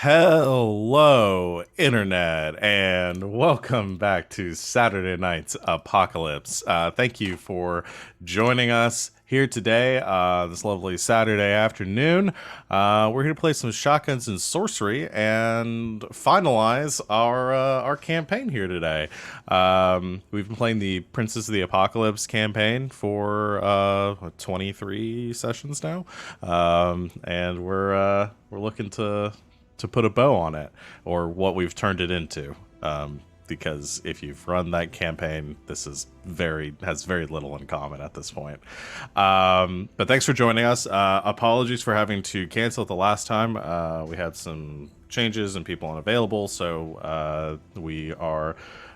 Hello, Internet, and welcome back to Saturday Night's Apocalypse. Thank you for joining us here today, this lovely Saturday afternoon. We're here to play some shotguns and sorcery and finalize our campaign here today. We've been playing the Princess of the Apocalypse campaign for 23 sessions now, and we're looking to put a bow on it, or what we've turned it into. Because if you've run that campaign, this is has very little in common at this point. But thanks for joining us. Apologies for having to cancel it the last time. We had some changes and people unavailable, so we are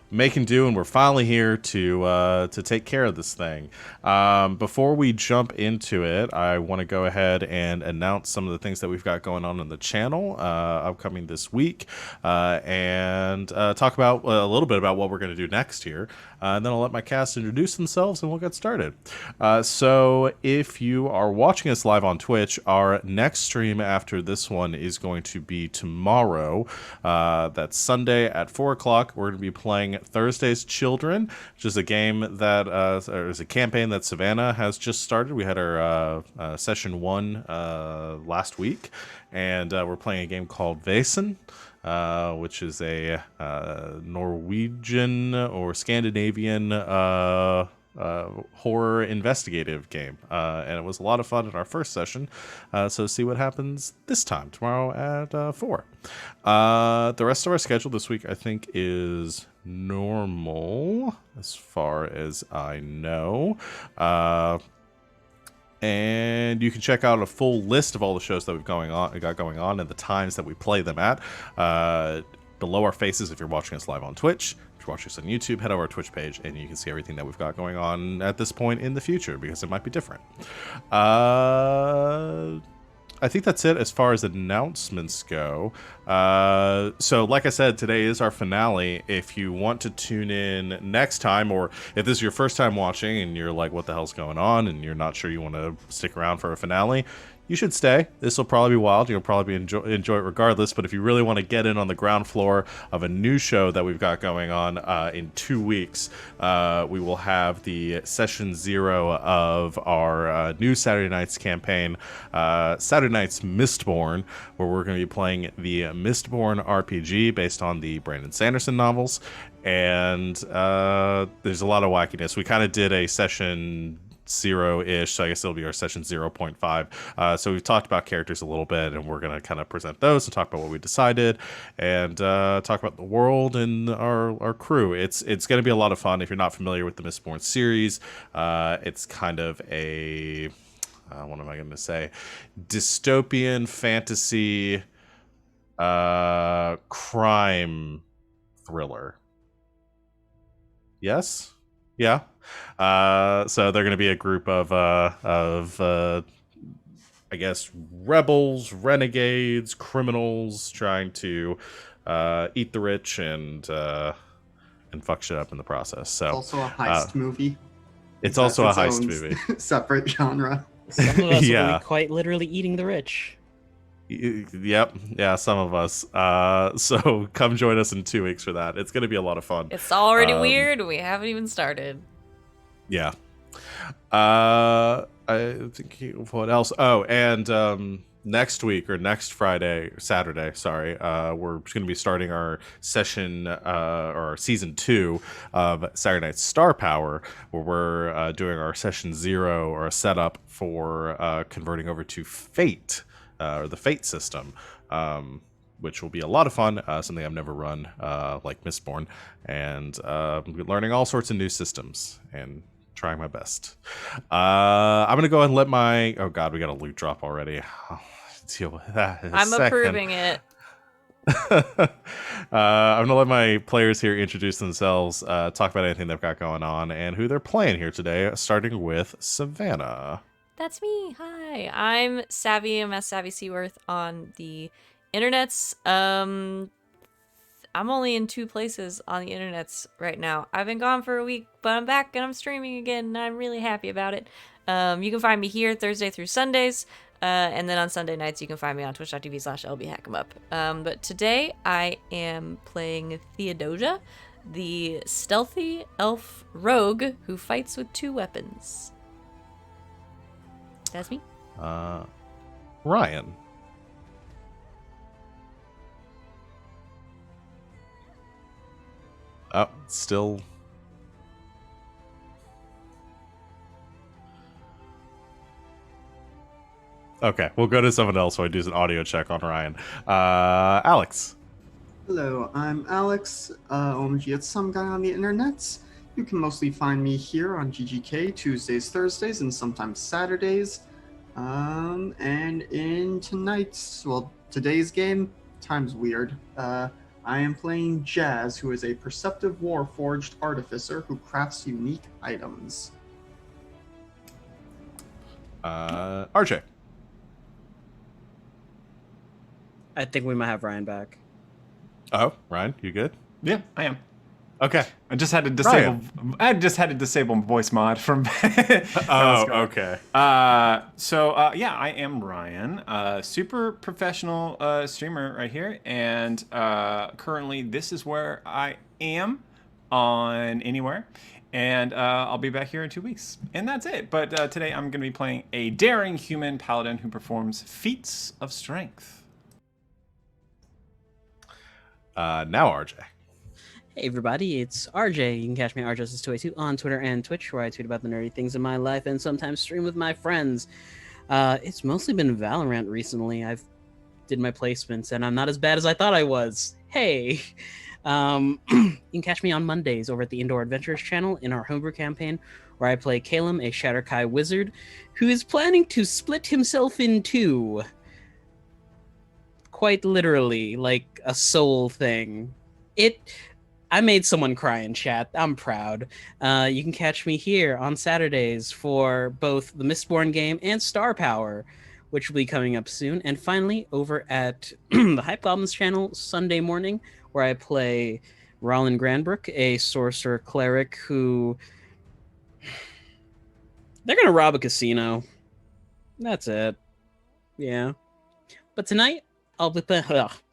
making do, and we're finally here to take care of this thing. Before we jump into it, I want to go ahead and announce some of the things that we've got going on the channel upcoming this week, and talk about a little bit about what we're going to do next here. And then I'll let my cast introduce themselves, and we'll get started. So if you are watching us live on Twitch, our next stream after this one is going to be tomorrow. That's Sunday at 4 o'clock. We're going to be playing Thursday's Children, which is a game that is a campaign that Savannah has just started. We had our session 1 last week, and we're playing a game called Vesen, which is a Norwegian or Scandinavian horror investigative game, and it was a lot of fun in our first session. So see what happens this time tomorrow at 4. The rest of our schedule this week, I think, is normal as far as I know. And you can check out a full list of all the shows that we've got going on and the times that we play them at below our faces if you're watching us live on Twitch. If you're watching us on YouTube, head over our Twitch page and you can see everything that we've got going on at this point in the future, because it might be different. I think that's it as far as announcements go. So like I said, today is our finale. If you want to tune in next time, or if this is your first time watching and you're like, what the hell's going on, and you're not sure you want to stick around for a finale, you should stay. This will probably be wild. You'll probably enjoy it regardless. But if you really want to get in on the ground floor of a new show that we've got going on in 2 weeks, we will have the session 0 of our new Saturday Nights campaign, Saturday Nights Mistborn, where we're going to be playing the Mistborn RPG based on the Brandon Sanderson novels. And there's a lot of wackiness. We kind of did a session 0-ish, so I guess it'll be our session 0.5. So we've talked about characters a little bit, and we're going to kind of present those and talk about what we decided, and talk about the world and our crew. It's going to be a lot of fun. If you're not familiar with the Mistborn series, it's kind of a what am I going to say? Dystopian fantasy crime thriller. Yes? Yeah. So they're going to be a group of I guess, rebels, renegades, criminals trying to eat the rich and fuck shit up in the process. So also a heist movie. It's also a heist movie. Separate genre. Some of us Yeah. will be quite literally eating the rich. Yep. Yeah, some of us. So come join us in 2 weeks for that. It's going to be a lot of fun. It's already weird. We haven't even started. Yeah. I think what else? Oh, and next week or next Saturday, sorry, we're going to be starting our session or our season 2 of Saturday Night Star Power, where we're doing our session 0 or a setup for converting over to Fate, or the Fate system. Which will be a lot of fun, something I've never run, like Mistborn, and learning all sorts of new systems and trying my best. I'm going to go ahead and let my... Oh, God, we got a loot drop already. I'll deal with that in a I'm second. approving it. I'm going to let my players here introduce themselves, talk about anything they've got going on, and who they're playing here today, starting with Savannah. That's me. Hi. I'm Savvy. I'm Savvy Seaworth on the internets. I'm only in 2 places on the internets right now. I've been gone for a week, but I'm back and I'm streaming again, and I'm really happy about it. You can find me here Thursday through Sundays. And then on Sunday nights, you can find me on twitch.tv/lbhackemup. But today, I am playing Theodosia, the stealthy elf rogue who fights with 2 weapons. That's me. Ryan. Oh, still. Okay, we'll go to someone else while I do an audio check on Ryan. Alex. Hello, I'm Alex. OMG, it's some guy on the internet. You can mostly find me here on GGK Tuesdays, Thursdays, and sometimes Saturdays. And in today's game, time's weird. I am playing Jazz, who is a perceptive warforged artificer who crafts unique items. RJ. I think we might have Ryan back. Oh, Ryan, you good? Yeah, I am. Okay. I just had to disable. I just had to disable voice mod from. Okay. Yeah, I am Ryan, super professional streamer right here, and currently this is where I am on Anywhere, and I'll be back here in 2 weeks, and that's it. But today I'm going to be playing a daring human paladin who performs feats of strength. Now RJ. Hey everybody, it's RJ. You can catch me at RJustice282 on Twitter and Twitch, where I tweet about the nerdy things in my life and sometimes stream with my friends. It's mostly been Valorant recently. I've did my placements and I'm not as bad as I thought I was. Hey! You can catch me on Mondays over at the Indoor Adventures channel in our homebrew campaign, where I play Calum, a Shatterkai wizard, who is planning to split himself in 2. Quite literally, like a soul thing. I made someone cry in chat. I'm proud. You can catch me here on Saturdays for both the Mistborn game and Star Power, which will be coming up soon. And finally, over at the Hype Goblins channel, Sunday morning, where I play Roland Granbrook, a sorcerer cleric who... They're going to rob a casino. That's it. Yeah. But tonight,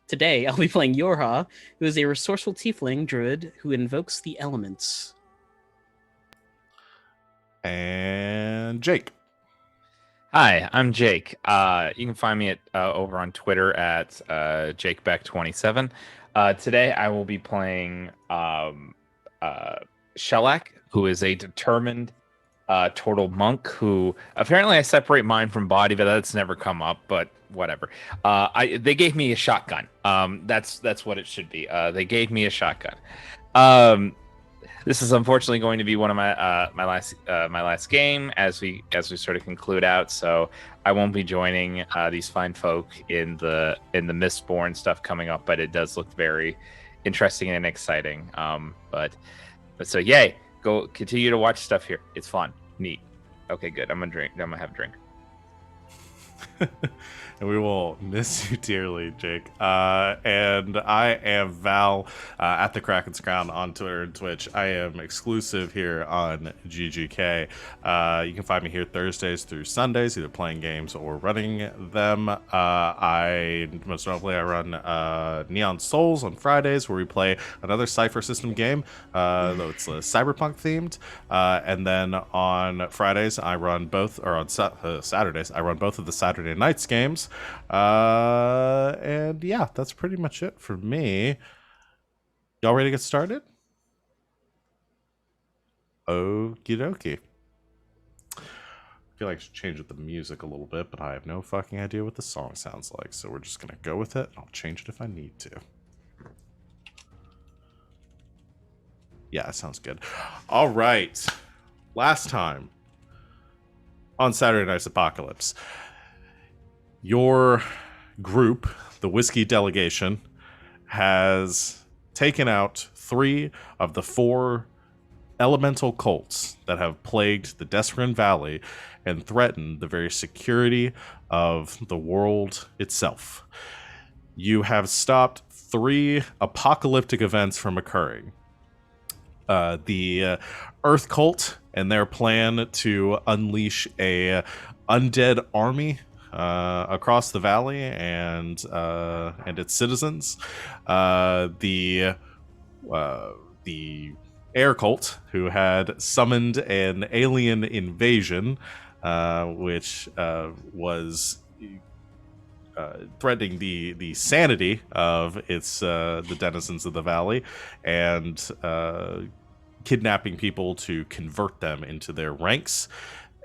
Today, I'll be playing Yorha, who is a resourceful tiefling druid who invokes the elements. And Jake. Hi, I'm Jake. You can find me at over on Twitter at JakeBeck27. Today, I will be playing Shellac, who is a determined turtle monk who apparently I separate mind from body, but that's never come up. But whatever. They gave me a shotgun. That's what it should be. They gave me a shotgun. This is unfortunately going to be one of my last game as we sort of conclude out. So I won't be joining these fine folk in the Mistborn stuff coming up, but it does look very interesting and exciting. But so yay, go continue to watch stuff here. It's fun, neat. Okay, good. I'm gonna have a drink. And we will miss you dearly, Jake. And I am Val at the Kraken's Crown on Twitter and Twitch. I am exclusive here on GGK. You can find me here Thursdays through Sundays, either playing games or running them. Most notably, I run Neon Souls on Fridays, where we play another Cypher system game, though it's cyberpunk themed. And then on Fridays, I run both, or on Saturdays, I run both of the Saturday Nights games. And yeah, that's pretty much it for me. Y'all ready to get started? Okie dokie. I feel like I should change the music a little bit, but I have no fucking idea what the song sounds like, so we're just gonna go with it. I'll change it if I need to. Yeah, that sounds good. All right. Last time on Saturday Night's Apocalypse, your group, the Whiskey Delegation, has taken out 3 of the 4 elemental cults that have plagued the Desperin Valley and threatened the very security of the world itself. You have stopped 3 apocalyptic events from occurring. The Earth Cult and their plan to unleash a undead army across the valley and its citizens. The air cult, who had summoned an alien invasion, which was threatening the sanity of the denizens of the valley, and kidnapping people to convert them into their ranks.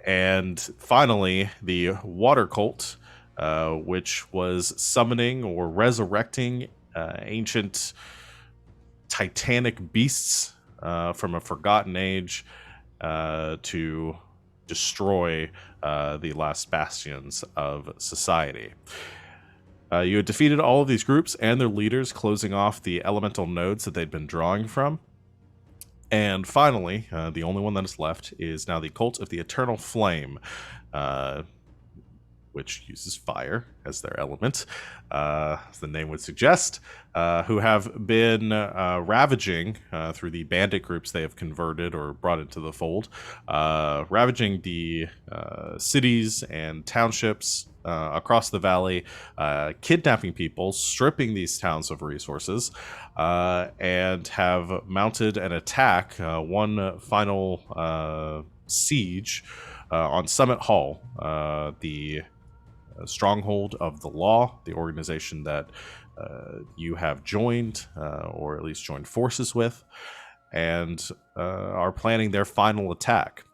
And finally, the water cult, which was summoning or resurrecting ancient titanic beasts from a forgotten age to destroy the last bastions of society. You had defeated all of these groups and their leaders, closing off the elemental nodes that they'd been drawing from. And finally, the only one that is left is now the Cult of the Eternal Flame, which uses fire as their element, as the name would suggest, who have been ravaging through the bandit groups they have converted or brought into the fold, ravaging the cities and townships across the valley, kidnapping people, stripping these towns of resources, and have mounted an attack, one final siege on Summit Hall, the stronghold of the law, the organization that you have joined, or at least joined forces with, and are planning their final attack.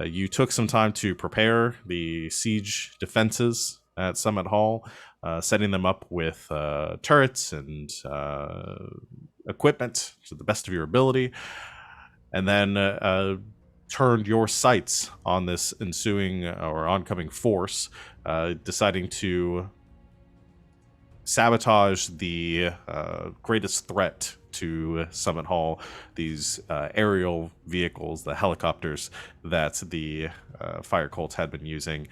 You took some time to prepare the siege defenses at Summit Hall, setting them up with turrets and equipment to the best of your ability, and then turned your sights on this ensuing or oncoming force, deciding to sabotage the greatest threat to Summit Hall, these aerial vehicles, the helicopters that the fire cults had been using.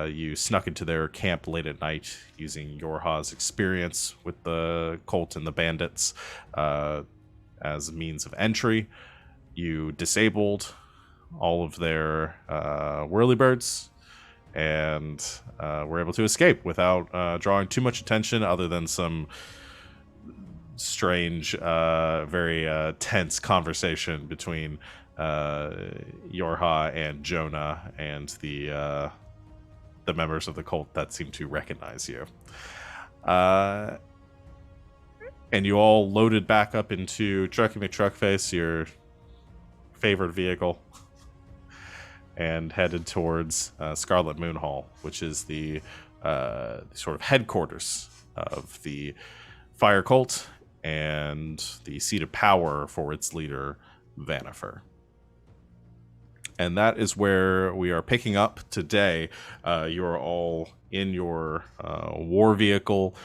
You snuck into their camp late at night using Yorha's experience with the cult and the bandits as a means of entry. You disabled all of their whirlybirds and were able to escape without drawing too much attention, other than some strange, very tense conversation between Yorha and Jonah and the members of the cult that seem to recognize you. And you all loaded back up into Trucky McTruckface, your favorite vehicle, and headed towards Scarlet Moon Hall, which is the sort of headquarters of the fire cult and the seat of power for its leader, Vanifer. And that is where we are picking up today. You are all in your war vehicle,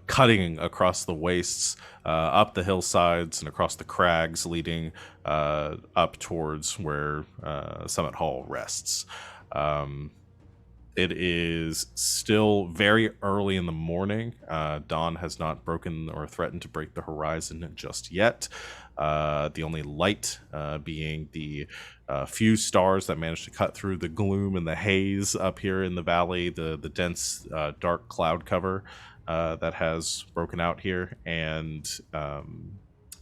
cutting across the wastes, up the hillsides and across the crags, leading up towards where Summit Hall rests. It is still very early in the morning. Dawn has not broken or threatened to break the horizon just yet. The only light being the few stars that managed to cut through the gloom and the haze up here in the valley, the dense dark cloud cover that has broken out here, and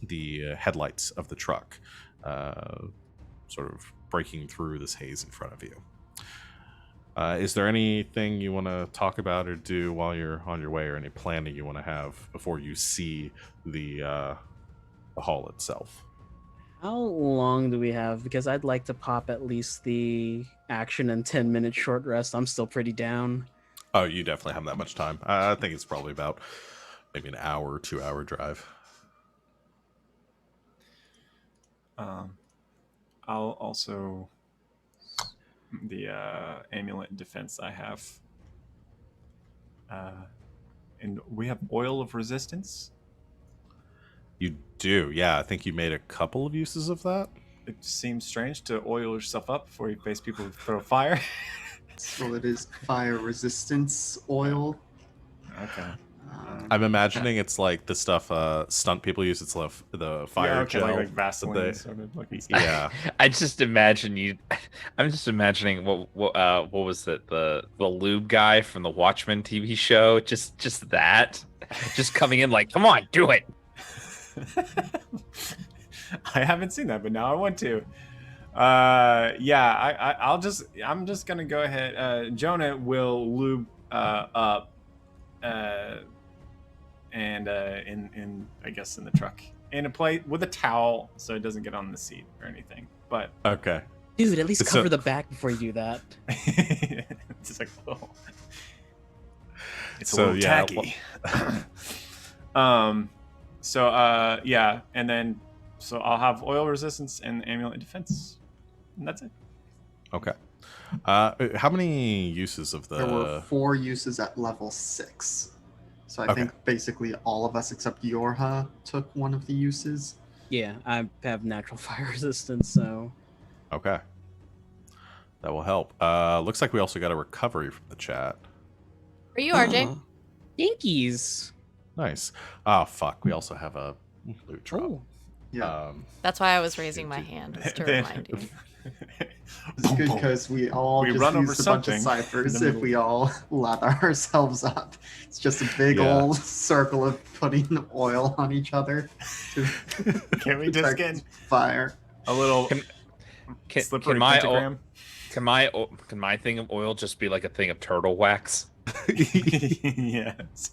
the headlights of the truck sort of breaking through this haze in front of you. Is there anything you want to talk about or do while you're on your way, or any planning you want to have before you see the hall itself? How long do we have? Because I'd like to pop at least the action and 10-minute short rest. I'm still pretty down. Oh, you definitely have that much time. I think it's probably about maybe an hour or 2 hour drive. I'll also, the amulet defense I have, and we have oil of resistance. You do, yeah. I think you made a couple of uses of that. It seems strange to oil yourself up before you face people who throw fire. So it is fire resistance oil. Okay. I'm imagining it's like the stuff stunt people use. It's the fire gel. like Vaseline, sort of looking stuff. Yeah. I just imagine you. I'm just imagining what was it, the lube guy from the Watchmen TV show? Just that, just coming in like, come on, do it. I haven't seen that, but now I want to. I'm just gonna go ahead. Jonah will lube up, and in I guess in the truck, in a plate with a towel, so it doesn't get on the seat or anything. But Okay. Dude, at least So- cover the back before you do that. it's like a little. It's So, a little yeah, tacky. And then I'll have oil resistance and amulet defense, and that's it. Okay. How many uses of There were the? 4 uses at level 6. So I Okay. think basically all of us except Yorha took one of the uses. Yeah, I have natural fire resistance, so Okay. That will help. Looks like we also got a recovery from the chat. For you, RJ. Oh, Yankees. Nice. Oh fuck. We also have a loot drop. Oh, Yeah. That's why I was raising my hand, was to remind you. It's good because we all We just run over used a bunch of something ciphers in the if we all lather ourselves up. It's just a big Yeah. old circle of putting oil on each other to Can we just protect get fire. a little Can, slippery can my pentagram? can my thing of oil just be like a thing of turtle wax? Yes.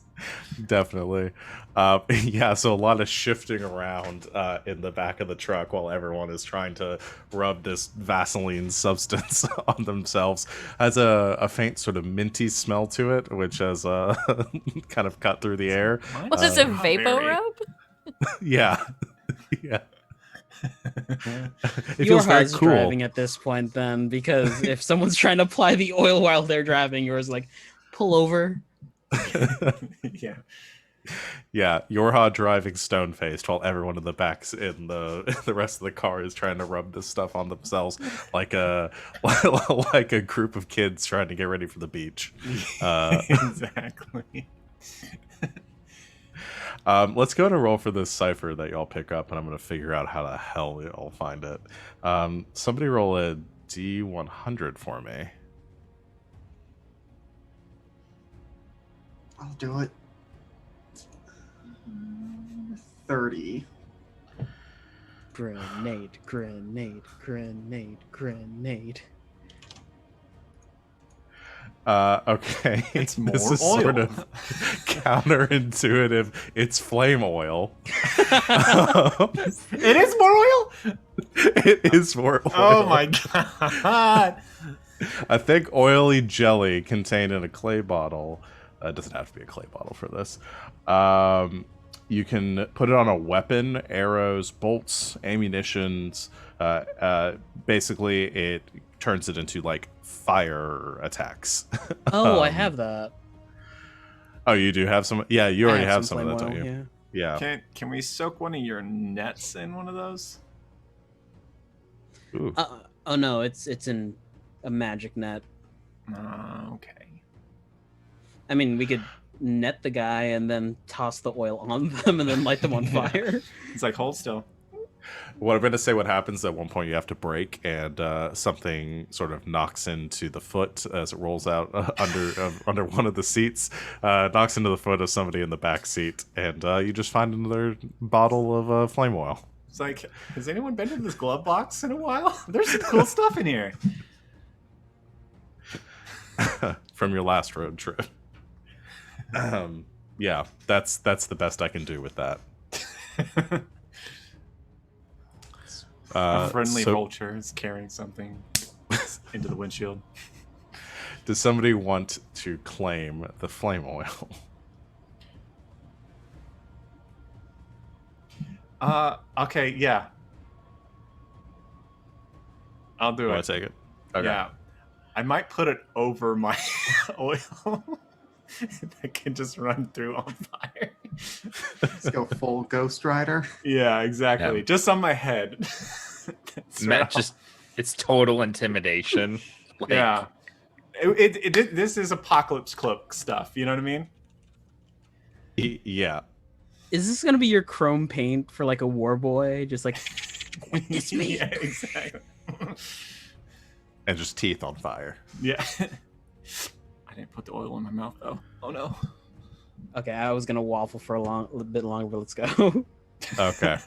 Definitely. Yeah, so a lot of shifting around in the back of the truck while everyone is trying to rub this Vaseline substance on themselves. Has a faint sort of minty smell to it, which has kind of cut through the air. Was this a Strawberry. vapor rub? Yeah. Yeah. It your feels very high cool. driving at this point, then, because if someone's trying to apply the oil while they're driving, yours like pull over. Yeah. Yeah, Yorha driving stone faced while everyone in the backs in the rest of the car is trying to rub this stuff on themselves like a like a group of kids trying to get ready for the beach. Exactly. Let's go to roll for this cipher that y'all pick up, and I'm gonna figure out how the hell y'all find it. Somebody roll a D100 for me. I'll do it. 30. Grenade, grenade, grenade, grenade. Okay. It's This more is sort oil. of counterintuitive. It's flame oil. It is more oil? It is more oil. Oh my god. A thick, oily jelly contained in a clay bottle. It doesn't have to be a clay bottle for this. You can put it on a weapon, arrows, bolts, ammunitions. Basically, it turns it into like fire attacks. Oh, I have that. Oh, you do have some? Yeah, you I already have some of flame that, don't oil, you? yeah. Yeah. Can we soak one of your nets in one of those? Ooh. Oh no, it's in a magic net. Okay. I mean, we could net the guy and then toss the oil on them and then light them on Yeah. fire. It's like hold still. What I'm going to say, what happens at one point, you have to break, and something sort of knocks into the foot as it rolls out under one of the seats, knocks into the foot of somebody in the back seat, and you just find another bottle of flame oil. It's like, has anyone been to this glove box in a while? There's some cool stuff in here. From your last road trip. Yeah, that's the best I can do with that. A friendly so vulture is carrying something into the windshield. does somebody want to claim the flame oil? Okay, yeah. I'll do You it. want to take it? Okay. Yeah. I might put it over my oil that can just run through on fire. Let's go full Ghost Rider. Yeah, exactly. Yeah. Just on my head. That's Matt right. just it's total intimidation. Like, Yeah. This is apocalypse cloak stuff. You know what I mean? Yeah. Is this gonna be your chrome paint for like a war boy? Just like witness me. Yeah, exactly. And just teeth on fire. Yeah. I didn't put the oil in my mouth though. Oh no. Okay, I was gonna waffle for a bit longer, but let's go. Okay.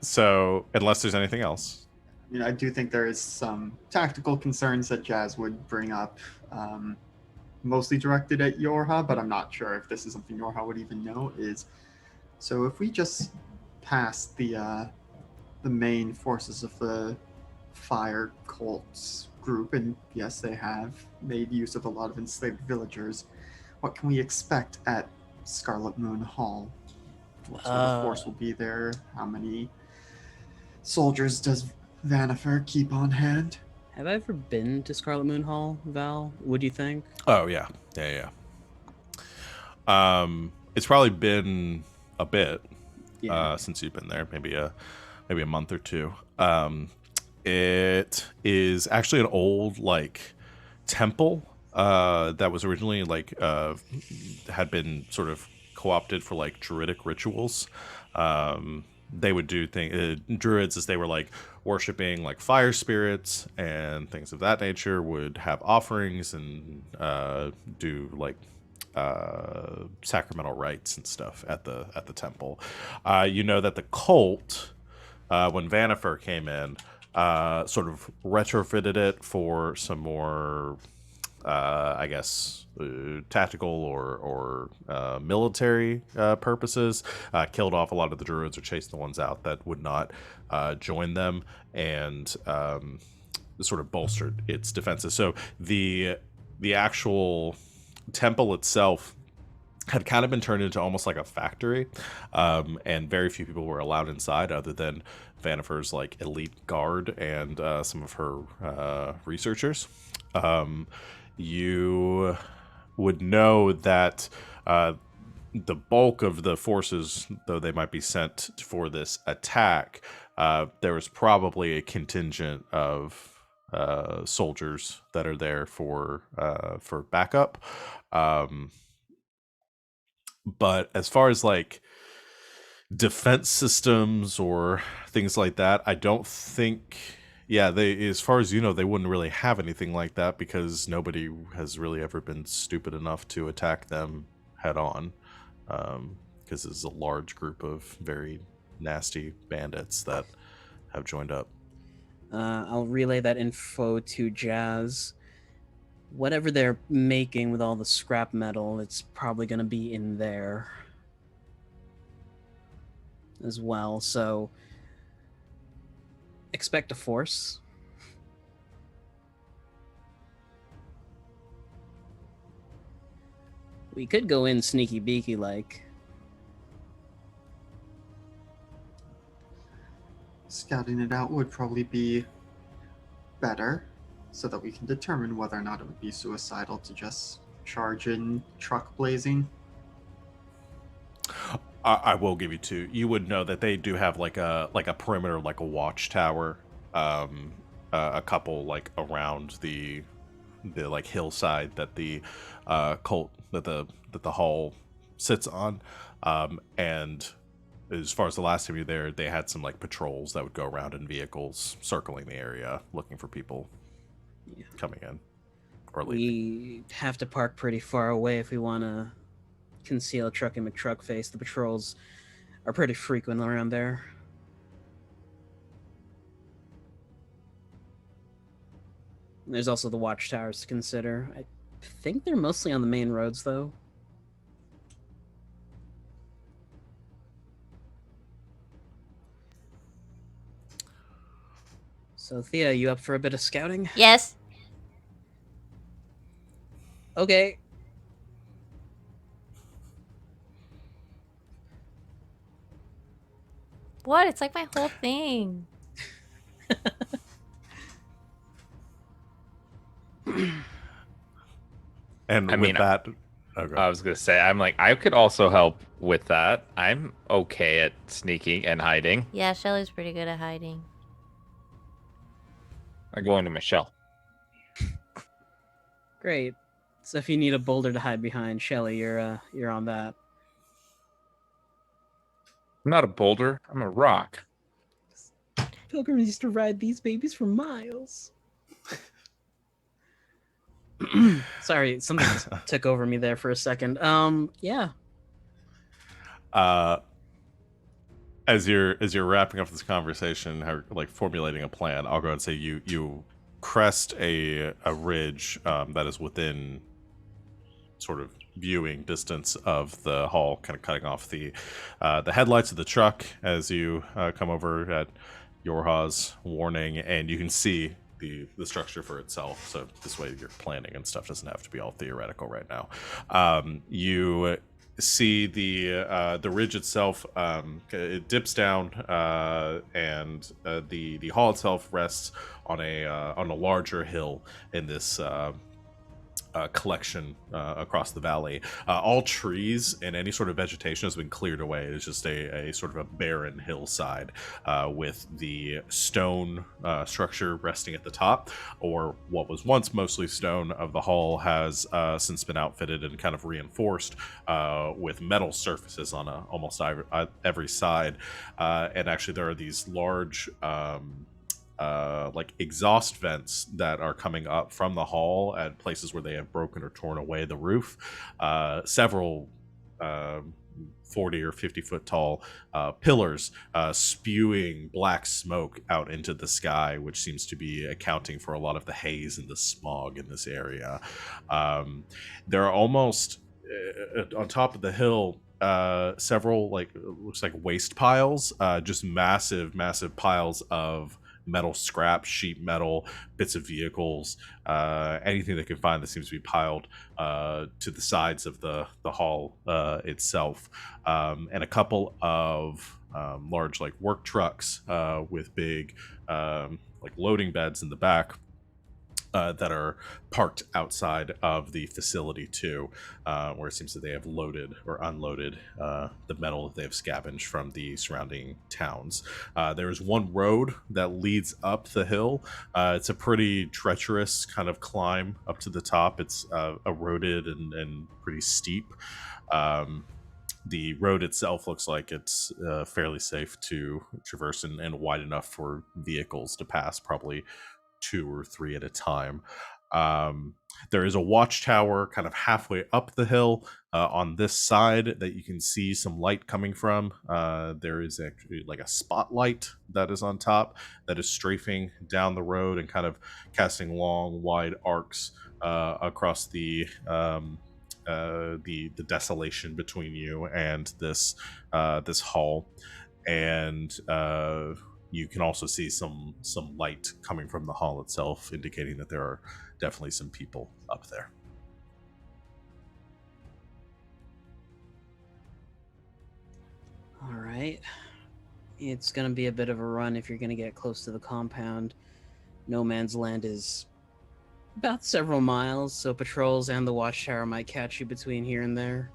So unless there's anything else. I do think there is some tactical concerns that Jazz would bring up, mostly directed at Yorha, but I'm not sure if this is something Yorha would even know. So if we just pass the main forces of the Fire Cults group, and yes, they have made use of a lot of enslaved villagers, what can we expect at Scarlet Moon Hall? What sort of force will be there? How many soldiers does Vanifer keep on hand? Have I ever been to Scarlet Moon Hall, Val? What do you think? Oh yeah. It's probably been a bit since you've been there, maybe a month or two. It is actually an old like temple that was originally like had been sort of co-opted for like druidic rituals. They would do druids, as they were like worshiping like fire spirits and things of that nature, would have offerings and do like sacramental rites and stuff at the temple. You know that the cult, when Vanifer came in, sort of retrofitted it for some more, I guess, tactical or military purposes. Killed off a lot of the druids or chased the ones out that would not join them, and sort of bolstered its defenses. So the actual temple itself had kind of been turned into almost like a factory, and very few people were allowed inside other than Vanifer's like elite guard and some of her researchers. You would know that the bulk of the forces, though they might be sent for this attack, there was probably a contingent of soldiers that are there for backup. But as far as like defense systems or things like that, I don't think, they, as far as you know, they wouldn't really have anything like that because nobody has really ever been stupid enough to attack them head on, because it's a large group of very nasty bandits that have joined up. I'll relay that info to Jazz. Whatever they're making with all the scrap metal, it's probably going to be in there as well. So expect a force. We could go in sneaky beaky like. Scouting it out would probably be better, so that we can determine whether or not it would be suicidal to just charge in truck blazing. I will give you two. You would know that they do have like a perimeter, like a watchtower, a couple like around the like hillside that the cult that the hall sits on, and as far as the last time you were there, they had some like patrols that would go around in vehicles circling the area looking for people coming in or leaving. We have to park pretty far away if we want to conceal Truck and McTruckface. The patrols are pretty frequent around there. And there's also the watchtowers to consider. I think they're mostly on the main roads, though. So, Thea, you up for a bit of scouting? Yes. Okay. What? It's like my whole thing. And I with mean, that, I was gonna say, I'm like, I could also help with that. I'm okay at sneaking and hiding. Yeah, Shelly's pretty good at hiding. I'm going to Michelle. Great. So if you need a boulder to hide behind, Shelly, you're on that. I'm not a boulder. I'm a rock. Pilgrims used to ride these babies for miles. Sorry, something took over me there for a second. Yeah. As you're wrapping up this conversation, like formulating a plan, I'll go and say you crest a ridge that is within sort of viewing distance of the hall, kind of cutting off the headlights of the truck as you come over at Yorha's warning, and you can see the structure for itself. So this way, your planning and stuff doesn't have to be all theoretical right now. You see the ridge itself. It dips down, and the hall itself rests on a larger hill in this collection across the valley. All trees and any sort of vegetation has been cleared away. It's just a sort of a barren hillside with the stone structure resting at the top, or what was once mostly stone of the hall has since been outfitted and kind of reinforced with metal surfaces on almost every side. And actually there are these large like exhaust vents that are coming up from the hall at places where they have broken or torn away the roof. Several 40 or 50 foot tall pillars spewing black smoke out into the sky, which seems to be accounting for a lot of the haze and the smog in this area. There are almost on top of the hill several, like, looks like waste piles, just massive piles of metal scrap, sheet metal, bits of vehicles, anything they can find that seems to be piled to the sides of the hall itself, and a couple of large, like, work trucks with big like loading beds in the back that are parked outside of the facility too, where it seems that they have loaded or unloaded the metal that they have scavenged from the surrounding towns. There is one road that leads up the hill. It's a pretty treacherous kind of climb up to the top. It's eroded and pretty steep. The road itself looks like it's fairly safe to traverse and wide enough for vehicles to pass, probably 2 or 3 at a time. There is a watchtower kind of halfway up the hill on this side that you can see some light coming from. There is actually like a spotlight that is on top that is strafing down the road and kind of casting long, wide arcs across the desolation between you and this hall. And you can also see some light coming from the hall itself, indicating that there are definitely some people up there. All right. It's going to be a bit of a run if you're going to get close to the compound. No Man's Land is about several miles, so patrols and the watchtower might catch you between here and there.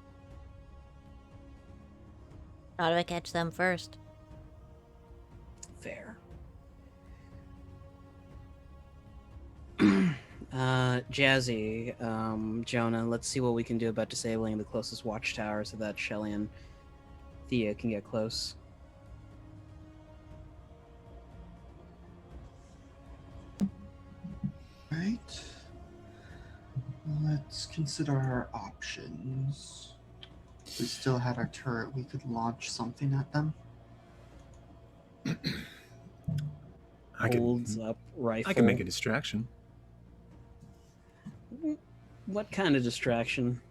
How do I catch them first? Fair. Jazzy, Jonah, let's see what we can do about disabling the closest watchtower so that Shelly and Thea can get close. Right. Let's consider our options. If we still had our turret, we could launch something at them. Holds up rifle. I can make a distraction. What kind of distraction?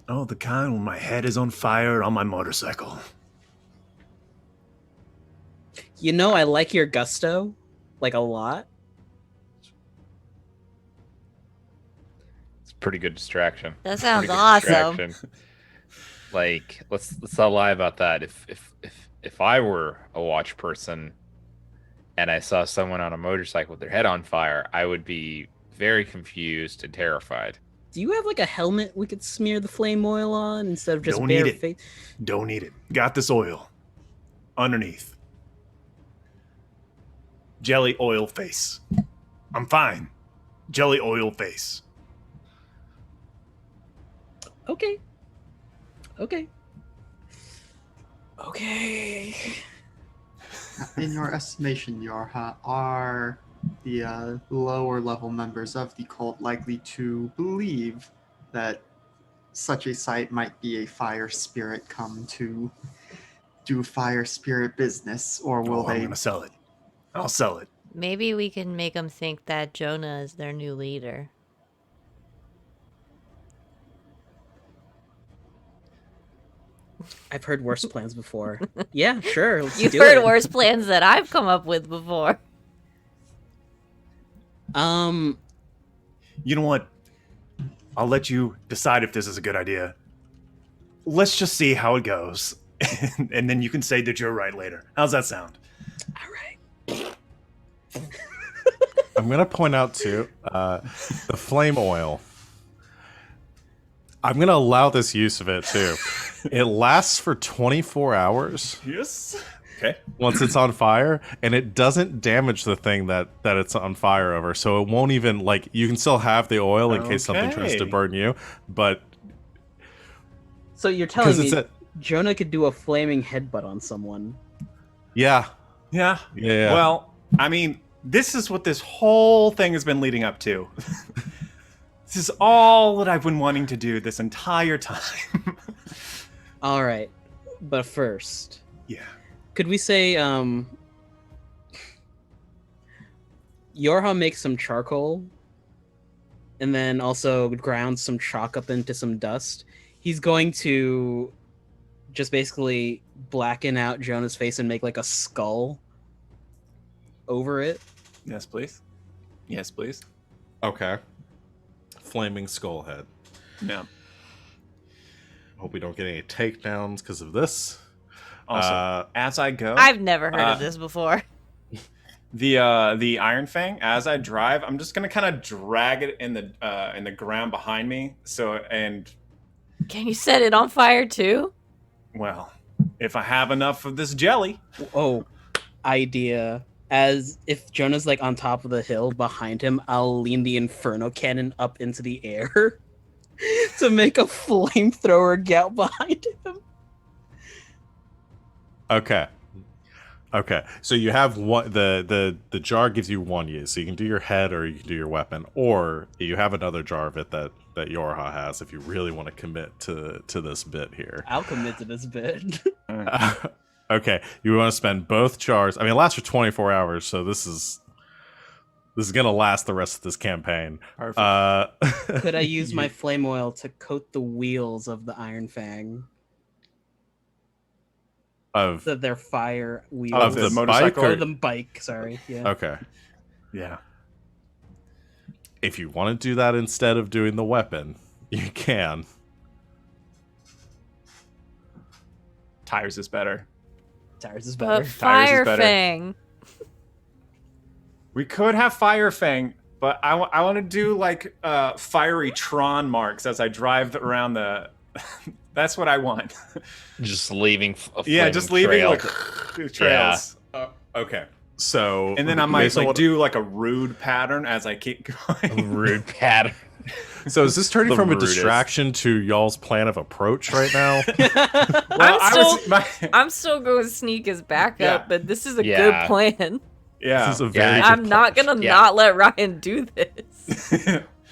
Oh, the kind when my head is on fire on my motorcycle. You know, I like your gusto, like, a lot. It's a pretty good distraction. That sounds Pretty good awesome. distraction. Like, let's not lie about that. If I were a watch person and I saw someone on a motorcycle with their head on fire, I would be very confused and terrified. Do you have, like, a helmet we could smear the flame oil on instead of just Don't bare need it. face? Don't need it. Got this oil. Underneath. Jelly oil face. I'm fine. Jelly oil face. Okay. Okay. Okay. In your estimation, Yorha, are the lower level members of the cult likely to believe that such a site might be a fire spirit come to do fire spirit business, or will I'm they? gonna sell it. I'll sell it. Maybe we can make them think that Jonah is their new leader. I've heard worse plans before. Yeah, sure. Let's You've do heard it. worse plans that I've come up with before. You know what? I'll let you decide if this is a good idea. Let's just see how it goes. And then you can say that you're right later. How's that sound? All right. I'm gonna point out too the flame oil. I'm gonna allow this use of it too. It lasts for 24 hours Yes. Okay. once it's on fire, and it doesn't damage the thing that it's on fire over. So it won't even like you can still have the oil in case something tries to Okay. burn you, but So you're telling because me it's Jonah could do a flaming headbutt on someone? yeah. Yeah. Yeah. Well, I mean, this is what this whole thing has been leading up to. This is all that I've been wanting to do this entire time. All right. But first, Yeah. could we say Yorha makes some charcoal and then also grounds some chalk up into some dust? He's going to just basically blacken out Jonah's face and make like a skull over it. Yes, please. Yes, please. Okay. Flaming skull head. Yeah. Hope we don't get any takedowns because of this. Also, as I go, I've never heard of this before. the Iron Fang, as I drive, I'm just gonna kind of drag it in the ground behind me. So, and Can you set it on fire too? well, if I have enough of this jelly, Oh, idea. As if Jonah's like on top of the hill behind him, I'll lean the Inferno Cannon up into the air to make a flamethrower gout behind him. Okay. Okay. So you have one the jar gives you one use. So you can do your head or you can do your weapon. Or you have another jar of it that Yorha has if you really want to commit to this bit here. I'll commit to this bit. Okay. You want to spend both jars. I mean it lasts for 24 hours, so this is gonna last the rest of this campaign. perfect. Could I use my flame oil to coat the wheels of the Iron Fang? of Their fire wheels. Of the motorcycle? bike Or or- the bike, sorry. Yeah. Okay. Yeah. If you want to do that instead of doing the weapon, you can. Tires is better. Tires is But better. Fire better. Fang. We could have Fire Fang, but I want to do like fiery Tron marks as I drive around the. That's what I want. Just leaving. Yeah, just leaving trail. like trails. Okay. So And then I might based on like what- do like a rude pattern as I keep going. Rude pattern. So is this turning The from a rudest. distraction to y'all's plan of approach right now? Well, I'm still going to sneak his backup, Yeah. but this is a Yeah. good plan. yeah. This is a Yeah, very I'm good not gonna Yeah. not let Ryan do this.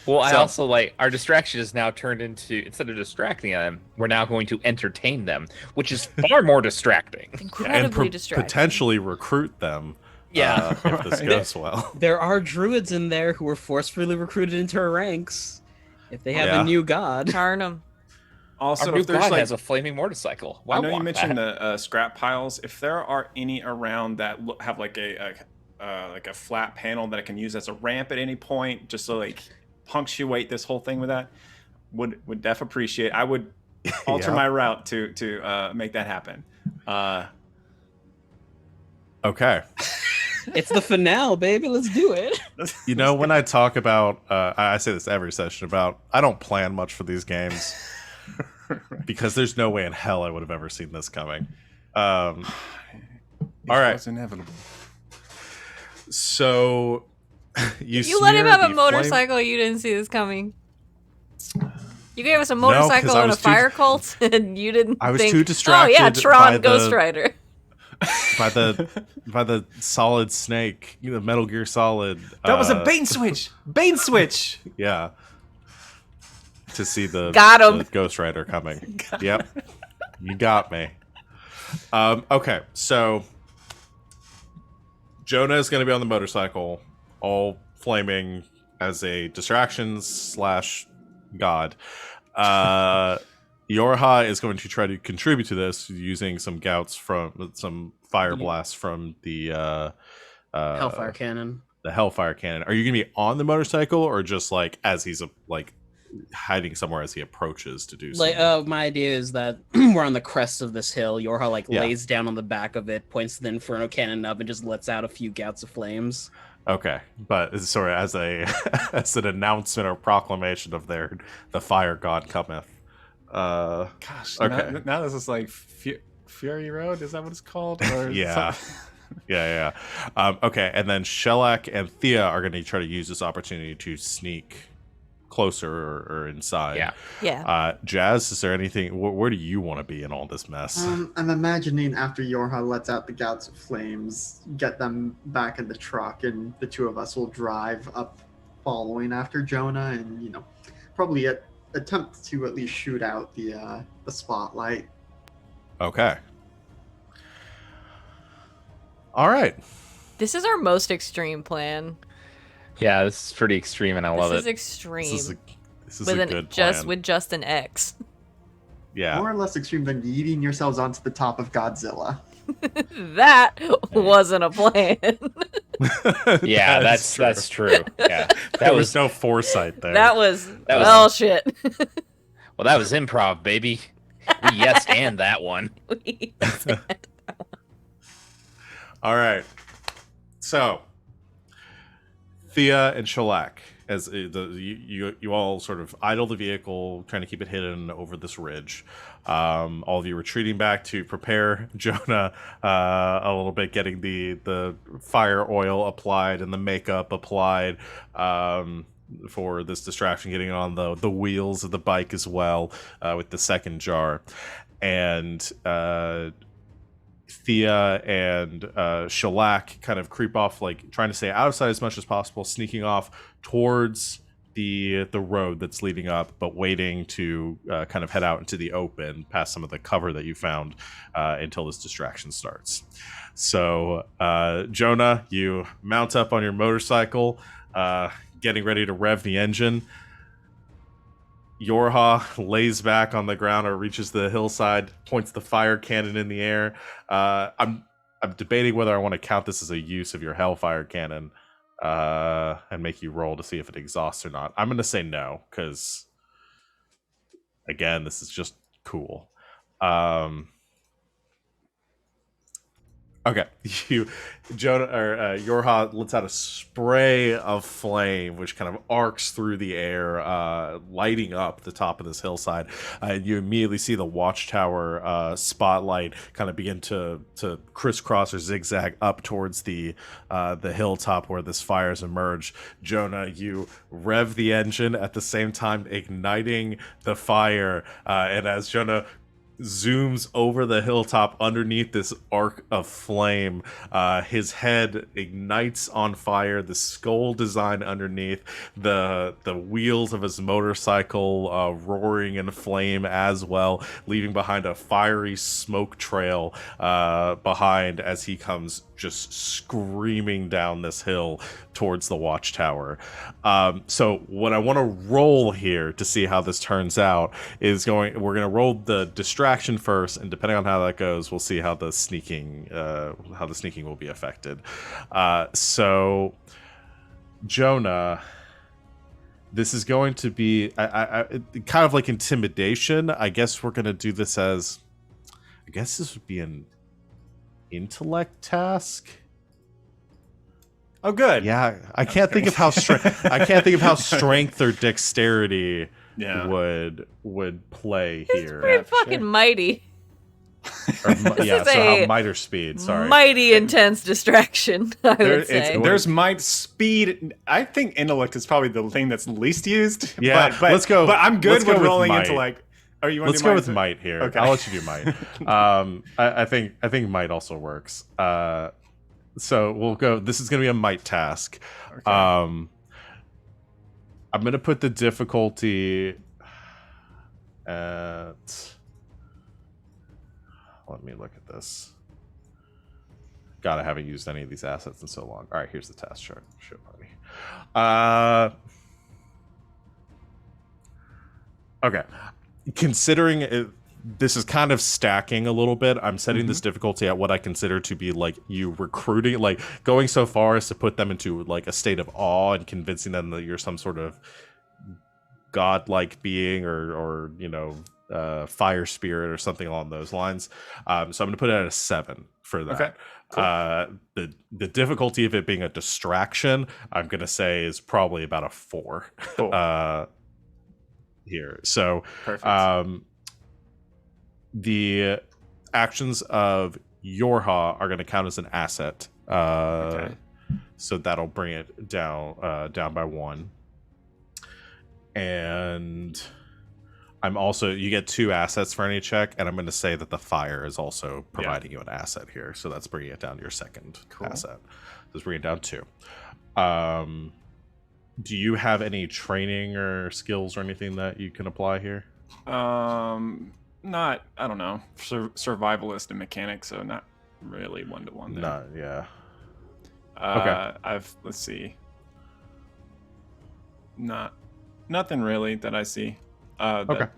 Well, I So- also like our distraction is now turned into, instead of distracting them, we're now going to entertain them, which is far more distracting. and Incredibly distracting. potentially recruit them. Yeah. If this Right. goes well. There are druids in there who were forcefully recruited into our ranks. If they have Yeah. a new god. Turn him. Also, Our new if there's god like, has a flaming motorcycle. I know you want mentioned that. the scrap piles. If there are any around that have like a flat panel that I can use as a ramp at any point, just to like punctuate this whole thing with that, would def appreciate. I would alter Yeah. my route to make that happen. Okay. It's the finale, baby. Let's do it. You know, when I talk about, I say this every session about, I don't plan much for these games because there's no way in hell I would have ever seen this coming. All right. It's inevitable. So you You let him smear have a the flame- motorcycle. You didn't see this coming. You gave us a No, 'cause motorcycle I and a was too- fire cult, and you didn't. I was think, too distracted Oh yeah, Tron by Ghost the- Rider. by the Solid Snake, Metal Gear Solid. That was a bait and switch. Bait and switch. Yeah. To see the, Got 'em. the Ghost Rider coming. Yep. You got me. Okay, so Jonah is going to be on the motorcycle, all flaming as a distraction / god. Yorha is going to try to contribute to this using some fire blasts from the Hellfire cannon. the Hellfire cannon. Are you going to be on the motorcycle or just like as he's hiding somewhere as he approaches to do something? My idea is that we're on the crest of this hill. Yorha Yeah. lays down on the back of it, points the Inferno cannon up, and just lets out a few gouts of flames. Okay, but sorry, as as an announcement or proclamation of the fire god cometh. Gosh. Okay. Now this is like Fury Road. Is that what it's called? Or Yeah. Yeah. Okay, and then Shellac and Thea are going to try to use this opportunity to sneak closer or inside. Yeah. Yeah. Jazz, is there anything? Where do you want to be in all this mess? I'm imagining after Yorha lets out the gouts of flames, get them back in the truck, and the two of us will drive up following after Jonah and, probably attempt to at least shoot out the spotlight. Okay. All right. This is our most extreme plan. Yeah, this is pretty extreme, and I love This is it. extreme. This is with a an good plan. with just an X. Yeah. More or less extreme than yeeting yourselves onto the top of Godzilla. That wasn't a plan. Yeah, That's that's true. Yeah, There was no foresight there. That was That was- well shit. well, that was improv, baby. We yes and that one. All right. So, Thea and Shellac, as you all sort of idle the vehicle, trying to keep it hidden over this ridge. All of you retreating back to prepare Jonah a little bit, getting the fire oil applied and the makeup applied for this distraction, getting on the wheels of the bike as well with the second jar. And Thea and Shellac kind of creep off, like trying to stay out of sight as much as possible, sneaking off towards the road that's leading up, but waiting to kind of head out into the open past some of the cover that you found until this distraction starts. So Jonah, you mount up on your motorcycle, getting ready to rev the engine. Yorha lays back on the ground or reaches the hillside, points the fire cannon in the air. I'm debating whether I want to count this as a use of your Hellfire cannon and make you roll to see if it exhausts or not. I'm going to say no, because, again, this is just cool. Okay, Yorha lets out a spray of flame, which kind of arcs through the air, lighting up the top of this hillside. And you immediately see the watchtower spotlight kind of begin to crisscross or zigzag up towards the hilltop where this fire's emerged. Jonah, you rev the engine at the same time igniting the fire, and as Jonah zooms over the hilltop underneath this arc of flame, his head ignites on fire, the skull design underneath, the wheels of his motorcycle roaring in flame as well, leaving behind a fiery smoke trail behind as he comes just screaming down this hill towards the watchtower. So what I want to roll here to see how this turns out is we're going to roll the distraction first, and depending on how that goes, we'll see how the sneaking will be affected. So Jonah, this is going to be kind of like intimidation. I guess we're going to do this as, I guess this would be an intellect task. Oh, good. Yeah, I can't think of how strength or dexterity Yeah. would play It's here. pretty Yeah, fucking sure. mighty. Or, This yeah, is so a how might or speed? Sorry. Mighty intense distraction, I would say. There's might, speed. I think intellect is probably the thing that's least used. Yeah, but let's go. But I'm good let's go with rolling might. into like. Oh, you want Let's to go with might here. Okay. I'll let you do might. I think might also works. So we'll go. This is gonna be a might task. Okay. I'm gonna put the difficulty at. Let me look at this. God, I haven't used any of these assets in so long. All right, here's the task chart. Show party. Okay. Considering this is kind of stacking a little bit, I'm setting this difficulty at what I consider to be like you recruiting, like going so far as to put them into like a state of awe and convincing them that you're some sort of godlike being or you know, fire spirit or something along those lines. So I'm going to put it at a 7 for that. Okay. Cool. The difficulty of it being a distraction, I'm going to say is probably about a 4. Cool. Here. So Perfect. the actions of Yorha are going to count as an asset. Okay. So that'll bring it down by 1. And I'm also, you get 2 assets for any check, and I'm going to say that the fire is also providing you an asset here. So that's bringing it down to your second asset. Let's bring it down 2. Do you have any training or skills or anything that you can apply here? Not, I don't know, survivalist and mechanic, so not really 1-to-1 there. No, yeah. Okay. Let's see. Nothing really that I see. That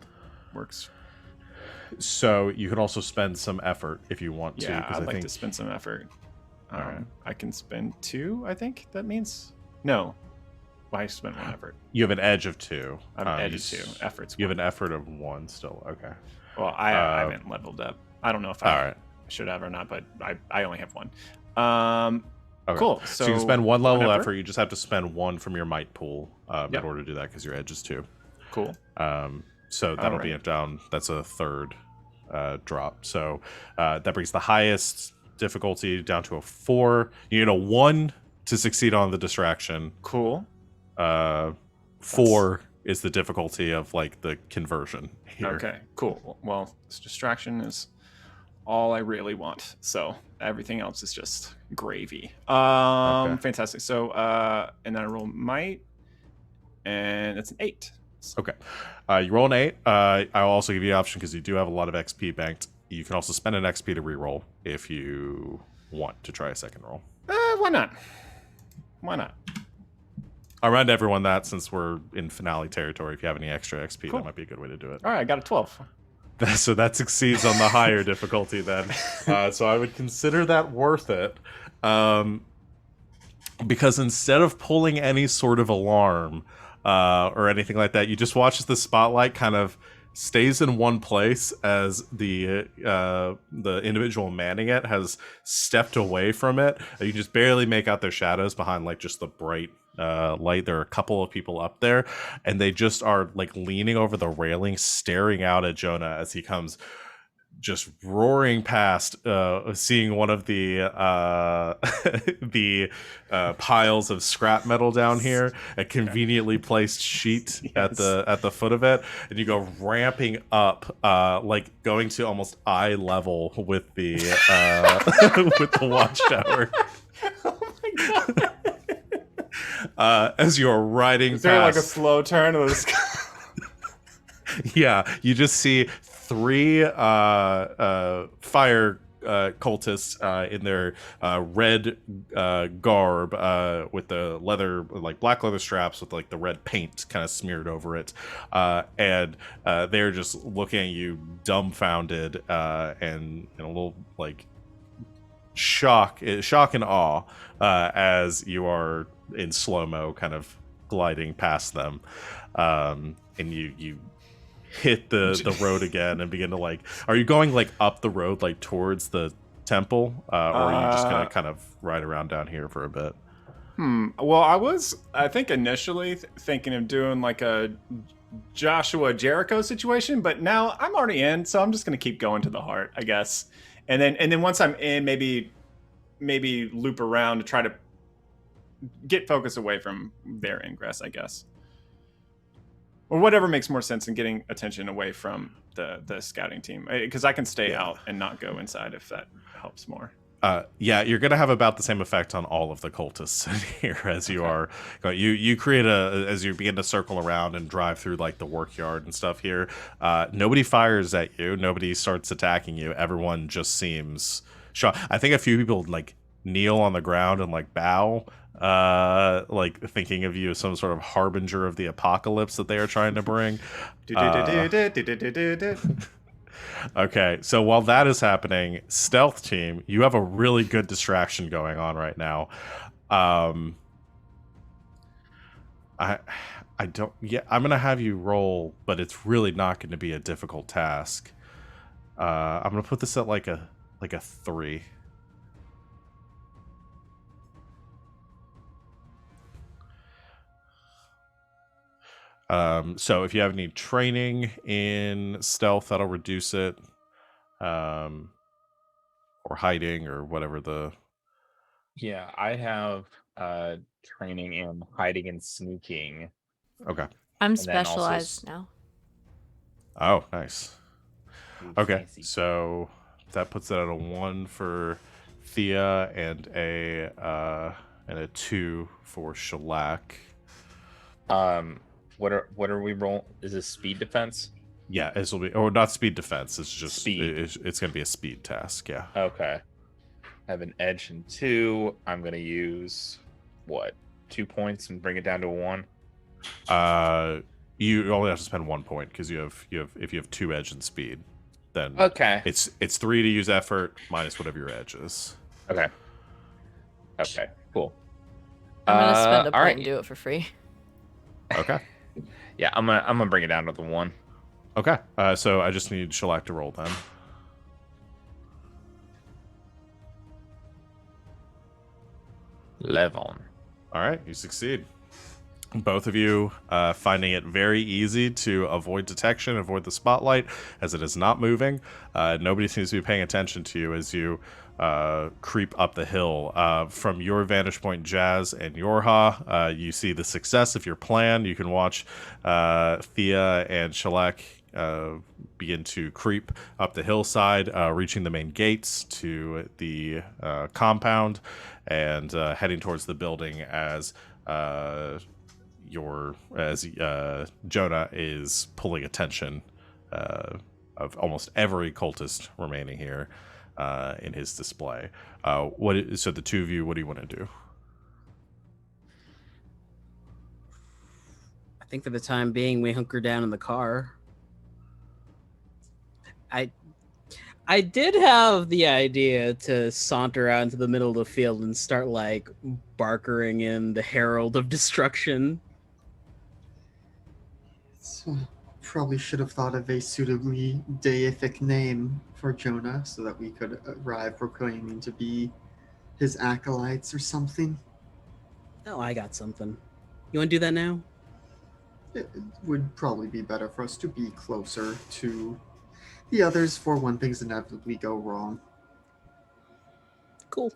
works. So you can also spend some effort if you want to. Yeah, I'd like think... to spend some effort. I can spend 2, I think that means. No. Why spend 1 effort? You have an edge of 2. I have an edge of 2. Efforts. You have an effort of 1 still. Okay. Well, I haven't leveled up. I don't know if I should have or not, but I only have 1. Okay. Cool. So you can spend 1 level effort. effort. You just have to spend 1 from your might pool in order to do that because your edge is 2. Cool. So that'll be it down. That's a 3rd drop. So that brings the highest difficulty down to a 4. You need a 1 to succeed on the distraction. Cool. 4 is the difficulty of like the conversion here. Okay, cool. Well, this distraction is all I really want. So everything else is just gravy. Fantastic. So and then I roll might, and it's an 8. Okay. You roll an 8. I'll also give you the option because you do have a lot of XP banked. You can also spend an XP to reroll if you want to try a second roll. Why not? Why not? I'll remind everyone that since we're in finale territory, if you have any extra XP, that might be a good way to do it. All right, I got a 12. So that succeeds on the higher difficulty then. So I would consider that worth it. Because instead of pulling any sort of alarm or anything like that, you just watch as the spotlight kind of stays in one place as the individual manning it has stepped away from it. You just barely make out their shadows behind like just the bright light. There are a couple of people up there, and they just are like leaning over the railing, staring out at Jonah as he comes just roaring past, seeing one of the piles of scrap metal down here, a conveniently placed sheet at the foot of it, and you go ramping up, like going to almost eye level with the with the watchtower. Oh my god! As you're riding Is there past, like a slow turn of the sky? Yeah, you just see 3 fire cultists in their red garb with the leather, like black leather straps with like the red paint kind of smeared over it, and they're just looking at you dumbfounded and a little like shock and awe as you are in slow-mo kind of gliding past them, and you hit the road again and begin to like, are you going like up the road like towards the temple, or are you just gonna kind of ride around down here for a bit? Well, I think initially thinking of doing like a Joshua Jericho situation, but now I'm already in, so I'm just gonna keep going to the heart, I guess. And then once I'm in, maybe loop around to try to get focus away from their ingress, I guess. Or whatever makes more sense in getting attention away from the scouting team, because I can stay out and not go inside if that helps more. Yeah, you're gonna have about the same effect on all of the cultists in here as you are. You create as you begin to circle around and drive through like the workyard and stuff here. Nobody fires at you. Nobody starts attacking you. Everyone just seems shocked. I think a few people like kneel on the ground and like bow, like thinking of you as some sort of harbinger of the apocalypse that they are trying to bring. Okay, so while that is happening, stealth team, you have a really good distraction going on right now. I don't. Yeah, I'm gonna have you roll, but it's really not going to be a difficult task. I'm gonna put this at like a 3. So if you have any training in stealth, that'll reduce it. Or hiding or whatever the... Yeah, I have training in hiding and sneaking. Okay. I'm And then also specialized now. Oh, nice. Ooh, Okay, fancy. so that puts it at a 1 for Thea and a 2 for Shellac. What are we roll? Is this speed defense? Yeah, this will be, or not speed defense. It's just Speed. It's gonna be a speed task. Yeah. Okay. I have an edge and 2. I'm gonna use what? 2 points and bring it down to a 1. You only have to spend 1 point because you have if you have 2 edge and speed, then Okay. it's 3 to use effort minus whatever your edge is. Okay. Okay. Cool. I'm gonna spend a all point right. and do it for free. Okay. Yeah, I'm gonna bring it down to the 1. Okay. So I just need Shellac to roll then. Levon. All right, you succeed. Both of you finding it very easy to avoid detection, avoid the spotlight, as it is not moving. Nobody seems to be paying attention to you as you creep up the hill. From your vantage point, Jazz and Yorha, you see the success of your plan. You can watch Thea and Shellac begin to creep up the hillside, reaching the main gates to the compound, and heading towards the building as Jonah is pulling attention of almost every cultist remaining here in his display. So the two of you, what do you want to do? I think for the time being, we hunker down in the car. I did have the idea to saunter out into the middle of the field and start like barkering in the Herald of Destruction. So, probably should have thought of a suitably deific name for Jonah so that we could arrive proclaiming to be his acolytes or something. Oh, I got something. You want to do that now? It would probably be better for us to be closer to the others for when things inevitably go wrong. Cool.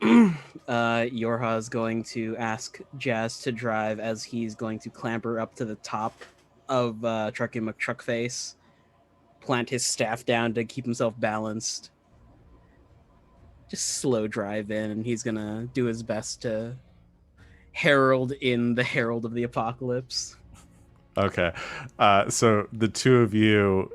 Yorha is going to ask Jazz to drive as he's going to clamber up to the top of Trucky McTruckface, plant his staff down to keep himself balanced. Just slow drive in, and he's gonna do his best to herald in the Herald of the Apocalypse. Okay. So the two of you,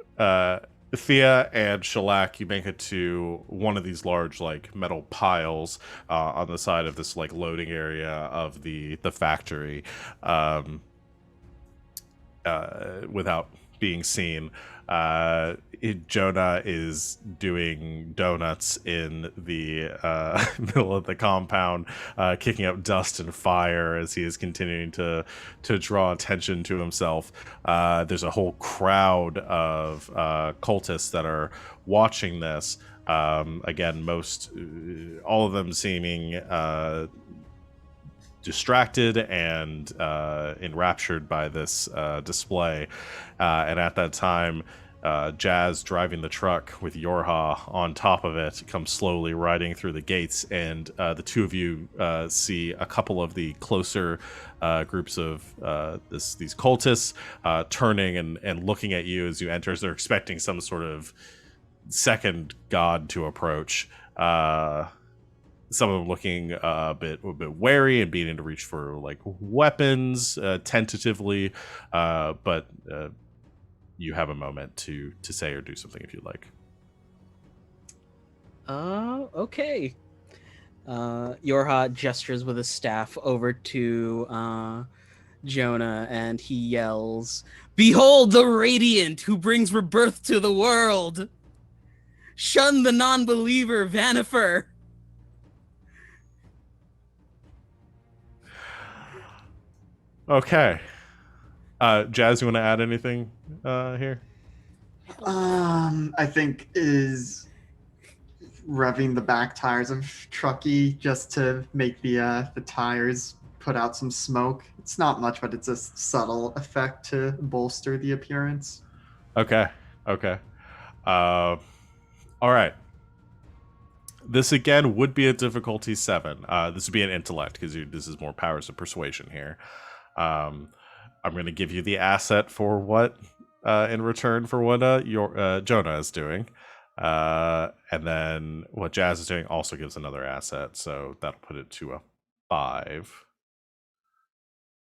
Thea and Shellac, you make it to one of these large like metal piles on the side of this like loading area of the factory without being seen. Jonah is doing donuts in the middle of the compound, kicking up dust and fire as he is continuing to draw attention to himself. There's a whole crowd of cultists that are watching this. Again, all of them seeming distracted and enraptured by this display. And at that time, Jazz, driving the truck with Yorha on top of it, comes slowly riding through the gates, and the two of you see a couple of the closer groups of these cultists turning and looking at you as you enter, as they're expecting some sort of second god to approach. Some of them looking a bit wary and beginning to reach for like weapons tentatively, but you have a moment to say or do something if you'd like. Okay. Yorha gestures with his staff over to Jonah, and he yells, "Behold the Radiant who brings rebirth to the world! Shun the non-believer, Vanifer!" Okay. Jazz, you want to add anything here? I think is revving the back tires of Truckee just to make the tires put out some smoke. It's not much, but it's a subtle effect to bolster the appearance. Okay. All right. This again would be a difficulty 7. This would be an intellect because this is more powers of persuasion here. I'm going to give you the asset for what in return for what Jonah is doing, and then what Jazz is doing also gives another asset, so that'll put it to a 5.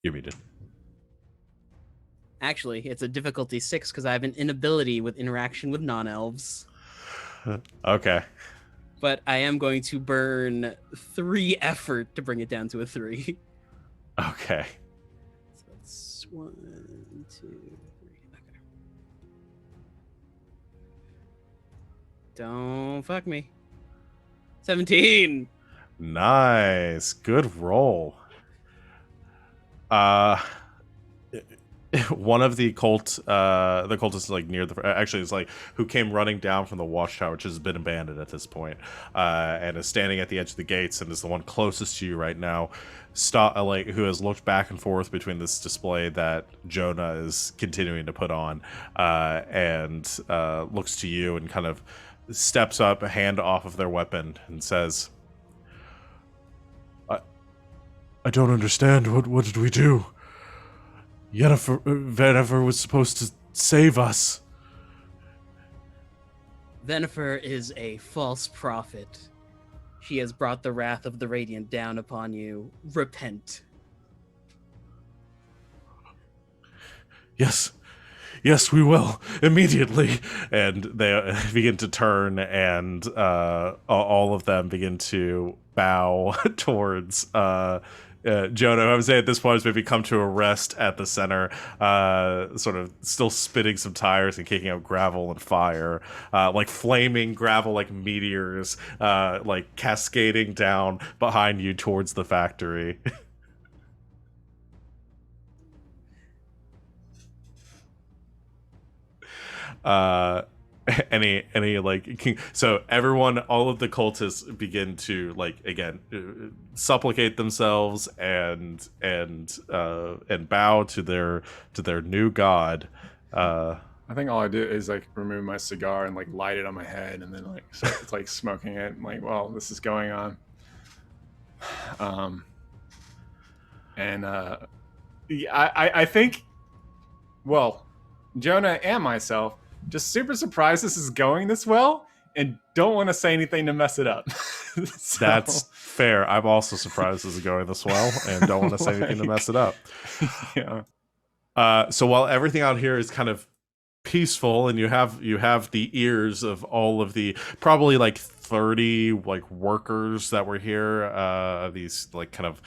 You're muted. Actually, it's a difficulty 6 because I have an inability with interaction with non-elves. Okay. But I am going to burn 3 effort to bring it down to a 3. Okay. So that's 1, 2, 3. Okay. Don't fuck me. 17. Nice. Good roll. One of the cultists like near the actually is like who came running down from the watchtower, which has been abandoned at this point, and is standing at the edge of the gates and is the one closest to you right now. Who has looked back and forth between this display that Jonah is continuing to put on, and looks to you and kind of steps up, a hand off of their weapon, and says, "I don't understand. What did we do? Venifer was supposed to save us." Venifer is a false prophet. She has brought the wrath of the Radiant down upon you. Repent. Yes, we will immediately. And they begin to turn, and all of them begin to bow towards Jonah. I would say at this point has maybe come to a rest at the center, sort of still spitting some tires and kicking out gravel and fire, like flaming gravel, like meteors, like cascading down behind you towards the factory. Any like so everyone, all of the cultists begin to like again supplicate themselves and bow to their new god. I think all I do is like remove my cigar and like light it on my head, and then like it's like smoking it. I'm like, well, this is going on. I think, well, Jonah and myself just super surprised this is going this well and don't want to say anything to mess it up. So, That's fair. I'm also surprised this is going this well and don't want to say anything to mess it up. Yeah. So while everything out here is kind of peaceful, and you have the ears of all of the probably like 30 like workers that were here, these like kind of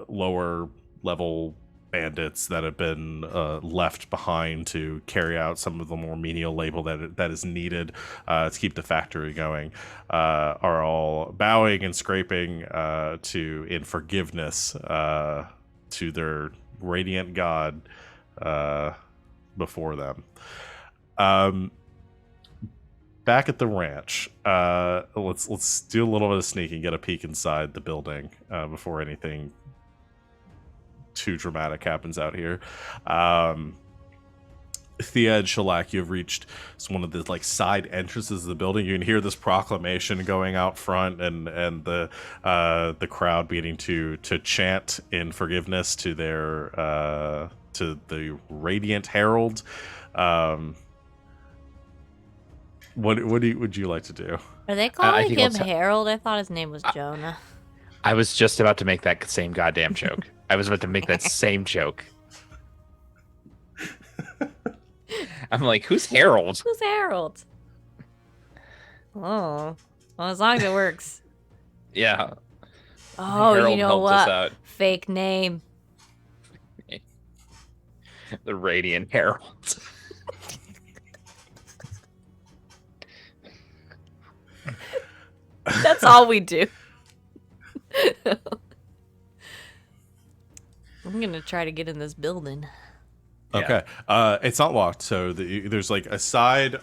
lower level bandits that have been left behind to carry out some of the more menial labor that is needed to keep the factory going, are all bowing and scraping in forgiveness to their radiant god before them. back at the ranch, let's do a little bit of sneaking, get a peek inside the building before anything too dramatic happens out here. Thea and Shellac, you have reached one of the like side entrances of the building. You can hear this proclamation going out front, and the crowd beginning to chant in forgiveness to their to the Radiant Herald. What would you like to do? Are they I calling think him I'll Harold? I thought his name was Jonah. I was just about to make that same goddamn joke. I was about to make that same joke. I'm like, who's Harold? Who's Harold? Oh, well, as long as it works. Yeah. Oh, Harold you know helped us what? out. Fake name. The Radiant Herald. That's all we do. I'm gonna try to get in this building. Okay, it's not locked, so there's like a side,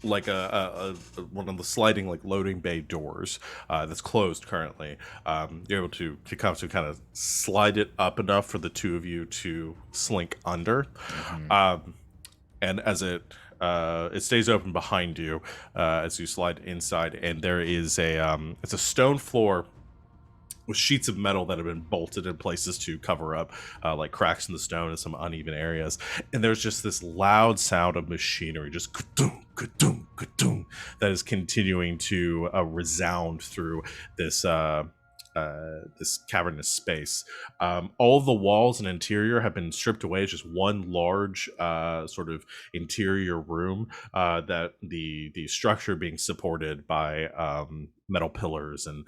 like a one of the sliding like loading bay doors that's closed currently. You're able to kind of slide it up enough for the two of you to slink under, and as it stays open behind you as you slide inside, and there is it's a stone floor with sheets of metal that have been bolted in places to cover up like cracks in the stone and some uneven areas. And there's just this loud sound of machinery, just ka-doom, ka-doom, ka-doom, that is continuing to resound through this this cavernous space. All of the walls and interior have been stripped away. It's just one large sort of interior room that the structure being supported by metal pillars and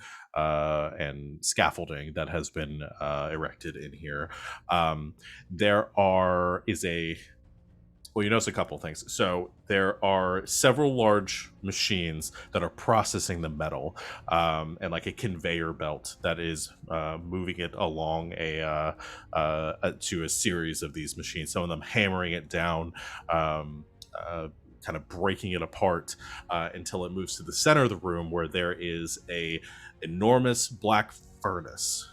scaffolding that has been erected in here. Well, you notice a couple things. So there are several large machines that are processing the metal, and like a conveyor belt that is moving it along to a series of these machines. Some of them hammering it down, kind of breaking it apart until it moves to the center of the room, where there is a enormous black furnace.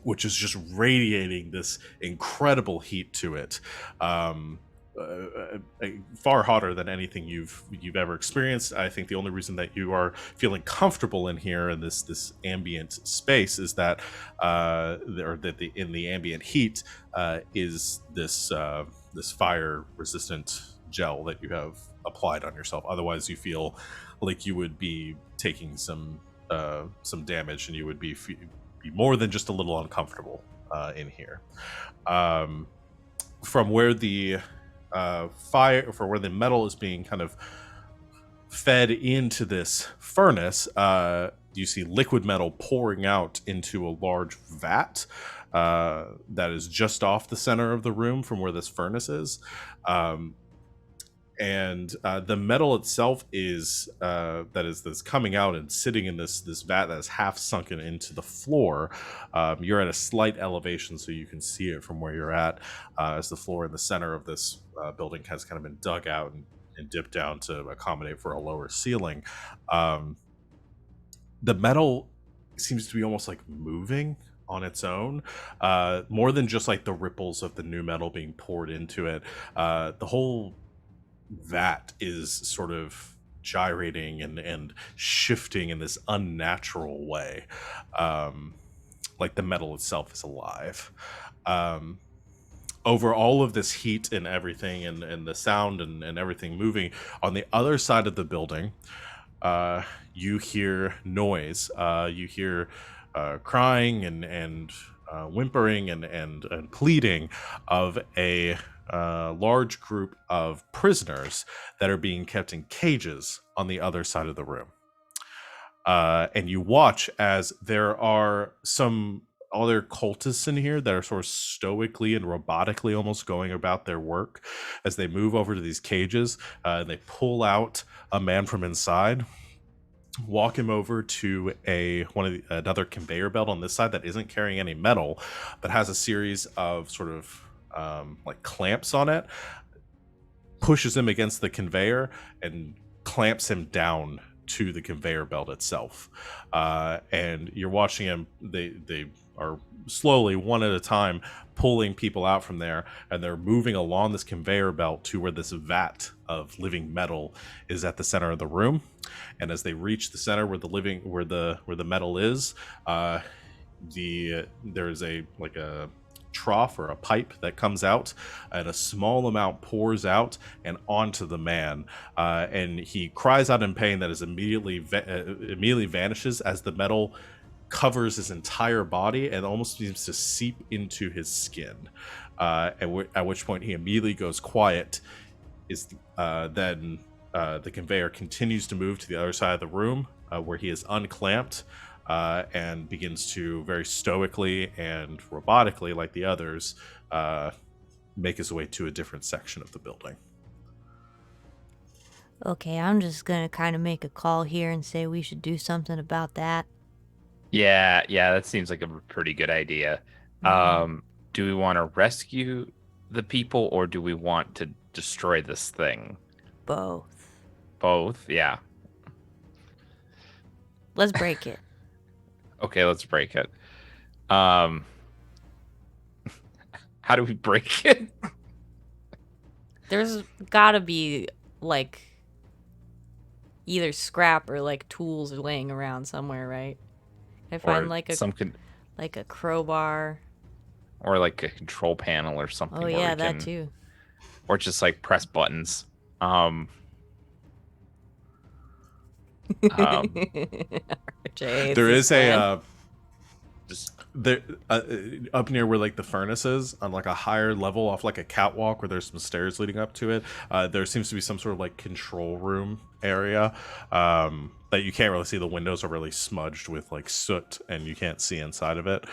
Which is just radiating this incredible heat to it, far hotter than anything you've ever experienced. I think the only reason that you are feeling comfortable in here in this ambient space is that in the ambient heat is this fire resistant gel that you have applied on yourself. Otherwise, you feel like you would be taking some damage, and you would be more than just a little uncomfortable in here. From where the where the metal is being kind of fed into this furnace, you see liquid metal pouring out into a large vat that is just off the center of the room from where this furnace is. And the metal itself is that's coming out and sitting in this vat that is half sunken into the floor. You're at a slight elevation, so you can see it from where you're at, as the floor in the center of this building has kind of been dug out and dipped down to accommodate for a lower ceiling. The metal seems to be almost like moving on its own, more than just like the ripples of the new metal being poured into it. The whole vat is sort of gyrating and shifting in this unnatural way, like the metal itself is alive. Over all of this heat and everything, and the sound and everything moving, on the other side of the building, you hear noise. You hear crying and whimpering and pleading of a large group of prisoners that are being kept in cages on the other side of the room. And you watch as there are some other cultists in here that are sort of stoically and robotically almost going about their work as they move over to these cages. And they pull out a man from inside, walk him over to another conveyor belt on this side that isn't carrying any metal, but has a series of sort of like clamps on it. pushes him against the conveyor and clamps him down to the conveyor belt itself. And you're watching him. They are slowly, one at a time, pulling people out from there, and they're moving along this conveyor belt to where this vat of living metal is at the center of the room. And as they reach the center where the metal is, there's a trough or a pipe that comes out, and a small amount pours out and onto the man, and he cries out in pain that is immediately vanishes as the metal covers his entire body and almost seems to seep into his skin, at which point he immediately goes quiet. Then the conveyor continues to move to the other side of the room, where he is unclamped, and begins to very stoically and robotically, like the others, make his way to a different section of the building. Okay, I'm just gonna kind of make a call here and say we should do something about that. Yeah, that seems like a pretty good idea. Do we want to rescue the people, or do we want to destroy this thing? Both. Yeah. Let's break it. Okay, let's break it. How do we break it? There's gotta be, like, either scrap or, like, tools laying around somewhere, right? I find, Or like, a crowbar. Or like a control panel or something. Oh, where yeah, we that can, too. Or just like press buttons. RJ, There is plan. there up near where like the furnace is, on like a higher level off like a catwalk where there's some stairs leading up to it, there seems to be some sort of like control room area that you can't really see. The windows are really smudged with like soot and you can't see inside of it,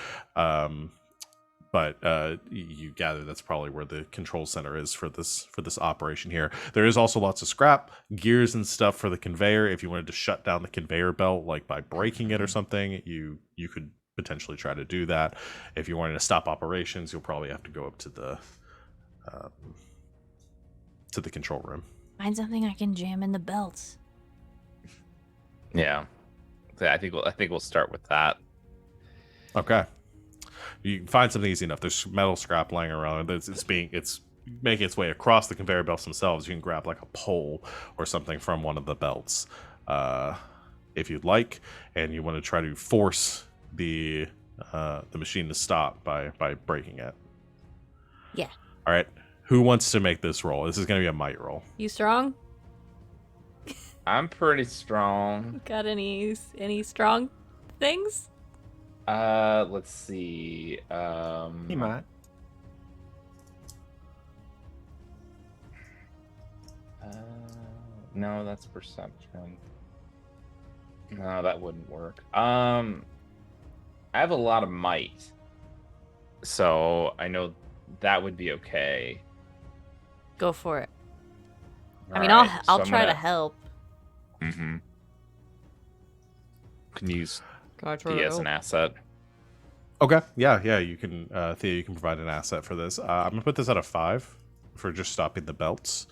but you gather that's probably where the control center is for this operation here. There is also lots of scrap, gears and stuff for the conveyor. If you wanted to shut down the conveyor belt, like by breaking it or something, you could potentially try to do that. If you wanted to stop operations, you'll probably have to go up to the control room. Find something I can jam in the belts. Yeah. I think we'll start with that. Okay. You can find something easy enough. There's metal scrap lying around. It's making its way across the conveyor belts themselves. You can grab like a pole or something from one of the belts, if you'd like, and you want to try to force the machine to stop by breaking it. Yeah. All right. Who wants to make this roll? This is going to be a might roll. You strong? I'm pretty strong. Got any strong things? Let's see. He might. No, that's perception. No, that wouldn't work. I have a lot of might, so I know that would be okay. Go for it. I mean, Alright, I'll so I'm try to gonna- help. Mm-hmm. Can use Can I try D to as help? an asset. Okay. Yeah. You can, Thea, you can provide an asset for this. I'm going to put this at a 5 for just stopping the belts.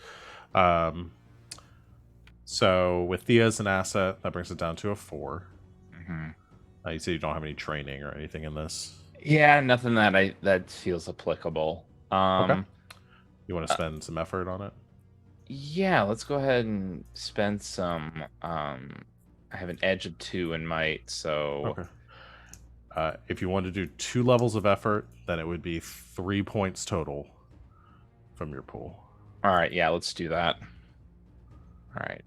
So with Thea as an asset, that brings it down to a 4. Mm-hmm. You said you don't have any training or anything in this. Yeah, nothing that feels applicable. Okay. You want to spend some effort on it? Yeah, let's go ahead and spend some. I have an edge of 2 in might, so Okay. If you want to do 2 levels of effort, then it would be 3 points total from your pool. all right. Yeah, let's do that. All right,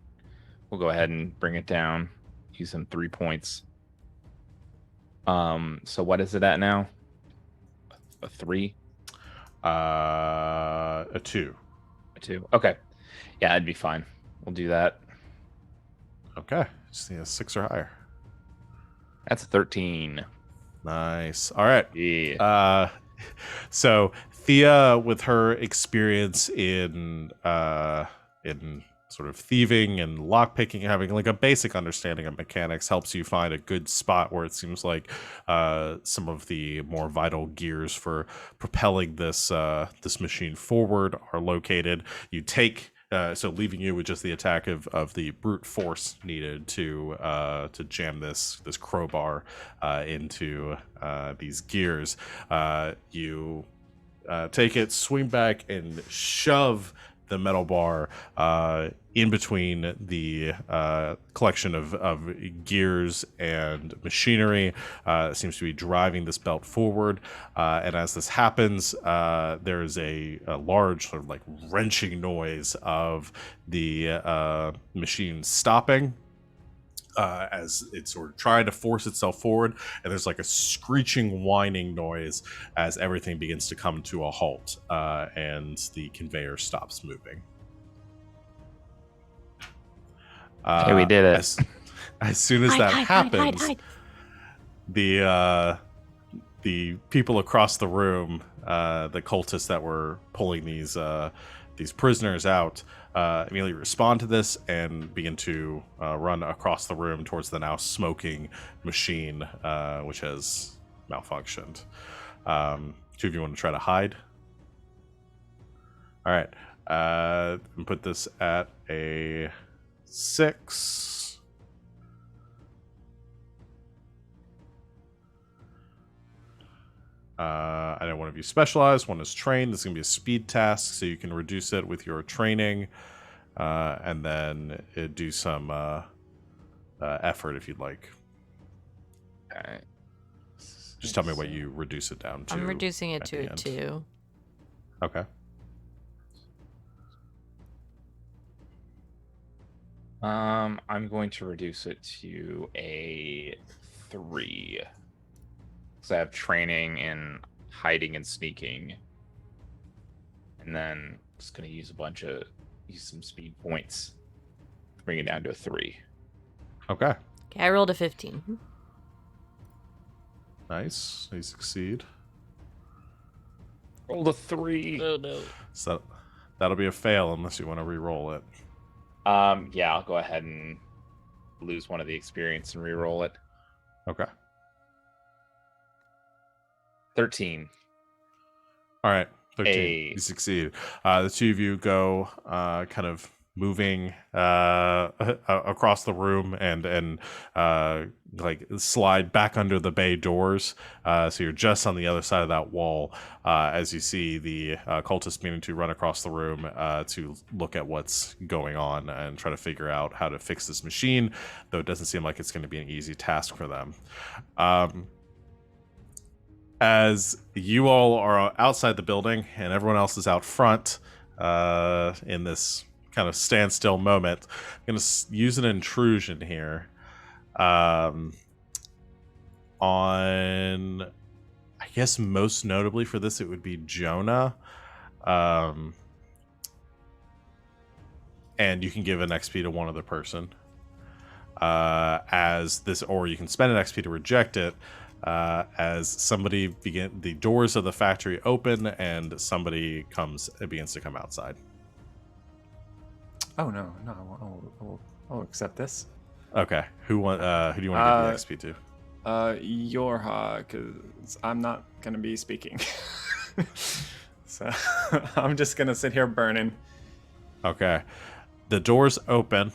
we'll go ahead and bring it down. Use them 3 points. So what is it at now? A 3? A 2. A 2. Okay. Yeah, that'd be fine. We'll do that. Okay. Just need a 6 or higher. That's a 13. Nice. All right. Yeah. So Thea, with her experience in sort of thieving and lockpicking, having like a basic understanding of mechanics, helps you find a good spot where it seems like some of the more vital gears for propelling this machine forward are located. You take so leaving you with just the attack of the brute force needed to jam this crowbar into these gears. You take it, swing back, and shove the metal bar in between the collection of gears and machinery. That seems to be driving this belt forward. And as this happens, there's a large sort of like wrenching noise of the machine stopping. As it's sort of trying to force itself forward, and there's like a screeching, whining noise as everything begins to come to a halt, and the conveyor stops moving. Hey, we did it. As soon as that happens, the people across the room, the cultists that were pulling these prisoners out, immediately respond to this and begin to run across the room towards the now smoking machine, which has malfunctioned. Two of you want to try to hide? All right. And put this at a 6. I know one of you specialize, one is trained. This is going to be a speed task, so you can reduce it with your training, and then do some effort if you'd like. Okay. Just tell me what you reduce it down to. I'm reducing it at to the a end. 2. Okay. I'm going to reduce it to a 3. Because I have training in hiding and sneaking. And then just going to use some speed points to bring it down to a 3. Okay. Okay, I rolled a 15. Nice. You succeed. Rolled a 3. Oh no. So that'll be a fail unless you want to re-roll it. Yeah, I'll go ahead and lose one of the experience and re-roll it. Okay. 13. All right. 13. Hey. You succeed. The two of you go kind of moving across the room and like slide back under the bay doors. So you're just on the other side of that wall as you see the cultists beginning to run across the room to look at what's going on and try to figure out how to fix this machine, though it doesn't seem like it's going to be an easy task for them. As you all are outside the building and everyone else is out front in this kind of standstill moment, I'm going to use an intrusion here on, I guess most notably for this, it would be Jonah. And you can give an XP to one other person. As this, or you can spend an XP to reject it. As somebody the doors of the factory open and somebody begins to come outside. Oh no, I'll accept this. Okay, who do you want to give the XP to? Yorha, because I'm not gonna be speaking. So I'm just gonna sit here burning. Okay, the doors open,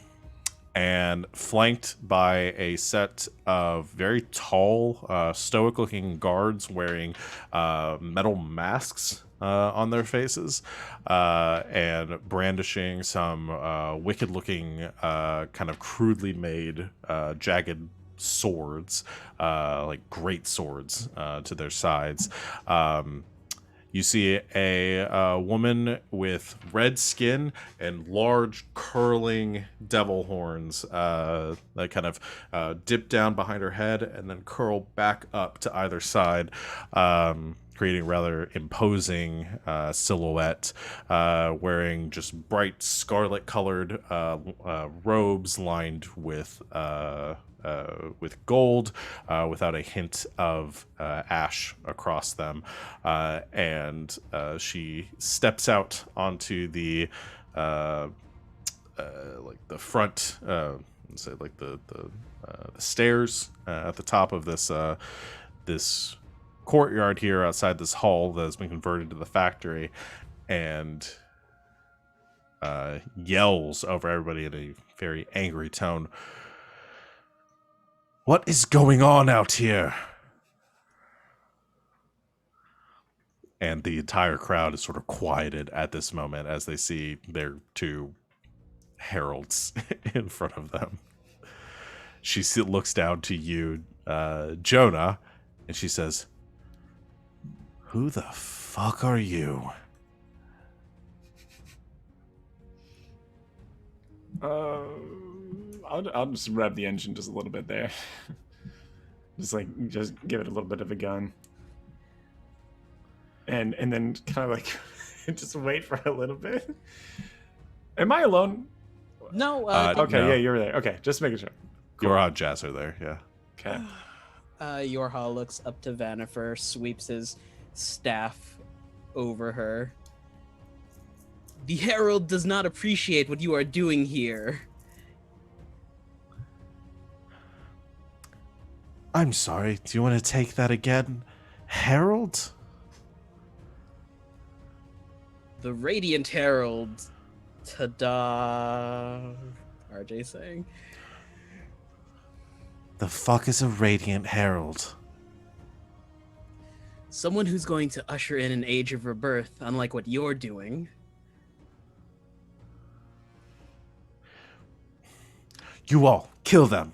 and flanked by a set of very tall, stoic-looking guards wearing metal masks on their faces and brandishing some wicked-looking, kind of crudely made, jagged swords, like great swords to their sides. You see a woman with red skin and large curling devil horns that kind of dip down behind her head and then curl back up to either side, creating a rather imposing silhouette, wearing just bright scarlet-colored robes lined with gold, without a hint of ash across them, and she steps out onto the like the front, say like the stairs at the top of this this courtyard here outside this hall that has been converted to the factory, and yells over everybody in a very angry tone. What is going on out here? And the entire crowd is sort of quieted at this moment as they see their two heralds in front of them. She looks down to you, Jonah, and she says, "Who the fuck are you?" I'll just rev the engine just a little bit there. just give it a little bit of a gun. And then kind of like just wait for a little bit. Am I alone? No. Okay, No. yeah, you're there. Okay, just making sure. Cool. Yorha and Jazz are there, yeah. Okay. Yorha looks up to Vanifer, sweeps his staff over her. The Herald does not appreciate what you are doing here. I'm sorry, do you want to take that again? Herald? The Radiant Herald. Ta-da. RJ saying. The fuck is a Radiant Herald? Someone who's going to usher in an age of rebirth, unlike what you're doing. You all, kill them.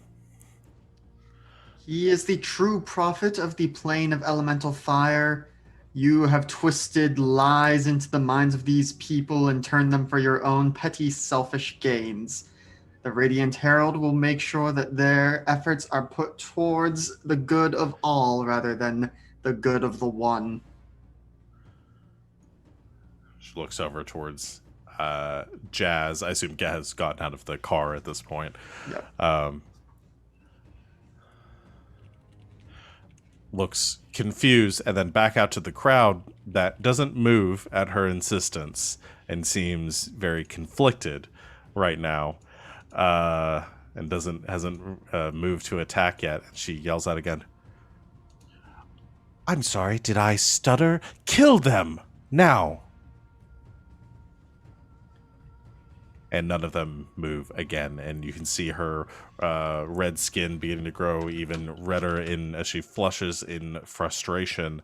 He is the true prophet of the plane of elemental fire. You have twisted lies into the minds of these people and turned them for your own petty, selfish gains. The Radiant Herald will make sure that their efforts are put towards the good of all rather than the good of the one. She looks over towards Jazz. I assume Gaz has gotten out of the car at this point. Yeah. Looks confused and then back out to the crowd that doesn't move at her insistence and seems very conflicted right now, and hasn't moved to attack yet. She yells out again, "I'm sorry, did I stutter? Kill them now!" And none of them move again, and you can see her red skin beginning to grow even redder as she flushes in frustration.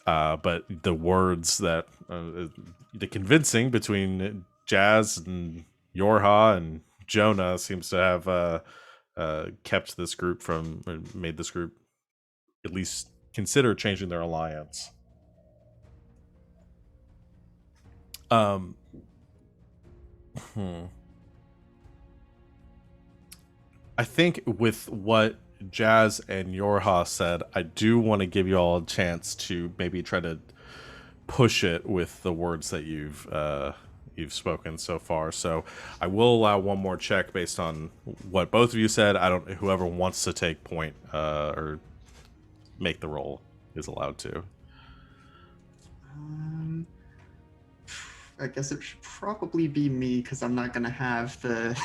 But the words that the convincing between Jazz and Yorha and Jonah seems to have kept this group made this group at least consider changing their alliance. I think with what Jazz and Yorha said, I do want to give you all a chance to maybe try to push it with the words that you've spoken so far. So I will allow one more check based on what both of you said. Whoever wants to take point or make the roll is allowed to. I guess it should probably be me because I'm not going to have the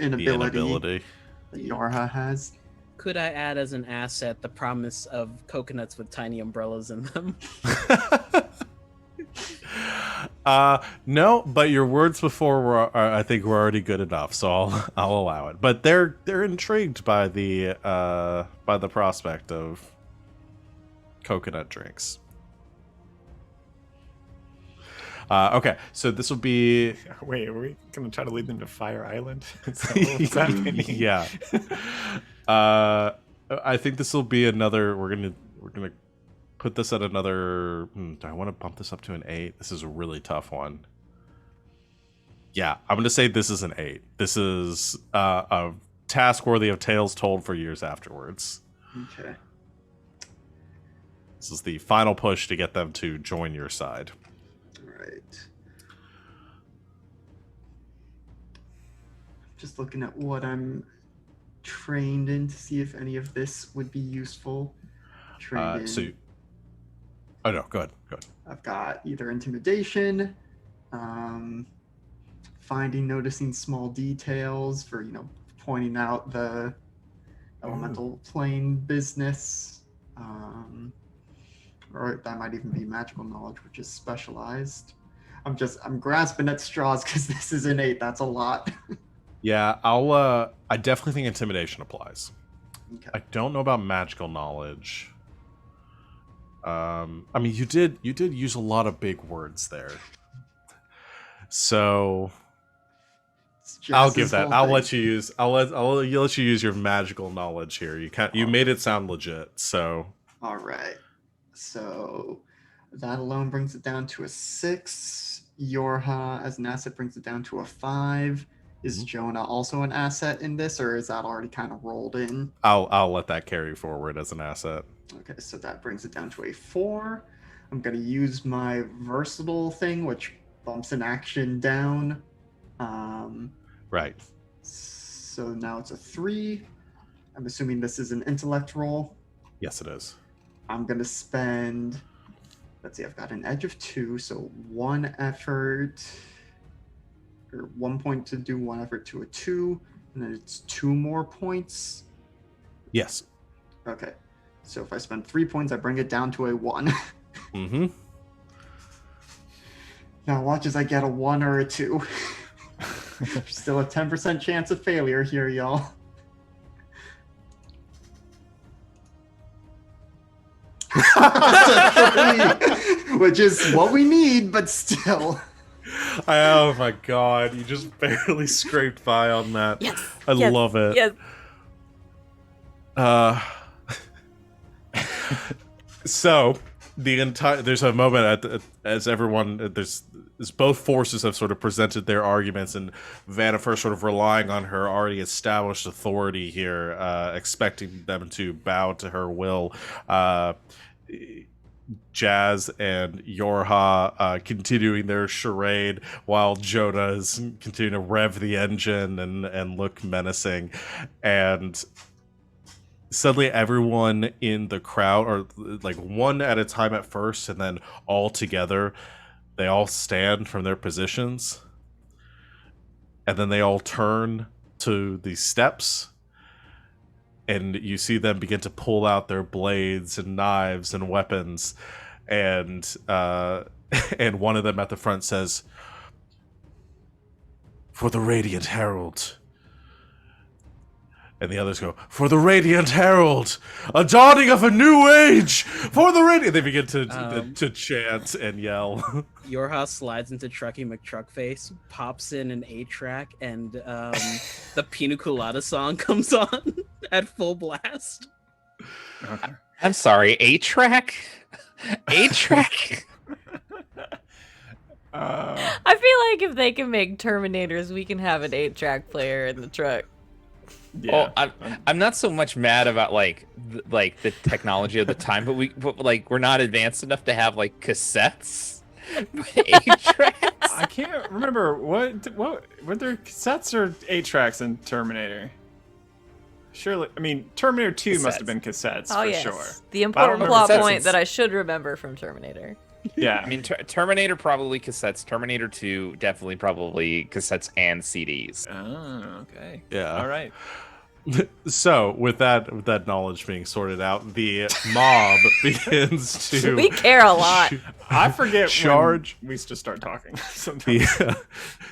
inability that Yorha has. Could I add as an asset the promise of coconuts with tiny umbrellas in them? No, but your words before I think were already good enough, so I'll allow it. But they're intrigued by the prospect of coconut drinks. Okay, so this will be. Wait, are we gonna try to lead them to Fire Island? What's happening? Yeah. I think this will be another. We're gonna put this at another. Do I want to bump this up to an 8? This is a really tough one. Yeah, I'm gonna say this is an 8. This is a task worthy of tales told for years afterwards. Okay. This is the final push to get them to join your side. Right. Just looking at what I'm trained in to see if any of this would be useful. Oh no, go ahead. I've got either intimidation, finding, noticing small details for, pointing out the elemental plane business, or that might even be magical knowledge, which is specialized. I'm grasping at straws because this is an 8. That's a lot. Yeah, I definitely think intimidation applies. Okay. I don't know about magical knowledge. I mean, you did use a lot of big words there. So I'll give that. I'll let you use. I'll let you use your magical knowledge here. You made it sound legit. So All right. So that alone brings it down to a 6. Yorha as an asset brings it down to a 5. Is Jonah also an asset in this, or is that already kind of rolled in? I'll let that carry forward as an asset. Okay, so that brings it down to a 4. I'm gonna use my versatile thing, which bumps an action down. Right. So now it's a 3. I'm assuming this is an intellect roll. Yes, it is. I'm gonna spend. Let's see, I've got an edge of 2, so 1 effort, or 1 point to do 1 effort to a 2, and then it's 2 more points. Yes. Okay, so if I spend 3 points, I bring it down to a 1. Mm-hmm. Now watch as I get a 1 or a 2. Still a 10% chance of failure here, y'all. Which is what we need, but still. Oh my god, you just barely scraped by on that. Yes. I love it. Yes. So there's a moment as everyone as both forces have sort of presented their arguments, and Vanifer sort of relying on her already established authority here, expecting them to bow to her will. Jazz and Yorha continuing their charade while Jonah is continuing to rev the engine and look menacing, and suddenly everyone in the crowd, or like one at a time at first and then all together, they all stand from their positions, and then they all turn to the steps, and you see them begin to pull out their blades and knives and weapons, and and one of them at the front says, "For the Radiant Herald." And the others go, "For the Radiant Herald, a dawning of a new age for the Radiant." They begin to chant and yell. Yorha slides into Trucky McTruckface, pops in an 8-track, and the Pina Colada song comes on at full blast. Okay. I'm sorry, 8-track? 8-track? I feel like if they can make Terminators, we can have an 8-track player in the truck. Yeah. Well, I'm not so much mad about like the technology of the time, but we're not advanced enough to have like cassettes. 8-tracks. I can't remember what were there cassettes or 8-tracks in Terminator. Surely, I mean Terminator 2 must have been cassettes Oh for yes, sure. the important remember plot cassettes. point that I should remember from Terminator. Yeah, I mean, Terminator probably cassettes. Terminator 2 definitely probably cassettes and CDs. Oh, okay. Yeah. All right. So, with that knowledge being sorted out, the mob begins to. We care a lot. I forget Charge. when we used to start talking. Sometimes.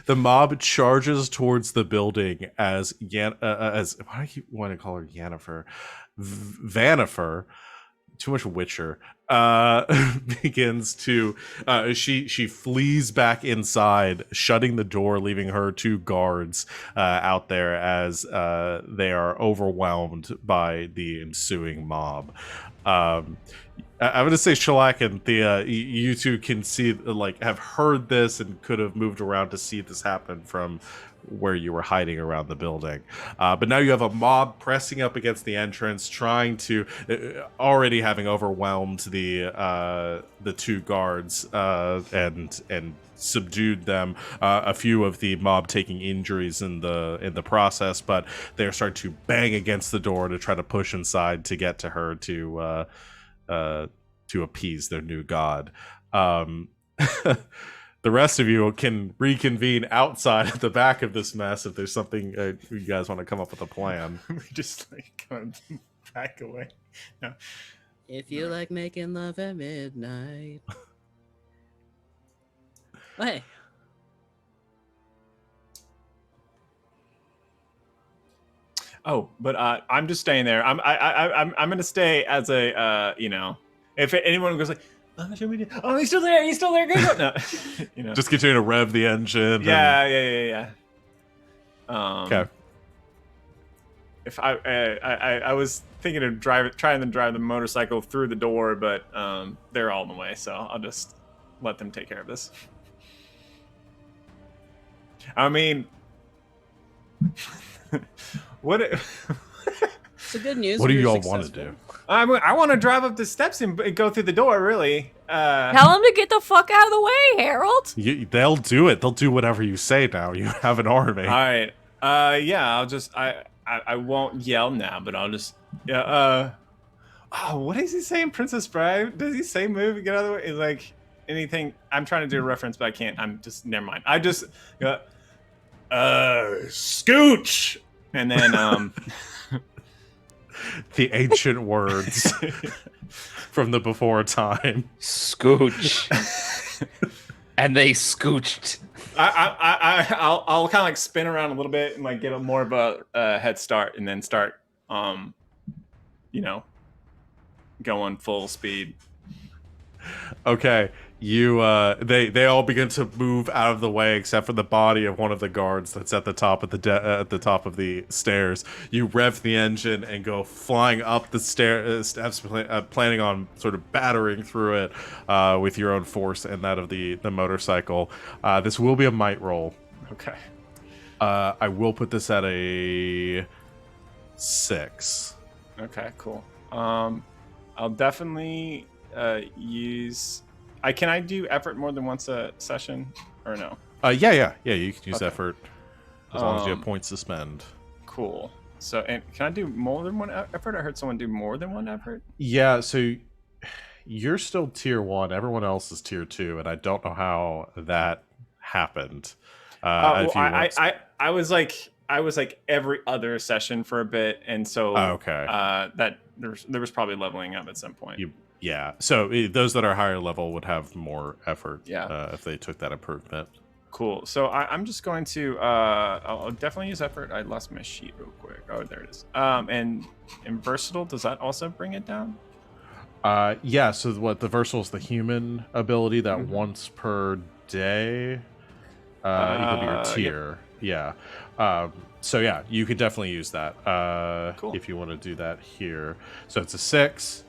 The mob charges towards the building as as why do I keep wanting to call her Yennefer? Vanifer. Too much Witcher. Begins to she flees back inside, shutting the door, leaving her 2 guards out there as they are overwhelmed by the ensuing mob. I'm gonna say Shellac and Thea, you two can see, like, have heard this and could have moved around to see this happen from where you were hiding around the building. But now you have a mob pressing up against the entrance, trying to, already having overwhelmed the 2 guards and subdued them. A few of the mob taking injuries in the process, but they're starting to bang against the door to try to push inside to get to her to appease their new god. The rest of you can reconvene outside at the back of this mess if there's something you guys want to come up with a plan. We just like going back away. No. If you like making love at midnight. Oh, hey. Oh, but I'm just staying there. I'm gonna stay as a if anyone goes like, oh, should we do? Oh, he's still there. He's still there. Good. No, Just continue to rev the engine. Yeah. Okay. If I was thinking of trying to drive the motorcycle through the door, but they're all in the way, so I'll just let them take care of this. I mean, what? So good news. What do we were you all want to successful. do? I want to drive up the steps and go through the door. Really? Tell him to get the fuck out of the way, Harold. They'll do it. They'll do whatever you say now. You have an army. All right. Yeah. I'll just I won't yell now, but I'll just Oh, what is he saying, Princess Bride? Does he say move and get out of the way? It's like anything. I'm trying to do a reference, but I can't. I'm just never mind. I just scooch, and then The ancient words from the before time. Scooch. And they scooched. I'll kind of like spin around a little bit and like get a more of a head start, and then start going full speed. Okay, you they all begin to move out of the way except for the body of one of the guards that's at the top of the top of the stairs. You rev the engine and go flying up the steps, planning on sort of battering through it with your own force and that of the motorcycle. This will be a might roll. Okay. I will put this at a 6. Okay. Cool. I'll definitely use. Can I do effort more than once a session, or no? Yeah. You can use Okay. effort as long as you have points to spend. Cool. So, and can I do more than one effort? I heard someone do more than one effort. Yeah. So you're still tier 1. Everyone else is tier 2, and I don't know how that happened. I was like every other session for a bit, and so okay. That there was probably leveling up at some point. Yeah. So those that are higher level would have more effort. Yeah. If they took that improvement. Cool. So I'm just going to I'll definitely use effort. I lost my sheet real quick. Oh, there it is. And versatile, does that also bring it down? Yeah. So what the versatile is the human ability that once per day equal to your tier. Yeah. So yeah, you could definitely use that Cool. if you want to do that here. So it's a 6.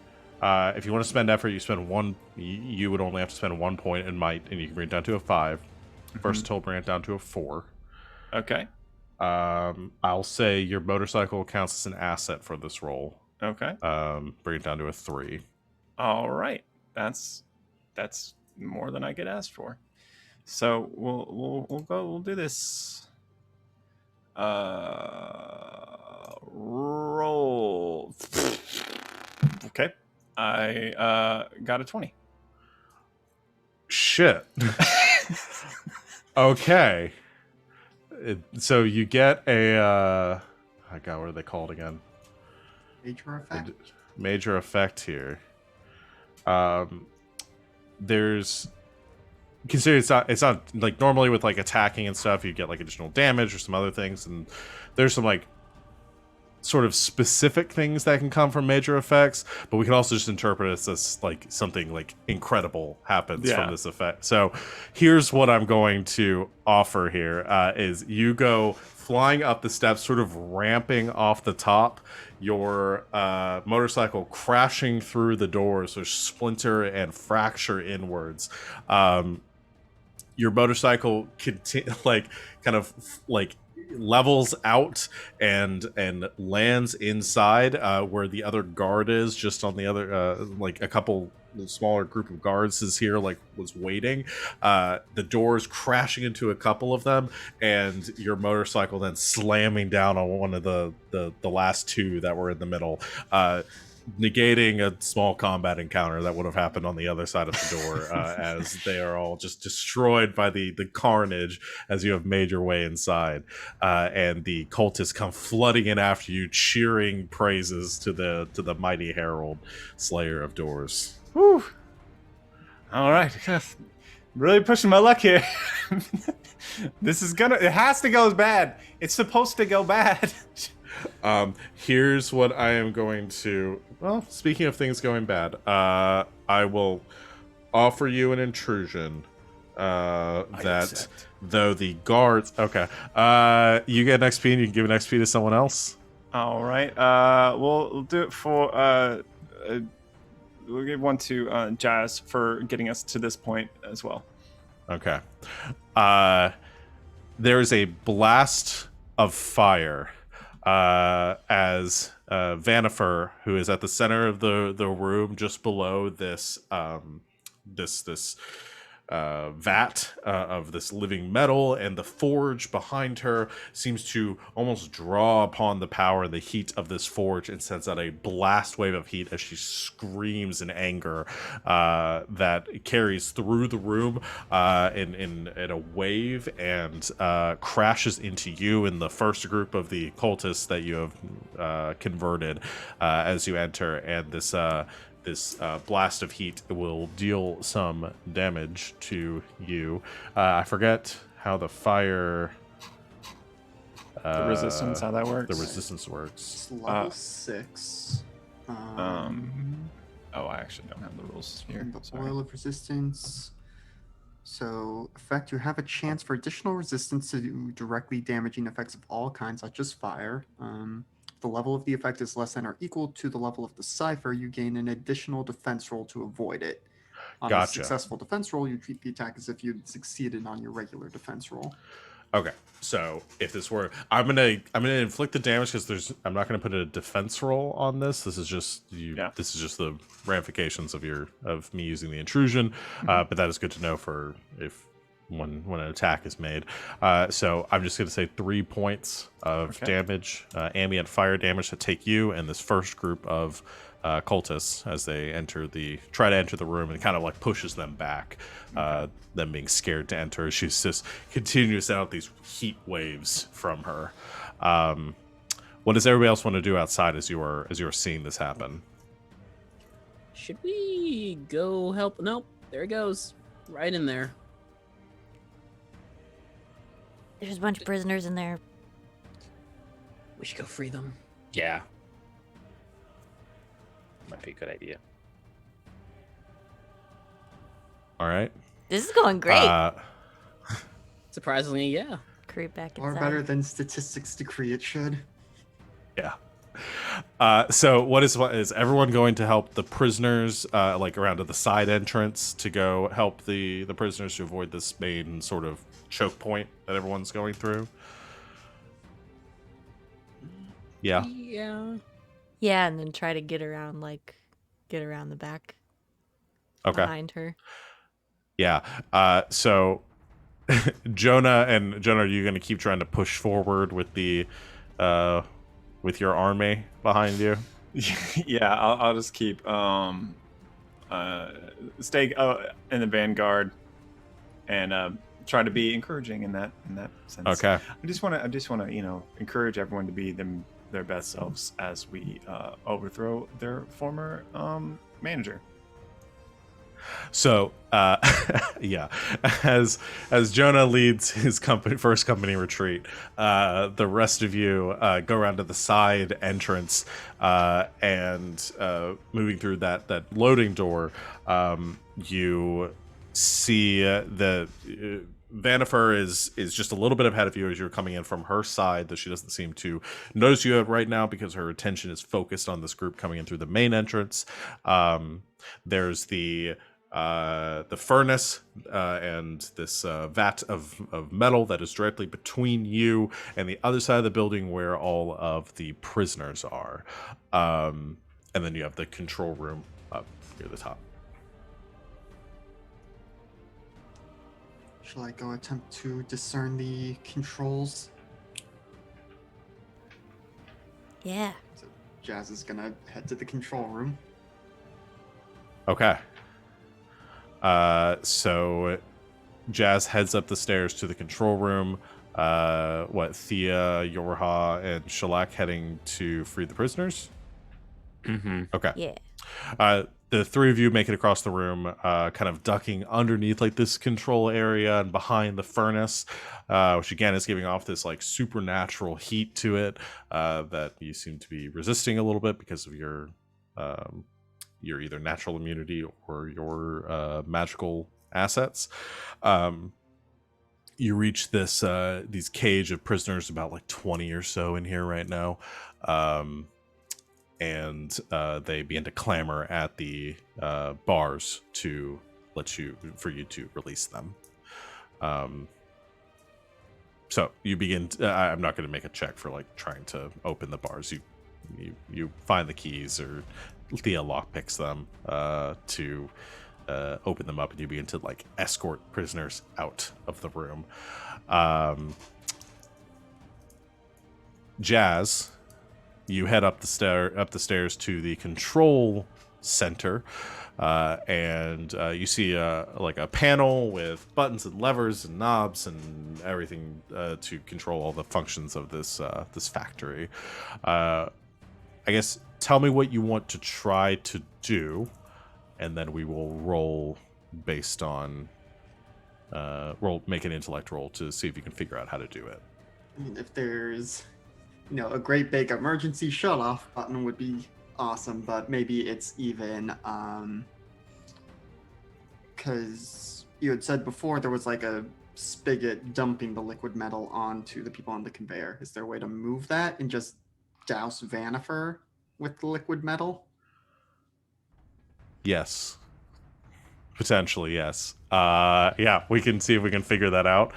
If you want to spend effort, you spend 1. You would only have to spend 1 point in might, and you can bring it down to a 5. Versatile, bring it down to a 4. Okay. I'll say your motorcycle counts as an asset for this roll. Okay. Bring it down to a 3. All right. That's more than I could ask for. So we'll do this. Roll. Okay. I got a 20. Shit. Okay. So you get a I got what are they called again? Major effect. Major effect here. There's consider it's not like normally with like attacking and stuff you get like additional damage or some other things, and there's some like sort of specific things that can come from major effects, but we can also just interpret it as like something like incredible happens from this effect. So here's what I'm going to offer here is you go flying up the steps, sort of ramping off the top, your motorcycle crashing through the doors, which splinter and fracture inwards. Your motorcycle levels out and lands inside where the other guard is, just on the other like a couple smaller group of guards is here, like was waiting. The doors crashing into a couple of them, and your motorcycle then slamming down on one of the last two that were in the middle, negating a small combat encounter that would have happened on the other side of the door, as they are all just destroyed by the carnage as you have made your way inside, and the cultists come flooding in after you, cheering praises to the mighty herald, slayer of doors. Whew. All right. really pushing my luck here. It has to go bad. It's supposed to go bad. Here's what I am going to. Well, speaking of things going bad, I will offer you an intrusion. That accept. though the guards. Okay. You get an XP and you can give an XP to someone else. All right. We'll do it for. We'll give one to Jazz for getting us to this point as well. Okay. There is a blast of fire as Vanifer, who is at the center of the room, just below this this vat of this living metal, and the forge behind her seems to almost draw upon the power and the heat of this forge and sends out a blast wave of heat as she screams in anger that carries through the room in a wave and crashes into you and the first group of the cultists that you have converted as you enter, and this blast of heat will deal some damage to you. I forget how the fire... The resistance, how that works? The resistance works. It's level 6. Oh, I actually don't have the rules here. And the Sorry. oil of resistance. So, effect, you have a chance for additional resistance to do directly damaging effects of all kinds, not just fire. If the level of the effect is less than or equal to the level of the cipher, you gain an additional defense roll to avoid it. On a Gotcha. successful defense roll, you treat the attack as if you'd succeeded on your regular defense roll. Okay, so if this were, I'm gonna inflict the damage because I'm not gonna put a defense roll on this. This is just This is just the ramifications of me using the intrusion. But that is good to know for if when an attack is made. So I'm just gonna say 3 points of damage, ambient fire damage to take you and this first group of cultists as they try to enter the room, and kind of like pushes them back, them being scared to enter. She's just continues out these heat waves from her. What does everybody else want to do outside as you are seeing this happen? Should we go help? Nope, there it goes, right in there. There's a bunch of prisoners in there. We should go free them. Yeah. Might be a good idea. All right. This is going great. Surprisingly, yeah. Creep back Far inside. better than statistics decree it should. Yeah. So what is everyone going to help the prisoners, like around to the side entrance, to go help the prisoners to avoid this main sort of choke point that everyone's going through? Yeah. Yeah. Yeah, and then try to get around the back Okay. behind her. Yeah. So Jonah, are you going to keep trying to push forward with with your army behind you? Yeah, I'll just keep stay in the vanguard and try to be encouraging in that sense. Okay. I just want to encourage everyone to be their best selves as we overthrow their former manager. So, yeah, as Jonah leads his first company retreat, the rest of you go around to the side entrance and moving through that loading door, you see the Vanifer is just a little bit ahead of you as you're coming in from her side, though she doesn't seem to notice you right now because her attention is focused on this group coming in through the main entrance. There's the furnace and this vat of metal that is directly between you and the other side of the building where all of the prisoners are. And then you have the control room up near the top. Shall I go attempt to discern the controls? Yeah. So Jazz is gonna head to the control room. Okay. So Jazz heads up the stairs to the control room. Thea, Yorha, and Shalak heading to free the prisoners? Mm-hmm. Okay. Yeah. the three of you make it across the room, kind of ducking underneath like this control area and behind the furnace, which again is giving off this like supernatural heat to it that you seem to be resisting a little bit because of your either natural immunity or your magical assets. You reach this these cage of prisoners, about like 20 or so in here right now. And they begin to clamor at the bars to for you to release them. So you begin. I'm not going to make a check for like trying to open the bars. You find the keys, or Thea lockpicks them to open them up, and you begin to like escort prisoners out of the room. Jazz, you head up the stairs to the control center, and you see like a panel with buttons and levers and knobs and everything to control all the functions of this factory. I guess tell me what you want to try to do, and then we will roll based on make an intellect roll to see if you can figure out how to do it. I mean, if there's a great big emergency shut-off button would be awesome, but maybe it's even because you had said before there was like a spigot dumping the liquid metal onto the people on the conveyor. Is there a way to move that and just douse Vanifer with the liquid metal? Yes. Potentially, yes. Yeah, we can see if we can figure that out.